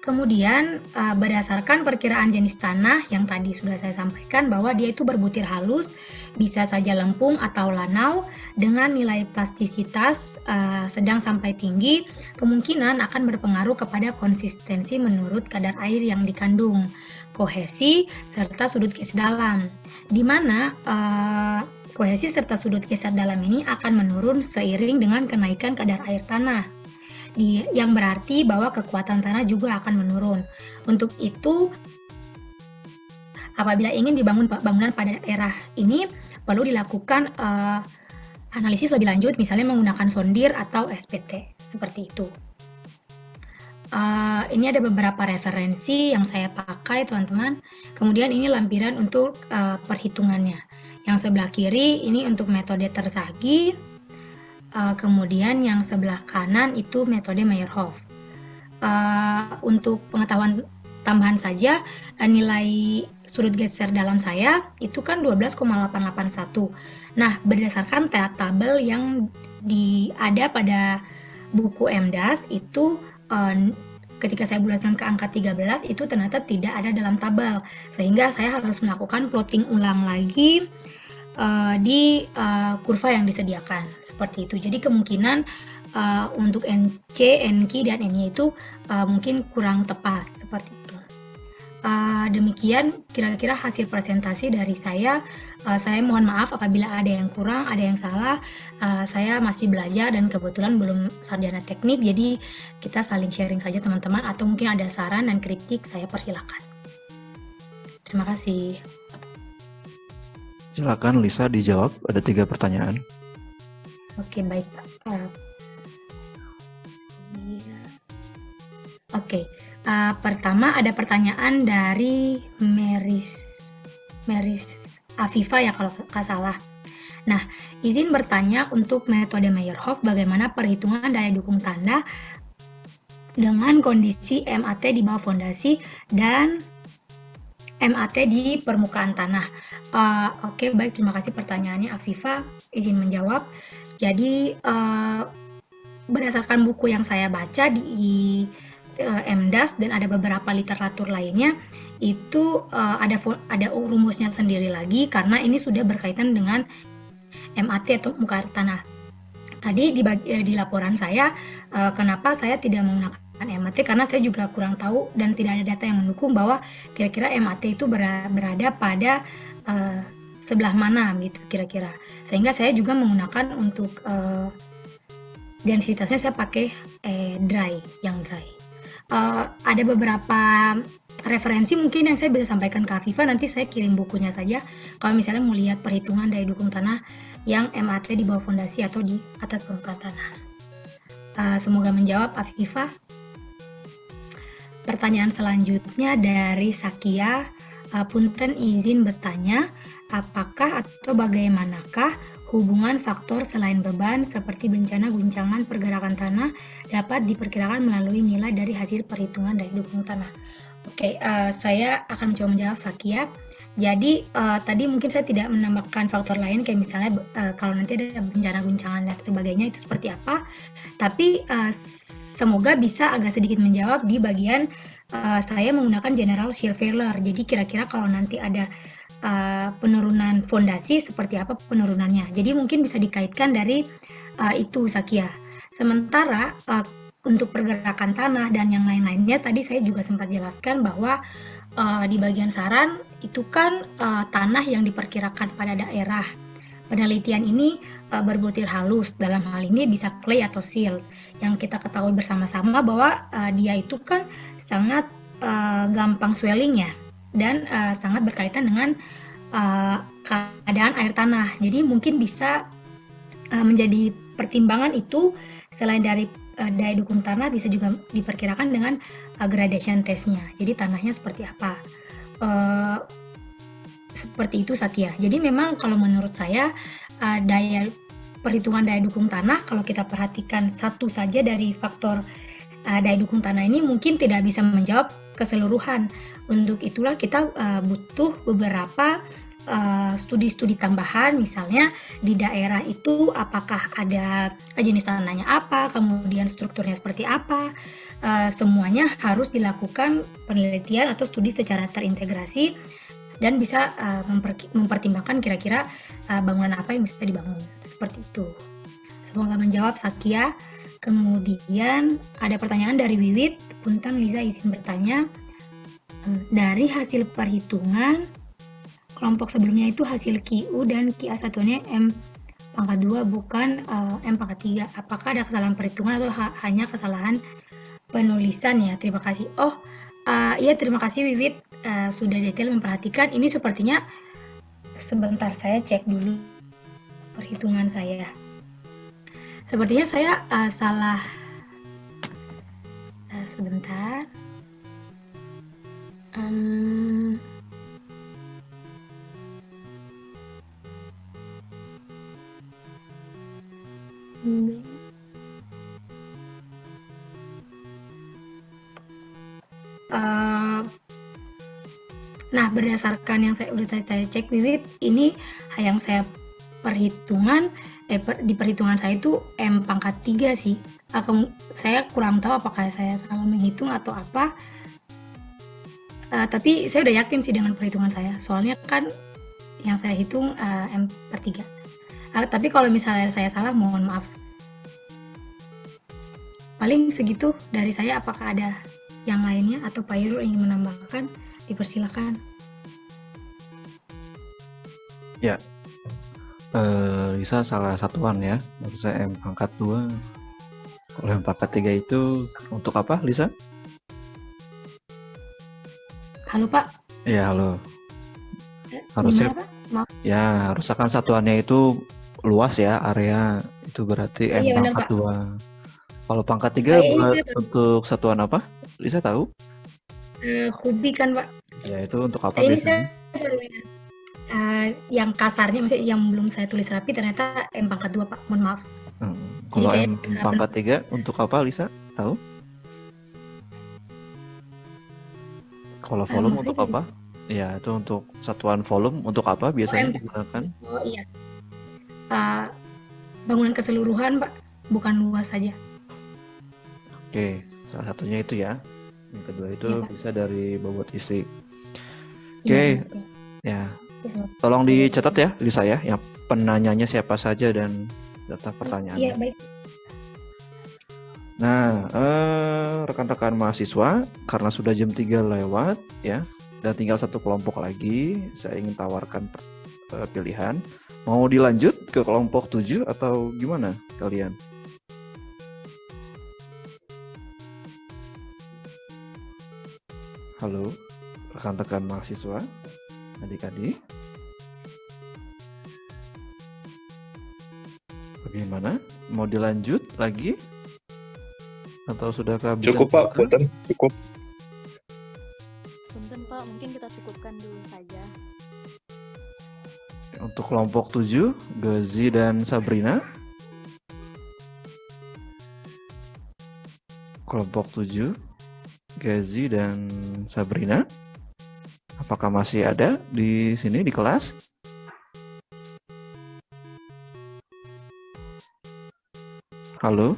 Speaker 12: Kemudian berdasarkan perkiraan jenis tanah yang tadi sudah saya sampaikan bahwa dia itu berbutir halus, bisa saja lempung atau lanau dengan nilai plastisitas sedang sampai tinggi, kemungkinan akan berpengaruh kepada konsistensi menurut kadar air yang dikandung, kohesi, serta sudut geser dalam. Di mana kohesi serta sudut geser dalam ini akan menurun seiring dengan kenaikan kadar air tanah. Yang berarti bahwa kekuatan tanah juga akan menurun. Untuk itu, apabila ingin dibangun bangunan pada daerah ini, perlu dilakukan analisis lebih lanjut, misalnya menggunakan sondir atau SPT, seperti itu. Ini ada beberapa referensi yang saya pakai, teman-teman. Kemudian ini lampiran untuk perhitungannya. Yang sebelah kiri ini untuk metode tersagi. Kemudian yang sebelah kanan itu metode Meyerhof. Untuk pengetahuan tambahan saja, nilai sudut geser dalam saya itu kan 12,881. Nah, berdasarkan tabel yang ada pada buku MDAS itu ketika saya bulatkan ke angka 13 itu ternyata tidak ada dalam tabel, sehingga saya harus melakukan plotting ulang lagi di kurva yang disediakan seperti itu. Jadi kemungkinan untuk NC, NQ, dan NY itu mungkin kurang tepat seperti itu. Demikian kira-kira hasil presentasi dari saya. Saya mohon maaf apabila ada yang kurang, ada yang salah. Saya masih belajar dan kebetulan belum sarjana teknik, jadi kita saling sharing saja teman-teman, atau mungkin ada saran dan kritik, saya persilakan. Terima kasih.
Speaker 1: Silakan Lisa dijawab, ada 3 pertanyaan.
Speaker 12: Oke, baik Pak. Oke. Pertama ada pertanyaan dari Meris Afifa ya kalau nggak salah. Nah, izin bertanya untuk metode Meyerhof bagaimana perhitungan daya dukung tanah dengan kondisi MAT di bawah fondasi dan MAT di permukaan tanah. Oke, baik, terima kasih pertanyaannya Afifa. Izin menjawab. Jadi berdasarkan buku yang saya baca di MDAS dan ada beberapa literatur lainnya, itu ada rumusnya sendiri lagi karena ini sudah berkaitan dengan MAT atau muka tanah. Tadi di laporan saya, kenapa saya tidak menggunakan MAT karena saya juga kurang tahu dan tidak ada data yang mendukung bahwa kira-kira MAT itu berada pada sebelah mana gitu kira-kira. Sehingga saya juga menggunakan untuk densitasnya saya pakai dry. Ada beberapa referensi mungkin yang saya bisa sampaikan ke Afifa, nanti saya kirim bukunya saja kalau misalnya mau lihat perhitungan daya dukung tanah yang MAT di bawah fondasi atau di atas permukaan tanah. Semoga menjawab Afifa. Pertanyaan selanjutnya dari Sakia. Punten izin bertanya, apakah atau bagaimanakah hubungan faktor selain beban seperti bencana guncangan pergerakan tanah dapat diperkirakan melalui nilai dari hasil perhitungan daya dukung tanah? Oke, saya akan mencoba menjawab Sakia. Jadi tadi mungkin saya tidak menambahkan faktor lain kayak misalnya kalau nanti ada bencana guncangan dan sebagainya itu seperti apa. Tapi semoga bisa agak sedikit menjawab di bagian saya menggunakan general shear failure. Jadi kira-kira kalau nanti ada penurunan fondasi seperti apa penurunannya. Jadi mungkin bisa dikaitkan dari itu Sakia. Sementara untuk pergerakan tanah dan yang lain-lainnya tadi saya juga sempat jelaskan bahwa di bagian saran itu kan tanah yang diperkirakan pada daerah. Penelitian ini berbutir halus, dalam hal ini bisa clay atau silt. Yang kita ketahui bersama-sama bahwa dia itu kan sangat gampang swelling ya, dan sangat berkaitan dengan keadaan air tanah. Jadi mungkin bisa menjadi pertimbangan itu selain dari daya dukung tanah bisa juga diperkirakan dengan gradation testnya. Jadi tanahnya seperti apa? Seperti itu Sakia. Jadi memang kalau menurut saya perhitungan daya dukung tanah kalau kita perhatikan satu saja dari faktor daya dukung tanah ini mungkin tidak bisa menjawab keseluruhan. Untuk itulah kita butuh beberapa studi-studi tambahan, misalnya di daerah itu apakah ada jenis tanahnya apa, kemudian strukturnya seperti apa, semuanya harus dilakukan penelitian atau studi secara terintegrasi dan bisa mempertimbangkan kira-kira bangunan apa yang bisa dibangun, seperti itu. Semoga menjawab Sakia. Kemudian ada pertanyaan dari Wiwit, punten Liza izin bertanya, dari hasil perhitungan kelompok sebelumnya itu hasil QU dan QA1-nya M-2 bukan M-3. Apakah ada kesalahan perhitungan atau hanya kesalahan penulisan ya? Terima kasih. Iya terima kasih Wiwit sudah detail memperhatikan. Ini sepertinya sebentar saya cek dulu perhitungan saya. Sepertinya saya salah. Sebentar. Nah, berdasarkan yang saya cek Wiwit, ini yang saya perhitungan di perhitungan saya itu M-3 sih. Saya kurang tahu apakah saya salah menghitung atau apa. Tapi saya udah yakin sih dengan perhitungan saya. Soalnya kan yang saya hitung M-3. Tapi kalau misalnya saya salah, mohon maaf. Paling segitu dari saya. Apakah ada yang lainnya atau Pak Irul ingin menambahkan? Dipersilakan.
Speaker 1: Ya, Lisa salah satuan ya. Harusnya M pangkat 2. Kalau M pangkat 3 itu untuk apa, Lisa?
Speaker 12: Halo Pak.
Speaker 1: Ya, halo.
Speaker 12: Gimana
Speaker 1: Harusnya
Speaker 12: Pak? Maaf.
Speaker 1: ya, harusnya kan satuannya itu luas ya area. Itu berarti M
Speaker 12: Iya benar
Speaker 1: pangkat
Speaker 12: Pak.
Speaker 1: 2. Kalau pangkat 3
Speaker 12: Ini saya baru
Speaker 1: untuk satuan apa? Lisa tahu?
Speaker 12: kubik kan Pak.
Speaker 1: Ya, itu untuk apa
Speaker 12: Ini
Speaker 1: biasanya?
Speaker 12: saya baru lihat. Yang kasarnya, maksudnya yang belum saya tulis rapi, ternyata M pangkat 2 Pak. Mohon maaf.
Speaker 1: Kalau
Speaker 12: kayak
Speaker 1: M
Speaker 12: salah
Speaker 1: pangkat 3 untuk apa, Lisa? Tahu? Kalau volume
Speaker 12: maksudnya
Speaker 1: untuk
Speaker 12: kayak
Speaker 1: apa? Ya, itu untuk satuan volume untuk apa biasanya
Speaker 12: M.
Speaker 1: digunakan?
Speaker 12: Oh iya. Bangunan keseluruhan Pak, bukan luas saja.
Speaker 1: Oke, salah satunya itu ya. Yang kedua itu
Speaker 12: Iya, Pak.
Speaker 1: bisa dari bobot isi.
Speaker 12: Iya,
Speaker 1: Oke,
Speaker 12: benar,
Speaker 1: ya.
Speaker 12: Terus,
Speaker 1: Tolong dicatat ya, Lisa ya, yang penanyanya siapa saja dan daftar pertanyaannya.
Speaker 12: Iya, baik.
Speaker 1: Nah, rekan-rekan mahasiswa, karena sudah jam 3 lewat ya, dan tinggal satu kelompok lagi, saya ingin tawarkan pilihan. Mau dilanjut ke kelompok 7 atau gimana kalian? Halo, rekan-rekan mahasiswa, adik-adik. Bagaimana? Mau dilanjut lagi? Atau sudah kehabisan?
Speaker 13: Cukup Pak, punten, cukup.
Speaker 14: Punten Pak, mungkin kita cukupkan dulu saja.
Speaker 1: Untuk kelompok 7, Gazi dan Sabrina. Kelompok 7, Gazi dan Sabrina. Apakah masih ada di sini di kelas? Halo?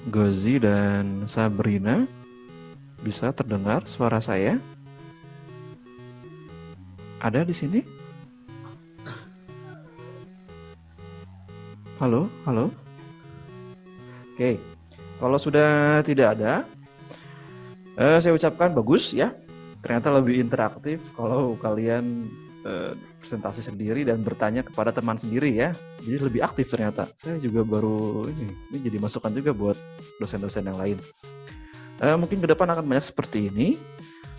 Speaker 1: Gazi dan Sabrina, bisa terdengar suara saya? Ada di sini? Halo, halo. Oke, kalau sudah tidak ada, saya ucapkan bagus ya. Ternyata lebih interaktif kalau kalian presentasi sendiri dan bertanya kepada teman sendiri ya. Jadi lebih aktif ternyata. Saya juga baru ini jadi masukan juga buat dosen-dosen yang lain. Mungkin ke depan akan banyak seperti ini.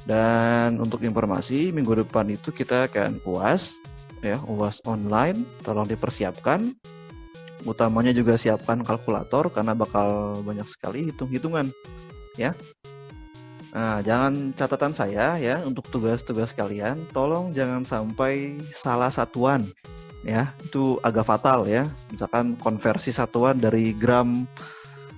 Speaker 1: Dan untuk informasi, minggu depan itu kita akan UAS, ya, UAS online. Tolong dipersiapkan. Utamanya juga siapkan kalkulator karena bakal banyak sekali hitung-hitungan, ya. Nah, jangan catatan saya ya untuk tugas-tugas kalian. Tolong jangan sampai salah satuan, ya. Itu agak fatal ya. Misalkan konversi satuan dari gram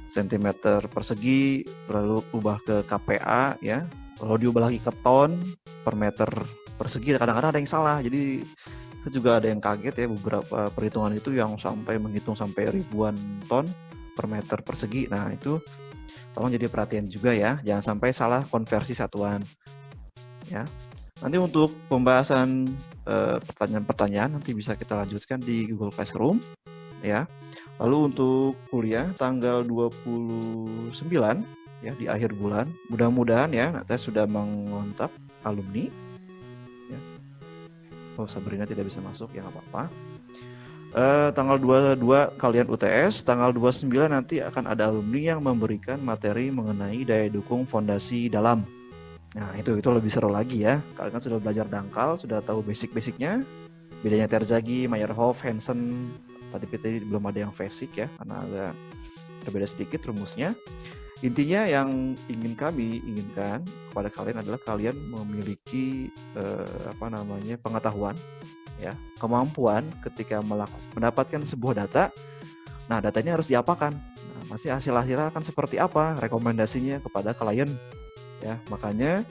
Speaker 1: sentimeter persegi lalu ubah ke KPA ya. Kalau diubah lagi ke ton per meter persegi, kadang-kadang ada yang salah. Jadi saya juga ada yang kaget ya, beberapa perhitungan itu yang sampai menghitung sampai ribuan ton per meter persegi. Nah itu tolong jadi perhatian juga ya, jangan sampai salah konversi satuan. Ya, nanti untuk pembahasan pertanyaan-pertanyaan nanti bisa kita lanjutkan di Google Classroom. Ya, lalu untuk kuliah tanggal 29 ya di akhir bulan, mudah-mudahan ya nanti sudah mengontak alumni ya. Oh, Sabrina tidak bisa masuk ya, nggak apa-apa. Tanggal 22 kalian UTS, tanggal 29 nanti akan ada alumni yang memberikan materi mengenai daya dukung fondasi dalam. Nah itu lebih seru lagi ya, kalian kan sudah belajar dangkal, sudah tahu basic-basicnya, bedanya Terzaghi, Meyerhof, Hansen, tadi belum ada yang basic ya karena agak berbeda sedikit rumusnya. Intinya yang kami inginkan kepada kalian adalah kalian memiliki pengetahuan ya, kemampuan ketika mendapatkan sebuah data. Nah, data ini harus diapakan. Nah, masih hasil-hasilnya akan seperti apa, rekomendasinya kepada klien ya. Makanya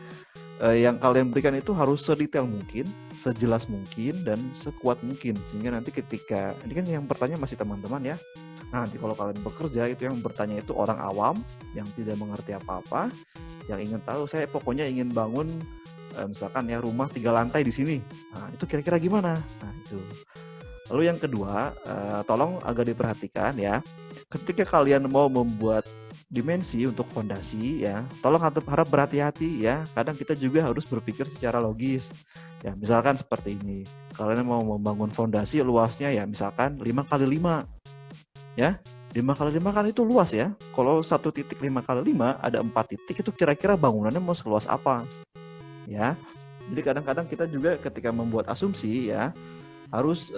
Speaker 1: yang kalian berikan itu harus sedetail mungkin, sejelas mungkin dan sekuat mungkin, sehingga nanti ketika ini kan yang bertanya masih teman-teman ya. Nah, nanti kalau kalian bekerja itu yang bertanya itu orang awam yang tidak mengerti apa-apa, yang ingin tahu, saya pokoknya ingin bangun misalkan ya rumah 3 lantai di sini. Nah, itu kira-kira gimana? Nah, itu. Lalu yang kedua, tolong agak diperhatikan ya. Ketika kalian mau membuat dimensi untuk fondasi ya, tolong harap berhati-hati ya. Kadang kita juga harus berpikir secara logis. Ya, misalkan seperti ini. Kalian mau membangun fondasi luasnya ya misalkan 5 kali 5. Ya. 5 kali 5 kan itu luas ya. Kalau satu titik 5 kali 5 ada 4 titik, itu kira-kira bangunannya mau seluas apa? Ya. Jadi kadang-kadang kita juga ketika membuat asumsi ya harus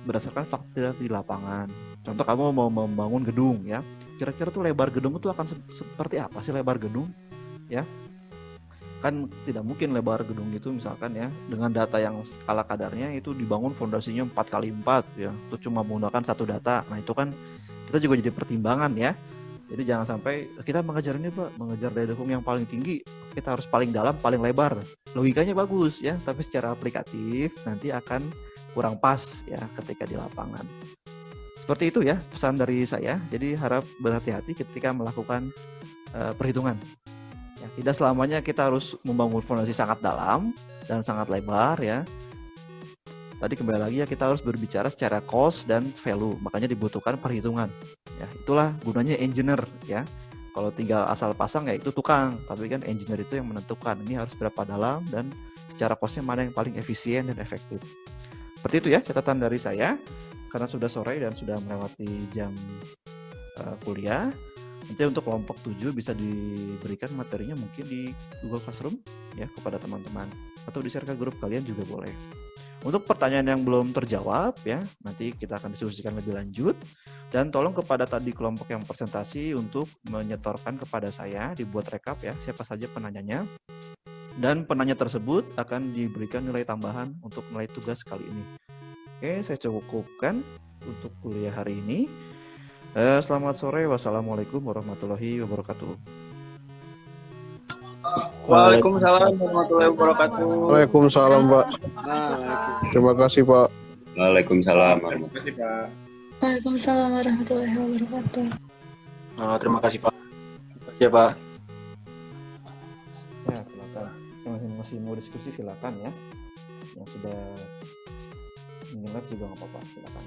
Speaker 1: berdasarkan fakta di lapangan. Contoh kamu mau membangun gedung ya, kira-kira tuh lebar gedung itu akan seperti apa sih lebar gedung ya? Kan tidak mungkin lebar gedung itu misalkan ya dengan data yang ala kadarnya itu dibangun fondasinya 4 kali 4 ya, itu cuma menggunakan satu data. Nah itu kan kita juga jadi pertimbangan ya. Jadi jangan sampai kita mengejar ini Pak, mengejar daya dukung yang paling tinggi, kita harus paling dalam, paling lebar. Logikanya bagus ya, tapi secara aplikatif nanti akan kurang pas ya ketika di lapangan. Seperti itu ya pesan dari saya. Jadi harap berhati-hati ketika melakukan perhitungan. Ya, tidak selamanya kita harus membangun fondasi sangat dalam dan sangat lebar ya. Tadi kembali lagi ya kita harus berbicara secara cost dan value, makanya dibutuhkan perhitungan. Ya, itulah gunanya engineer ya. Kalau tinggal asal pasang ya itu tukang, tapi kan engineer itu yang menentukan ini harus berapa dalam dan secara costnya mana yang paling efisien dan efektif. Seperti itu ya catatan dari saya. Karena sudah sore dan sudah melewati jam kuliah. Nanti untuk kelompok 7 bisa diberikan materinya mungkin di Google Classroom ya kepada teman-teman atau di share ke grup kalian juga boleh. Untuk pertanyaan yang belum terjawab ya, nanti kita akan diskusikan lebih lanjut dan tolong kepada tadi kelompok yang presentasi untuk menyetorkan kepada saya, dibuat rekap ya siapa saja penanyanya. Dan penanya tersebut akan diberikan nilai tambahan untuk nilai tugas kali ini. Oke, saya cukupkan untuk kuliah hari ini. Selamat sore. Wassalamualaikum warahmatullahi wabarakatuh.
Speaker 13: Waalaikumsalam warahmatullahi wabarakatuh.
Speaker 15: Waalaikumsalam, Pak. Terima kasih, Pak.
Speaker 16: Waalaikumsalam.
Speaker 10: Terima kasih, Pak.
Speaker 12: Waalaikumsalam warahmatullahi wabarakatuh.
Speaker 13: Terima kasih, Pak. Terima kasih ya, Pak.
Speaker 1: Ya, silakan. Yang masih mau diskusi silakan ya. Yang sudah mendengar juga nggak apa-apa, silakan.